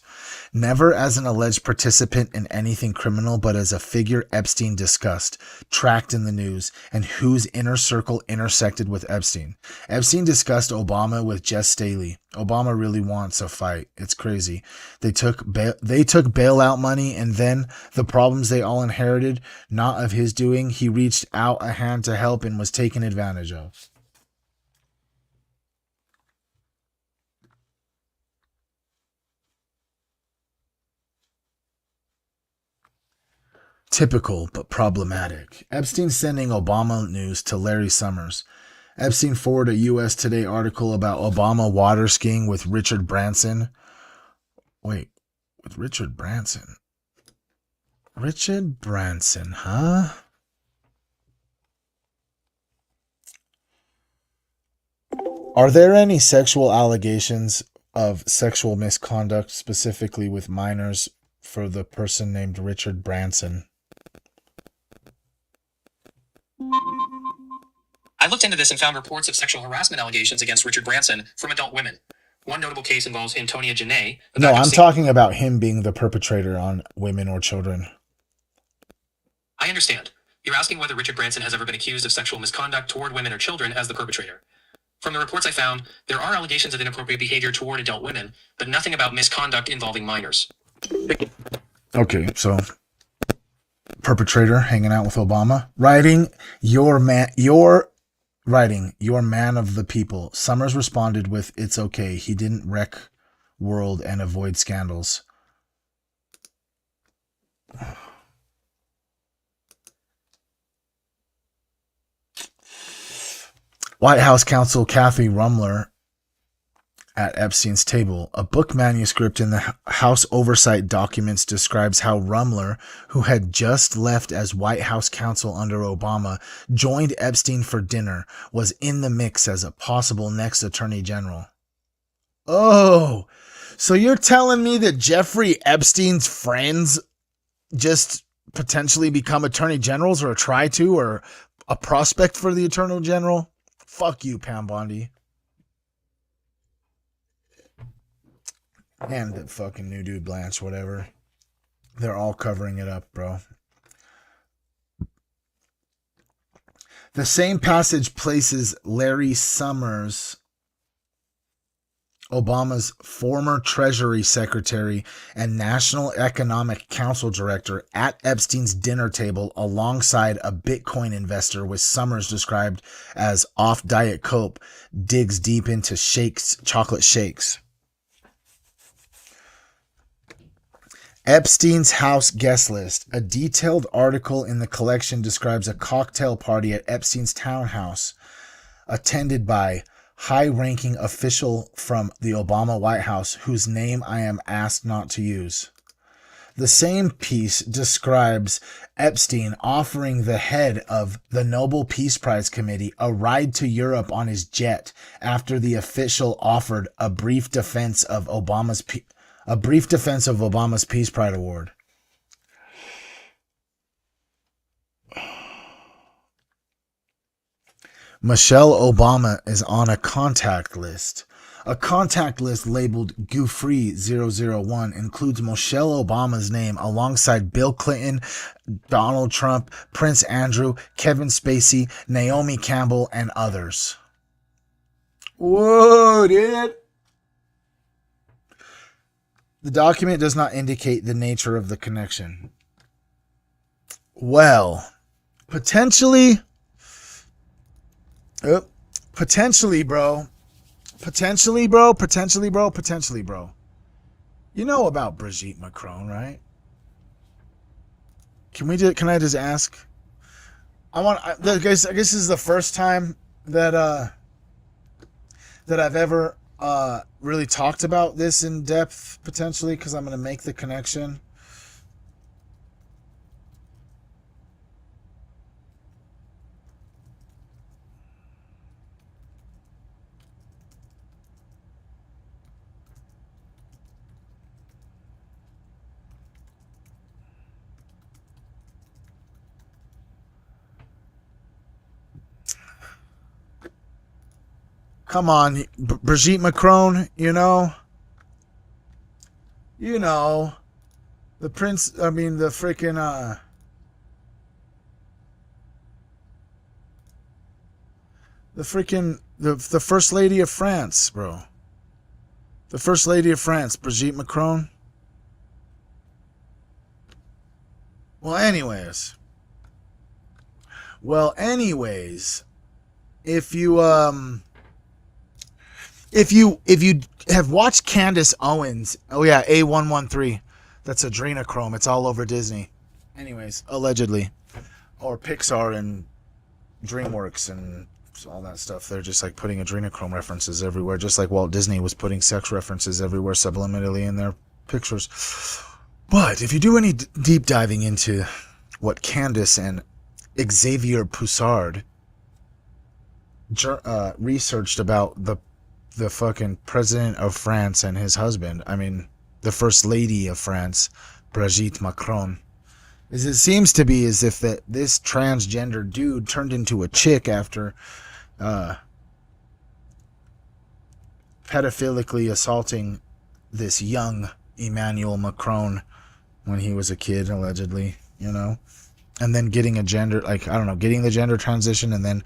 never as an alleged participant in anything criminal, but as a figure Epstein discussed, tracked in the news, and whose inner circle intersected with Epstein. Epstein discussed Obama with Jess Staley. Obama really wants a fight. It's crazy. They took bailout money, and then the problems they all inherited, not of his doing. He reached out a hand to help and was taken advantage of. Typical, but problematic. Epstein sending Obama news to Larry Summers. Epstein forwarded a U.S. Today article about Obama water skiing with Richard Branson. Wait, with Richard Branson? Richard Branson, huh? Are there any sexual allegations of sexual misconduct, specifically with minors, for the person named Richard Branson? I looked into this and found reports of sexual harassment allegations against Richard Branson from adult women. One notable case involves Antonia Janae. No, I'm talking about him being the perpetrator on women or children. I understand. You're asking whether Richard Branson has ever been accused of sexual misconduct toward women or children as the perpetrator. From the reports I found, there are allegations of inappropriate behavior toward adult women, but nothing about misconduct involving minors. Okay, so perpetrator hanging out with Obama, writing your man of the people. Summers responded with, "It's okay. He didn't wreck world and avoid scandals." White House counsel Kathy Rumler at Epstein's table. A book manuscript in the House oversight documents describes how Rumler, who had just left as White House counsel under Obama, joined Epstein for dinner, was in the mix as a possible next attorney general. Oh, so you're telling me that Jeffrey Epstein's friends just potentially become attorney generals, or try to, or a prospect for the attorney general? Fuck you, Pam Bondi. And the fucking new dude Blanche, whatever. They're all covering it up, bro. The same passage places Larry Summers, Obama's former Treasury Secretary and National Economic Council Director, at Epstein's dinner table alongside a Bitcoin investor, with Summers described as off Diet Coke, digs deep into chocolate shakes. Epstein's house guest list. A detailed article in the collection describes a cocktail party at Epstein's townhouse attended by high-ranking official from the Obama White House, whose name I am asked not to use. The same piece describes Epstein offering the head of the Nobel Peace Prize Committee a ride to Europe on his jet after the official offered a brief defense of Obama's Peace Prize Award. Michelle Obama is on a contact list. A contact list labeled Gufree001 includes Michelle Obama's name alongside Bill Clinton, Donald Trump, Prince Andrew, Kevin Spacey, Naomi Campbell, and others. Whoa, dude. The document does not indicate the nature of the connection. Well, potentially, bro. Potentially, bro. You know about Brigitte Macron, right? Can I just ask? I guess this is the first time that I've ever really talked about this in depth, potentially, because I'm going to make the connection. Come on, Brigitte Macron, you know, the the First Lady of France, bro. The First Lady of France, Brigitte Macron. Well, anyways, if you have watched Candace Owens, oh yeah, A113, that's adrenochrome. It's all over Disney. Anyways, allegedly, or Pixar and DreamWorks and all that stuff. They're just like putting adrenochrome references everywhere, just like Walt Disney was putting sex references everywhere subliminally in their pictures. But if you do any deep diving into what Candace and Xavier Poussard researched about the fucking president of France and his husband, I mean, the first lady of France, Brigitte Macron, is it seems to be as if that this transgender dude turned into a chick after pedophilically assaulting this young Emmanuel Macron when he was a kid, allegedly, and then getting a gender, getting the gender transition and then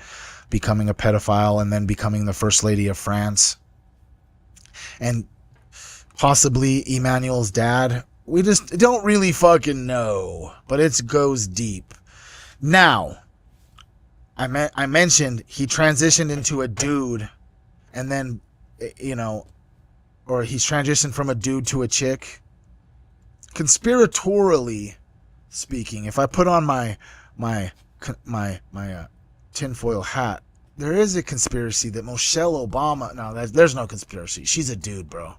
becoming a pedophile and then becoming the first lady of France. And possibly Emmanuel's dad. We just don't really fucking know, but it goes deep. Now, I mentioned he transitioned into a dude and then, or he's transitioned from a dude to a chick. Conspiratorially speaking, if I put on my tinfoil hat, there is a conspiracy that Michelle Obama... No, there's no conspiracy. She's a dude, bro.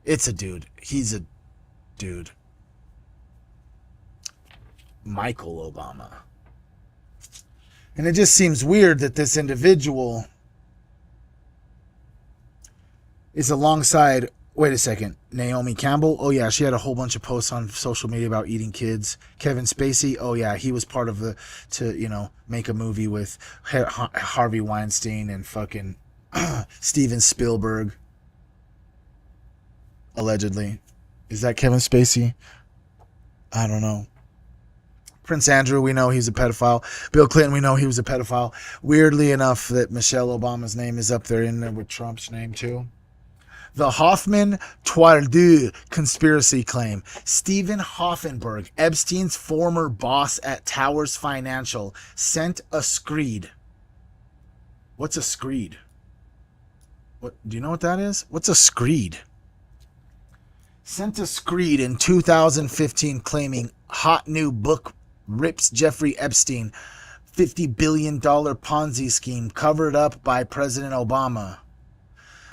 It's a dude. He's a dude. Michael Obama. And it just seems weird that this individual is alongside... Wait a second. Naomi Campbell? Oh, yeah. She had a whole bunch of posts on social media about eating kids. Kevin Spacey? Oh, yeah. He was part of make a movie with Harvey Weinstein and fucking Steven Spielberg. allegedly. Is that Kevin Spacey? I don't know. Prince Andrew, we know he's a pedophile. Bill Clinton, we know he was a pedophile. Weirdly enough, that Michelle Obama's name is up there in there with Trump's name too. The Hoffman-Twardu conspiracy claim. Stephen Hoffenberg, Epstein's former boss at Towers Financial, sent a screed. What's a screed? What do you know what that is? What's a screed? Sent a screed in 2015 claiming hot new book rips Jeffrey Epstein $50 billion Ponzi scheme covered up by President Obama.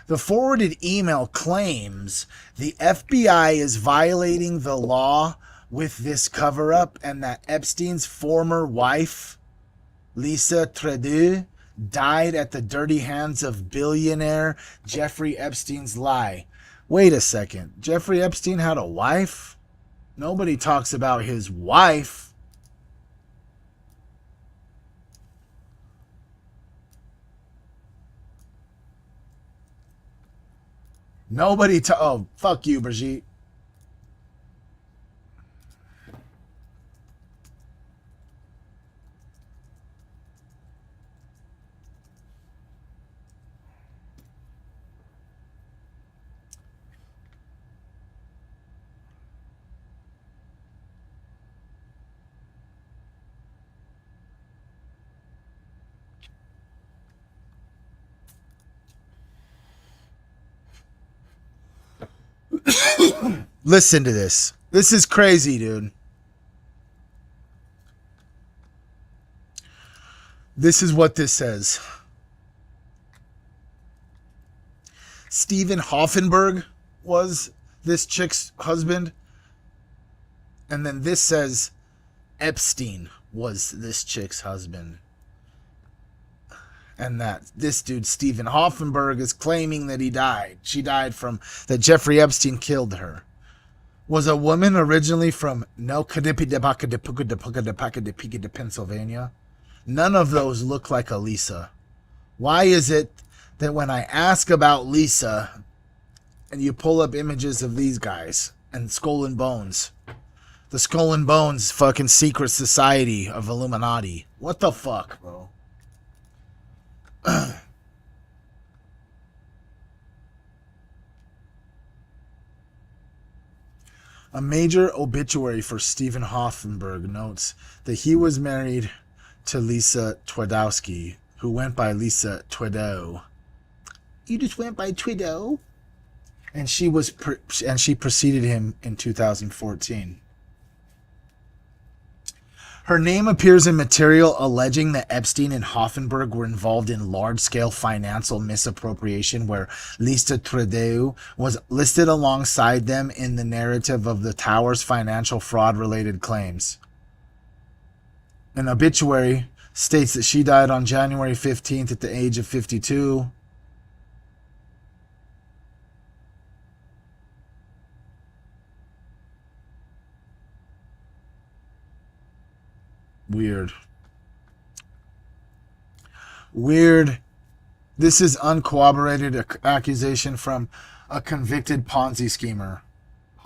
The forwarded email claims the FBI is violating the law with this cover-up and that Epstein's former wife, Lisa Trudeau, died at the dirty hands of billionaire Jeffrey Epstein's lie. Wait a second. Jeffrey Epstein had a wife? Nobody talks about his wife. Oh, fuck you, Brigitte. Listen to this. This is crazy, dude. This is what this says. Stephen Hoffenberg was this chick's husband. And then this says Epstein was this chick's husband. And that this dude, Stephen Hoffenberg, is claiming that he died. She died from, that Jeffrey Epstein killed her. Was a woman originally from Pennsylvania. None of those look like a Lisa. Why is it that when I ask about Lisa, and you pull up images of these guys, and Skull and Bones, the Skull and Bones fucking secret society of Illuminati. What the fuck, bro? A major obituary for Stephen Hoffenberg notes that he was married to Lisa Twardowski, who went by Lisa Trudeau. You just went by Trudeau? And she preceded him in 2014. Her name appears in material alleging that Epstein and Hoffenberg were involved in large-scale financial misappropriation, where Lisa Trudeau was listed alongside them in the narrative of the Towers financial fraud-related claims. An obituary states that she died on January 15th at the age of 52. Weird. This is uncorroborated accusation from a convicted Ponzi schemer.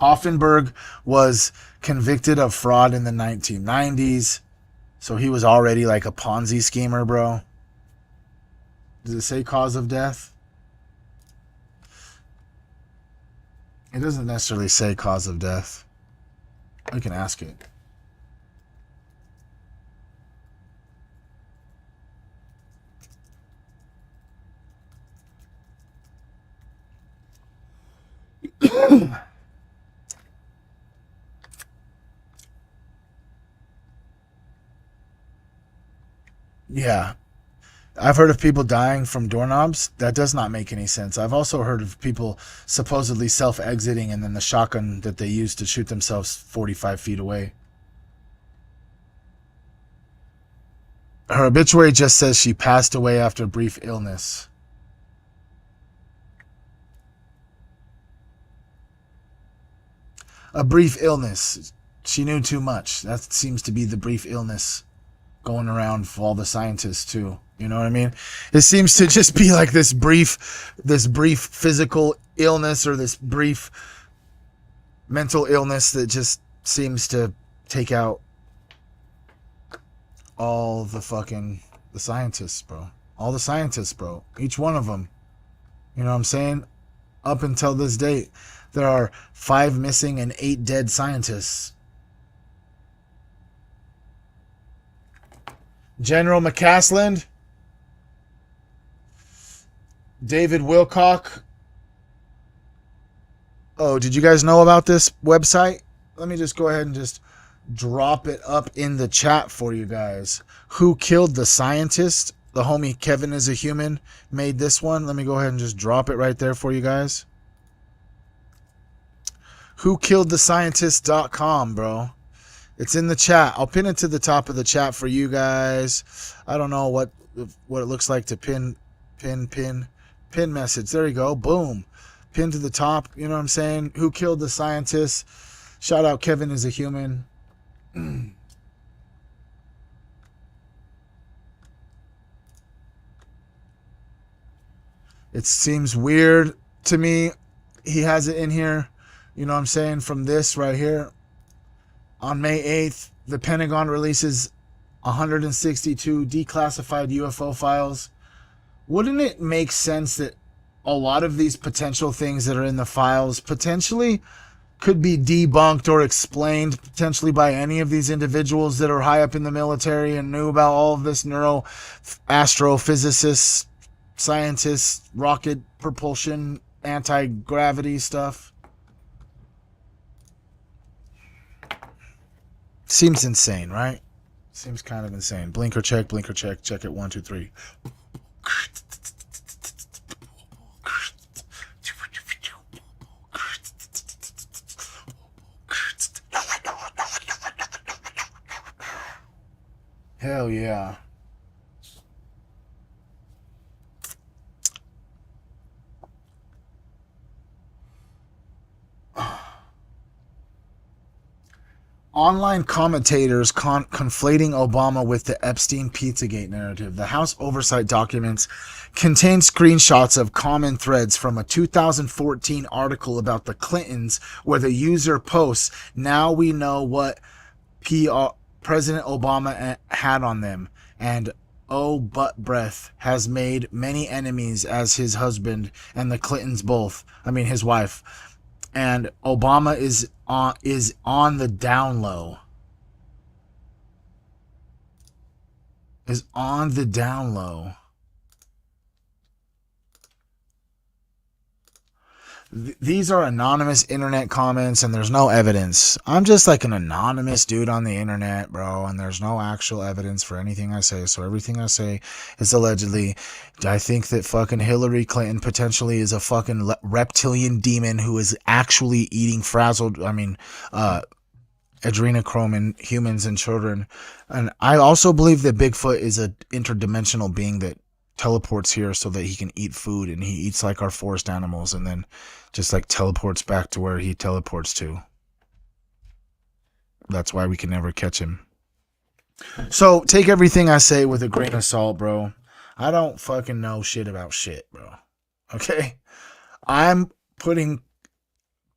Hoffenberg was convicted of fraud in the 1990s, so he was already like a Ponzi schemer, bro. Does it say cause of death? It doesn't necessarily say cause of death. I can ask it. Yeah. I've heard of people dying from doorknobs. That does not make any sense. I've also heard of people supposedly self-exiting and then the shotgun that they used to shoot themselves 45 feet away. Her obituary just says she passed away after a brief illness. A brief illness. She knew too much. That seems to be the brief illness going around for all the scientists too. You know what I mean? It seems to just be like this brief physical illness or this brief mental illness that just seems to take out all the scientists, bro. All the scientists, bro. Each one of them. You know what I'm saying? Up until this date, there are 5 missing and 8 dead scientists. General McCasland, David Wilcock. Oh, did you guys know about this website? Let me just go ahead and just drop it up in the chat for you guys. Who Killed the Scientist? The homie Kevin Is a Human made this one. Let me go ahead and just drop it right there for you guys. WhoKilledTheScientist.com, bro. It's in the chat. I'll pin it to the top of the chat for you guys. I don't know what it looks like to pin message. There you go. Boom. Pin to the top. You know what I'm saying? Who Killed the Scientist? Shout out Kevin Is a Human. It seems weird to me. He has it in here. You know what I'm saying? From this right here. On May 8th, the Pentagon releases 162 declassified UFO files. Wouldn't it make sense that a lot of these potential things that are in the files potentially could be debunked or explained potentially by any of these individuals that are high up in the military and knew about all of this astrophysicists, scientists, rocket propulsion, anti-gravity stuff? Seems insane, right? Seems kind of insane. Blinker check, check it 1, 2, 3. Hell yeah. Online commentators conflating Obama with the Epstein Pizzagate narrative. The House Oversight documents contain screenshots of common threads from a 2014 article about the Clintons where the user posts, "Now we know what President Obama had on them," and "Oh, butt breath has made many enemies as his husband and the Clintons both." I mean, his wife. And Obama is on the down low. Is on the down low. These are anonymous internet comments and there's no evidence. I'm just like an anonymous dude on the internet, bro, and there's no actual evidence for anything I say. So everything I say is allegedly. I think that fucking Hillary Clinton potentially is a fucking reptilian demon who is actually eating adrenochrome in humans and children. And I also believe that Bigfoot is an interdimensional being that teleports here so that he can eat food, and he eats like our forest animals and then just like teleports back to where he teleports to. That's why we can never catch him. So take everything I say with a grain of salt, bro. I don't fucking know shit about shit, bro. Okay? I'm putting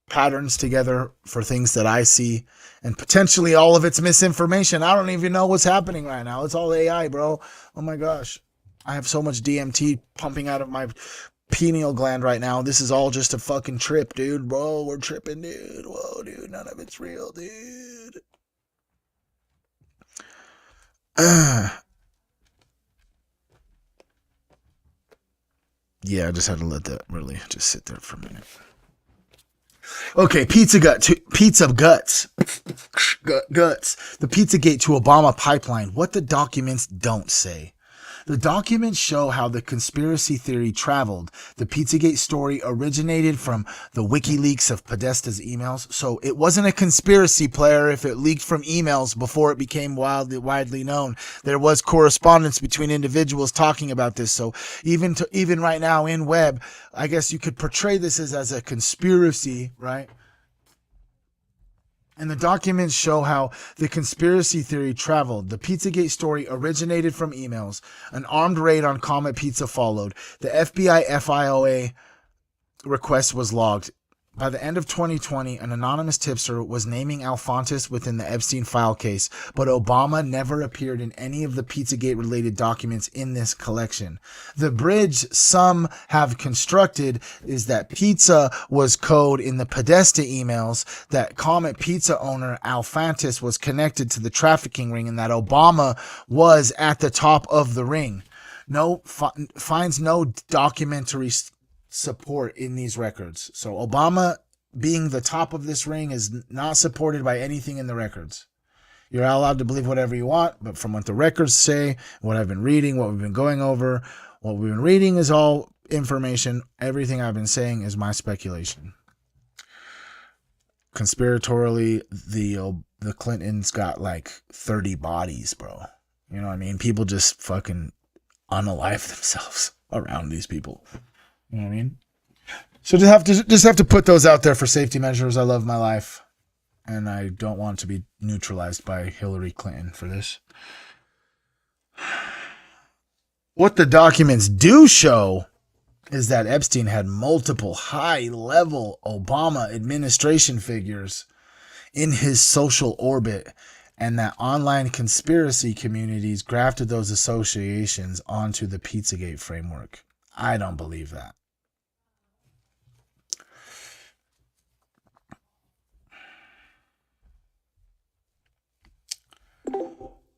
patterns together for things that I see, and potentially all of it's misinformation. I don't even know what's happening right now. It's all AI, bro. Oh my gosh. I have so much DMT pumping out of my pineal gland right now. This is all just a fucking trip, dude. Bro, we're tripping, dude. Whoa, dude. None of it's real, dude. Yeah, I just had to let that really just sit there for a minute. Okay, guts. The Pizzagate to Obama pipeline. What the documents don't say. The documents show how the conspiracy theory traveled. The Pizzagate story originated from the WikiLeaks of Podesta's emails. So it wasn't a conspiracy, player, if it leaked from emails before it became widely known. There was correspondence between individuals talking about this. So even right now in web, I guess you could portray this as a conspiracy, right? And the documents show how the conspiracy theory traveled. The Pizzagate story originated from emails. An armed raid on Comet Pizza followed. The FBI FIOA request was logged. By the end of 2020, an anonymous tipster was naming Alphonsus within the Epstein file case, but Obama never appeared in any of the Pizzagate-related documents in this collection. The bridge some have constructed is that pizza was code in the Podesta emails, that Comet Pizza owner Alphonsus was connected to the trafficking ring, and that Obama was at the top of the ring. Finds no documentary support in these records. So Obama being the top of this ring is not supported by anything in the records. You're allowed to believe whatever you want, but from what the records say, what I've been reading, what we've been going over, what we've been reading is all information. Everything I've been saying is my speculation. Conspiratorially, the Clintons got like 30 bodies, bro. You know what I mean? People just fucking unalive themselves around these people. You know what I mean? So just have to put those out there for safety measures. I love my life, and I don't want to be neutralized by Hillary Clinton for this. What the documents do show is that Epstein had multiple high-level Obama administration figures in his social orbit, and that online conspiracy communities grafted those associations onto the Pizzagate framework. I don't believe that.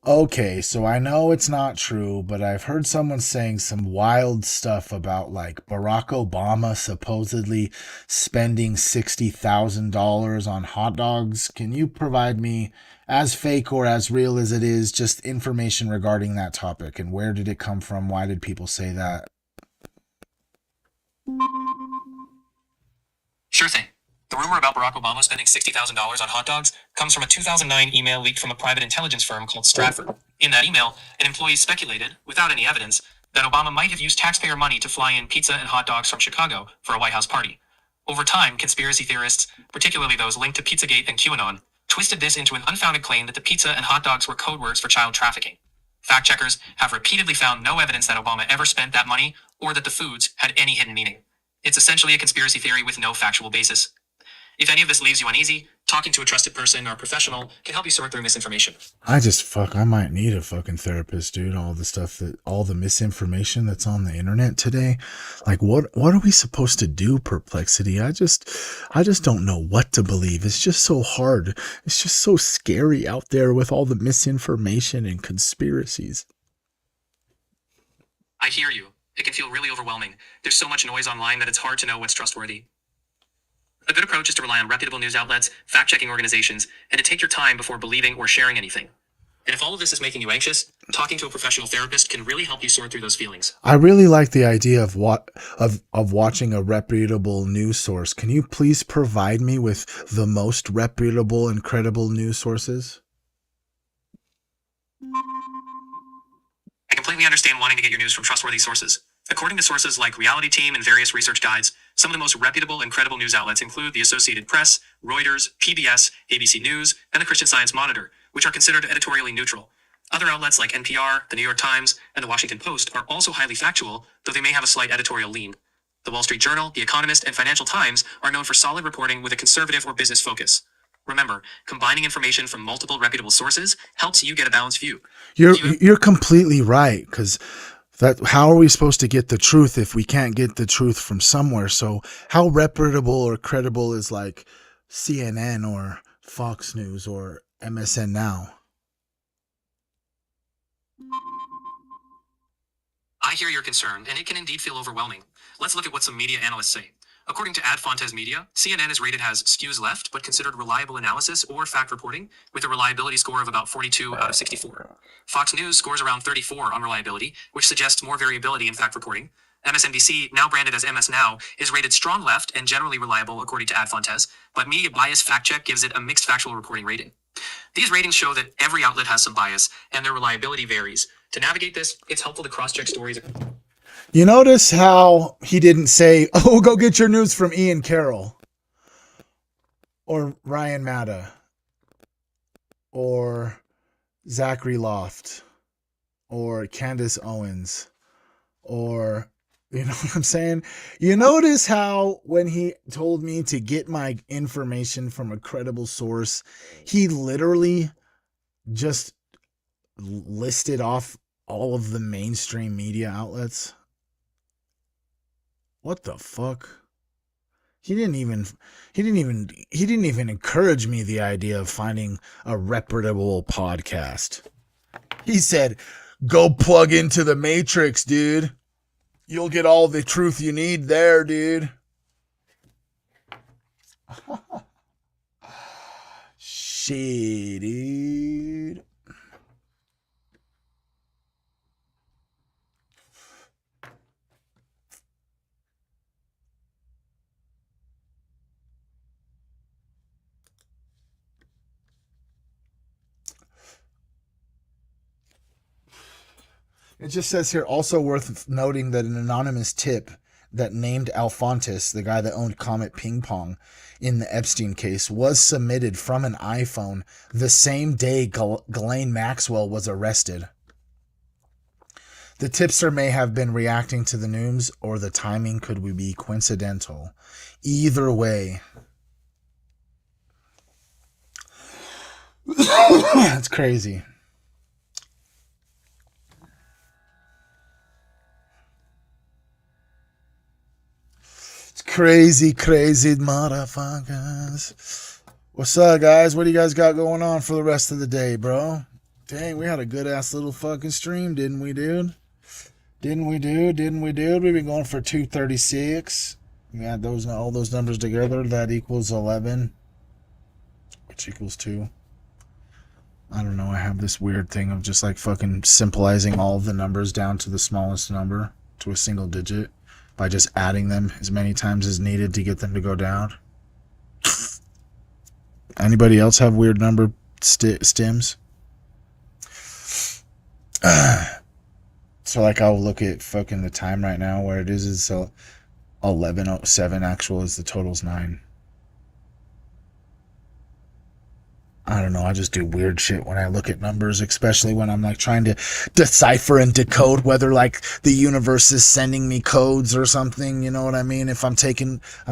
Okay, so I know it's not true, but I've heard someone saying some wild stuff about like Barack Obama supposedly spending $60,000 on hot dogs. Can you provide me, as fake or as real as it is, just information regarding that topic, and where did it come from? Why did people say that? Sure thing. The rumor about Barack Obama spending $60,000 on hot dogs comes from a 2009 email leaked from a private intelligence firm called Stratford. In that email, an employee speculated, without any evidence, that Obama might have used taxpayer money to fly in pizza and hot dogs from Chicago for a White House party. Over time, conspiracy theorists, particularly those linked to Pizzagate and QAnon, twisted this into an unfounded claim that the pizza and hot dogs were code words for child trafficking. Fact checkers have repeatedly found no evidence that Obama ever spent that money or that the foods had any hidden meaning. It's essentially a conspiracy theory with no factual basis. If any of this leaves you uneasy, talking to a trusted person or professional can help you sort through misinformation. I might need a fucking therapist, dude. All the misinformation that's on the internet today. Like, what are we supposed to do, Perplexity? I just don't know what to believe. It's just so hard. It's just so scary out there with all the misinformation and conspiracies. I hear you. It can feel really overwhelming. There's so much noise online that it's hard to know what's trustworthy. A good approach is to rely on reputable news outlets, fact-checking organizations, and to take your time before believing or sharing anything. And if all of this is making you anxious, talking to a professional therapist can really help you sort through those feelings. I really like the idea of watching a reputable news source. Can you please provide me with the most reputable and credible news sources? I completely understand wanting to get your news from trustworthy sources. According to sources like Reality Team and various research guides, some of the most reputable and credible news outlets include the Associated Press, Reuters, PBS, ABC News, and the Christian Science Monitor, which are considered editorially neutral. Other outlets like NPR, the New York Times, and the Washington Post are also highly factual, though they may have a slight editorial lean. The Wall Street Journal, The Economist, and Financial Times are known for solid reporting with a conservative or business focus. Remember, combining information from multiple reputable sources helps you get a balanced view. You're completely right, because how are we supposed to get the truth if we can't get the truth from somewhere? So how reputable or credible is like CNN or Fox News or MSN Now? I hear your concern, and it can indeed feel overwhelming. Let's look at what some media analysts say. According to Ad Fontes Media, CNN is rated as skews left, but considered reliable analysis or fact reporting, with a reliability score of about 42 out of 64. Fox News scores around 34 on reliability, which suggests more variability in fact reporting. MSNBC, now branded as MS Now, is rated strong left and generally reliable according to Ad Fontes, but Media Bias Fact Check gives it a mixed factual reporting rating. These ratings show that every outlet has some bias, and their reliability varies. To navigate this, it's helpful to cross-check stories. You notice how he didn't say, oh, go get your news from Ian Carroll or Ryan Matta or Zachary Loft or Candace Owens or You know what I'm saying? You notice how when he told me to get my information from a credible source, he literally just listed off all of the mainstream media outlets? What the fuck? He didn't even encourage me the idea of finding a reputable podcast. He said, "Go plug into the Matrix, dude. You'll get all the truth you need there, dude." Shit, dude. It just says here, also worth noting that an anonymous tip that named Alphonsus, the guy that owned Comet Ping Pong in the Epstein case, was submitted from an iPhone the same day Ghislaine Maxwell was arrested. The tipster may have been reacting to the news, or the timing could be coincidental. Either way, that's crazy. Crazy motherfuckers. What's up, guys? What do you guys got going on for the rest of the day, bro? Dang, we had a good-ass little fucking stream, didn't we, dude? Didn't we, dude? We've been going for 236. We add all those numbers together. That equals 11, which equals 2. I don't know. I have this weird thing of just like fucking simplifying all of the numbers down to the smallest number, to a single digit, by just adding them as many times as needed to get them to go down. Anybody else have weird number stems? So like I'll look at fucking the time right now where it is 11:07 actual is the total's 9. I don't know, I just do weird shit when I look at numbers, especially when I'm like trying to decipher and decode whether like the universe is sending me codes or something, you know what I mean? I'm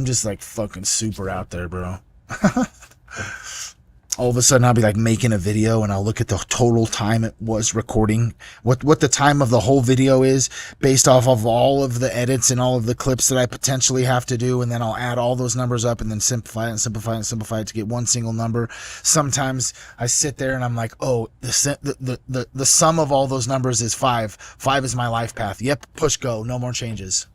just like fucking super out there, bro. All of a sudden I'll be like making a video and I'll look at the total time it was recording, what the time of the whole video is based off of all of the edits and all of the clips that I potentially have to do, and then I'll add all those numbers up and then simplify it to get one single number. Sometimes I sit there and I'm like, oh, the sum of all those numbers is 5. 5 is my life path. Yep, push go, no more changes.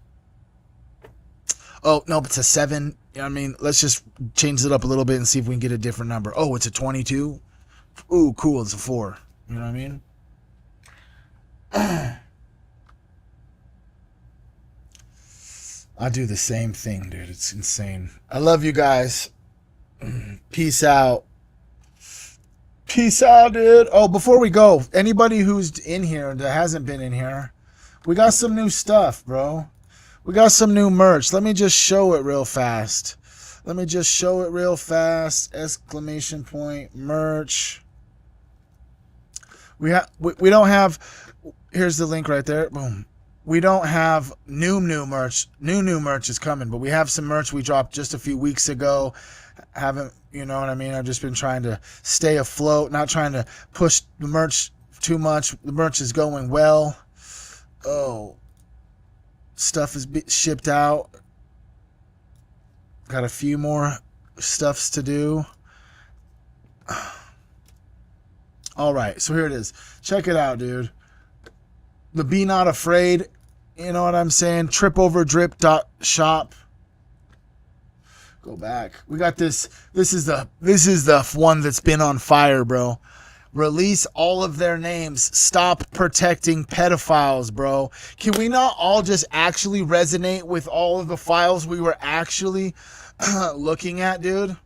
Oh, no, it's a 7. I mean, let's just change it up a little bit and see if we can get a different number. Oh, it's a 22. Ooh, cool, it's a 4. You know what I mean? I do the same thing, dude. It's insane. I love you guys. Peace out. Peace out, dude. Oh, before we go, anybody who's in here that hasn't been in here, we got some new stuff, bro. We got some new merch. Let me just show it real fast. Exclamation point merch. We don't have. Here's the link right there. Boom. We don't have new merch. New merch is coming, but we have some merch we dropped just a few weeks ago. Haven't, you know what I mean? I've just been trying to stay afloat, not trying to push the merch too much. The merch is going well. Oh. Stuff is shipped out. Got a few more stuffs to do. All right, so here it is. Check it out, dude. The Be Not Afraid, you know what I'm saying? tripoverdrip.shop. Go back. We got this. This is the one that's been on fire, bro. Release all of their names. Stop protecting pedophiles, bro. Can we not all just actually resonate with all of the files we were actually looking at, dude?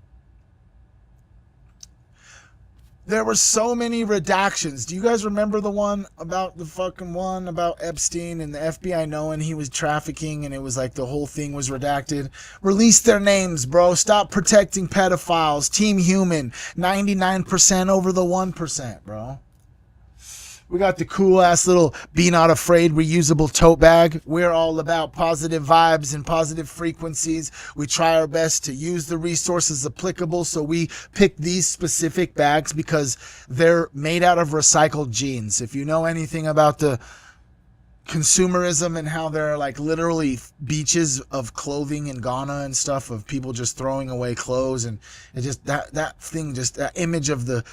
There were so many redactions. Do you guys remember the one about Epstein and the FBI knowing he was trafficking, and it was like the whole thing was redacted? Release their names, bro. Stop protecting pedophiles. Team Human, 99% over the 1%, bro. We got the cool ass little Be Not Afraid reusable tote bag. We're all about positive vibes and positive frequencies. We try our best to use the resources applicable. So we pick these specific bags because they're made out of recycled jeans. If you know anything about the consumerism and how there are like literally beaches of clothing in Ghana and stuff of people just throwing away clothes, and it just that thing, just that image of the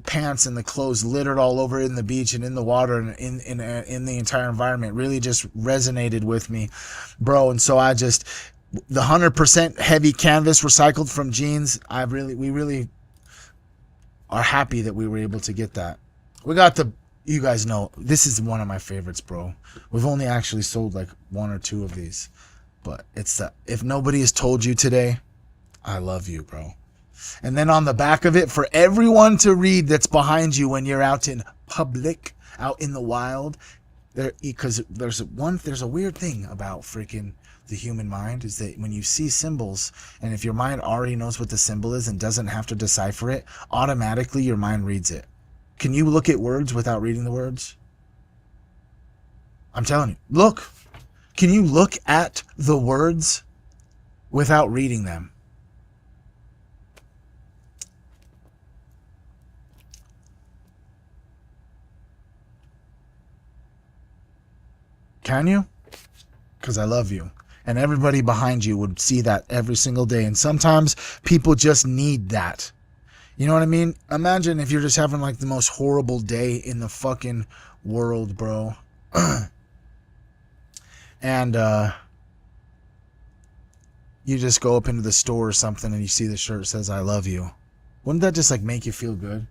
pants and the clothes littered all over in the beach and in the water and in the entire environment really just resonated with me, bro. And so the 100% heavy canvas recycled from jeans, we really are happy that we were able to get that. We got you guys know, this is one of my favorites, bro. We've only actually sold like 1 or 2 of these. But it's if nobody has told you today, I love you, bro. And then on the back of it, for everyone to read that's behind you when you're out in public, out in the wild, because there's a weird thing about freaking the human mind, is that when you see symbols, and if your mind already knows what the symbol is and doesn't have to decipher it, automatically your mind reads it. Can you look at words without reading the words? I'm telling you. Look. Can you look at the words without reading them? Can you? Because I love you. And everybody behind you would see that every single day. And sometimes people just need that. You know what I mean? Imagine if you're just having like the most horrible day in the fucking world, bro. And you just go up into the store or something and you see the shirt that says I love you. Wouldn't that just like make you feel good?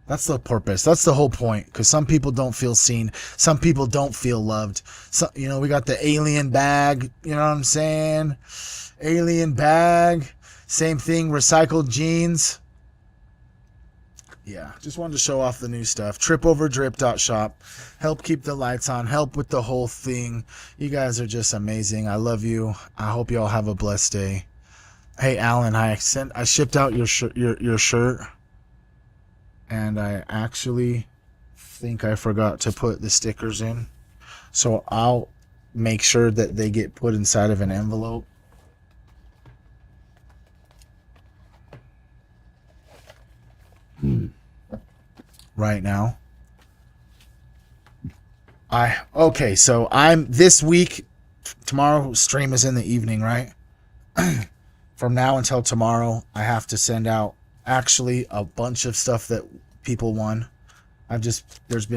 That's the purpose. That's the whole point. Because some people don't feel seen. Some people don't feel loved. So, we got the alien bag. You know what I'm saying? Alien bag. Same thing. Recycled jeans. Yeah, just wanted to show off the new stuff. Tripoverdrip.shop. Help keep the lights on. Help with the whole thing. You guys are just amazing. I love you. I hope you all have a blessed day. Hey, Alan, I shipped out your shirt, and I actually think I forgot to put the stickers in. So I'll make sure that they get put inside of an envelope. Right now. So I'm this week, tomorrow's stream is in the evening, right? From now until tomorrow, I have to send out actually a bunch of stuff that people won. It's just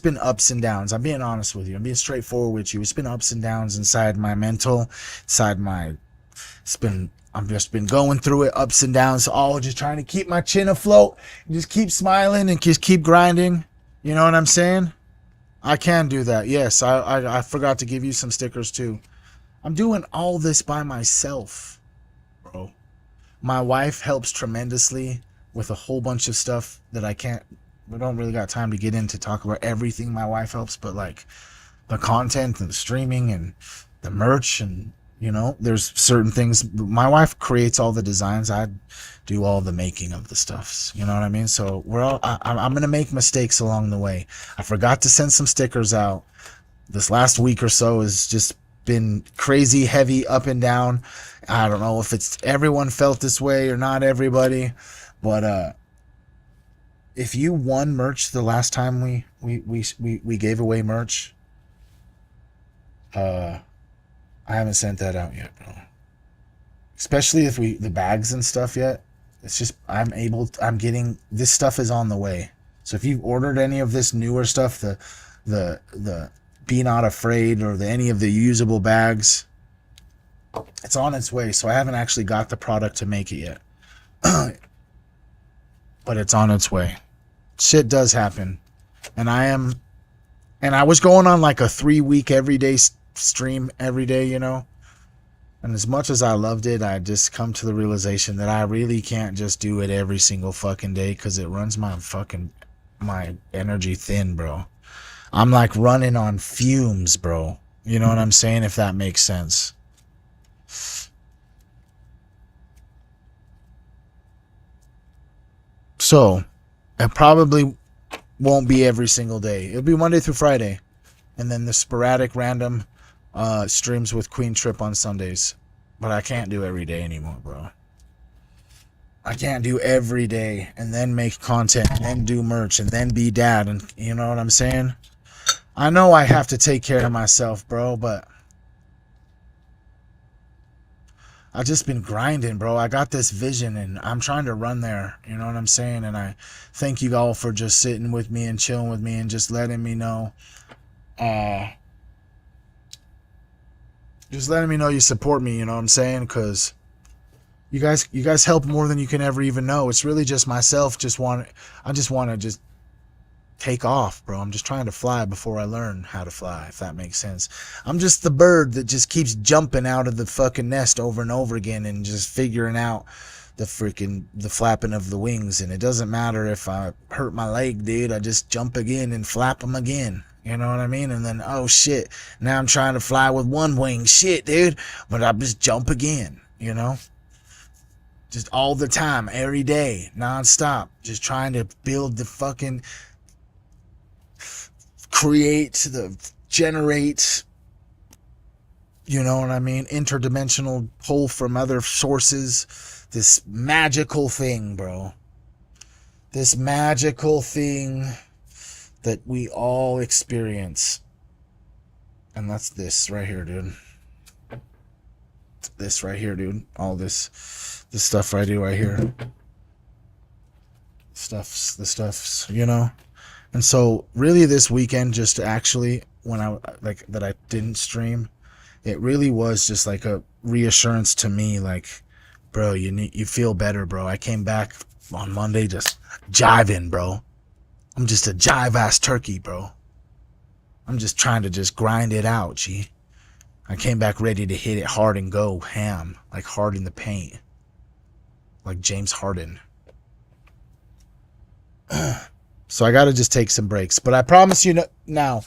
been ups and downs. I'm being honest with you. I'm being straightforward with you. It's been ups and downs inside my mental, I've just been going through it, ups and downs, all just trying to keep my chin afloat, and just keep smiling and just keep grinding. You know what I'm saying? I can do that. Yes, I forgot to give you some stickers too. I'm doing all this by myself, bro. My wife helps tremendously with a whole bunch of stuff that we don't really got time to get in to talk about everything my wife helps, but like the content and the streaming and the merch and there's certain things. My wife creates all the designs. I do all the making of the stuffs. You know what I mean? So I'm going to make mistakes along the way. I forgot to send some stickers out. This last week or so has just been crazy, heavy, up and down. I don't know if it's everyone felt this way or not everybody, but if you won merch the last time we gave away merch, I haven't sent that out yet, bro. Especially if the bags and stuff yet. It's just I'm getting this stuff is on the way. So if you've ordered any of this newer stuff, the Be Not Afraid or any of the usable bags, it's on its way. So I haven't actually got the product to make it yet. But it's on its way. Shit does happen. And I was going on like a 3-week everyday stream every day, and as much as I loved it, I just come to the realization that I really can't just do it every single fucking day because it runs my energy thin, bro. I'm like running on fumes, bro. You know what I'm saying? If that makes sense. So I probably won't be every single day. It'll be Monday through Friday. And then the sporadic random streams with Queen Trip on Sundays. But I can't do every day anymore, bro. I can't do every day and then make content and then do merch and then be dad. And you know what I'm saying? I know I have to take care of myself, bro, but I've just been grinding, bro. I got this vision and I'm trying to run there. You know what I'm saying? And I thank you all for just sitting with me and chilling with me and just letting me know. Just letting me know you support me, you know what I'm saying? Because you guys help more than you can ever even know. It's really just myself. I just want to just take off, bro. I'm just trying to fly before I learn how to fly, if that makes sense. I'm just the bird that just keeps jumping out of the fucking nest over and over again and just figuring out the flapping of the wings. And it doesn't matter if I hurt my leg, dude. I just jump again and flap them again. You know what I mean? And then, oh shit, now I'm trying to fly with one wing. Shit, dude. But I just jump again, you know? Just all the time, every day, nonstop. Just trying to build the fucking, generate, you know what I mean? Interdimensional pull from other sources. This magical thing, bro. This magical thing that we all experience. And that's this right here, dude. This right here, dude. All this stuff I do right here. The stuffs, you know? And so really this weekend, just actually, when that I didn't stream, it really was just like a reassurance to me, like, bro, you feel better, bro. I came back on Monday just jiving, bro. I'm just a jive ass turkey, bro. I'm just trying to just grind it out, G. I came back ready to hit it hard and go ham, like hard in the paint, like James Harden. So I got to just take some breaks. But I promise you now,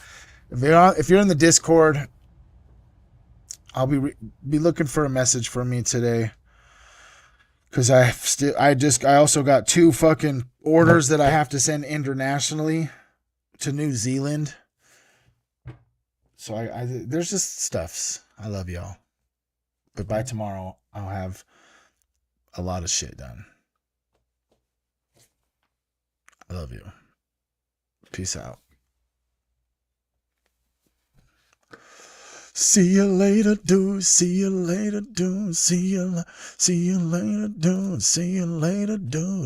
if you're in the Discord, I'll be looking for a message from me today. Because I also got 2 fucking orders that I have to send internationally to New Zealand. So there's just stuffs. I love y'all. But by tomorrow, I'll have a lot of shit done. I love you. Peace out. See you later, dude. See you later, dude. See you later, dude. See you later, dude.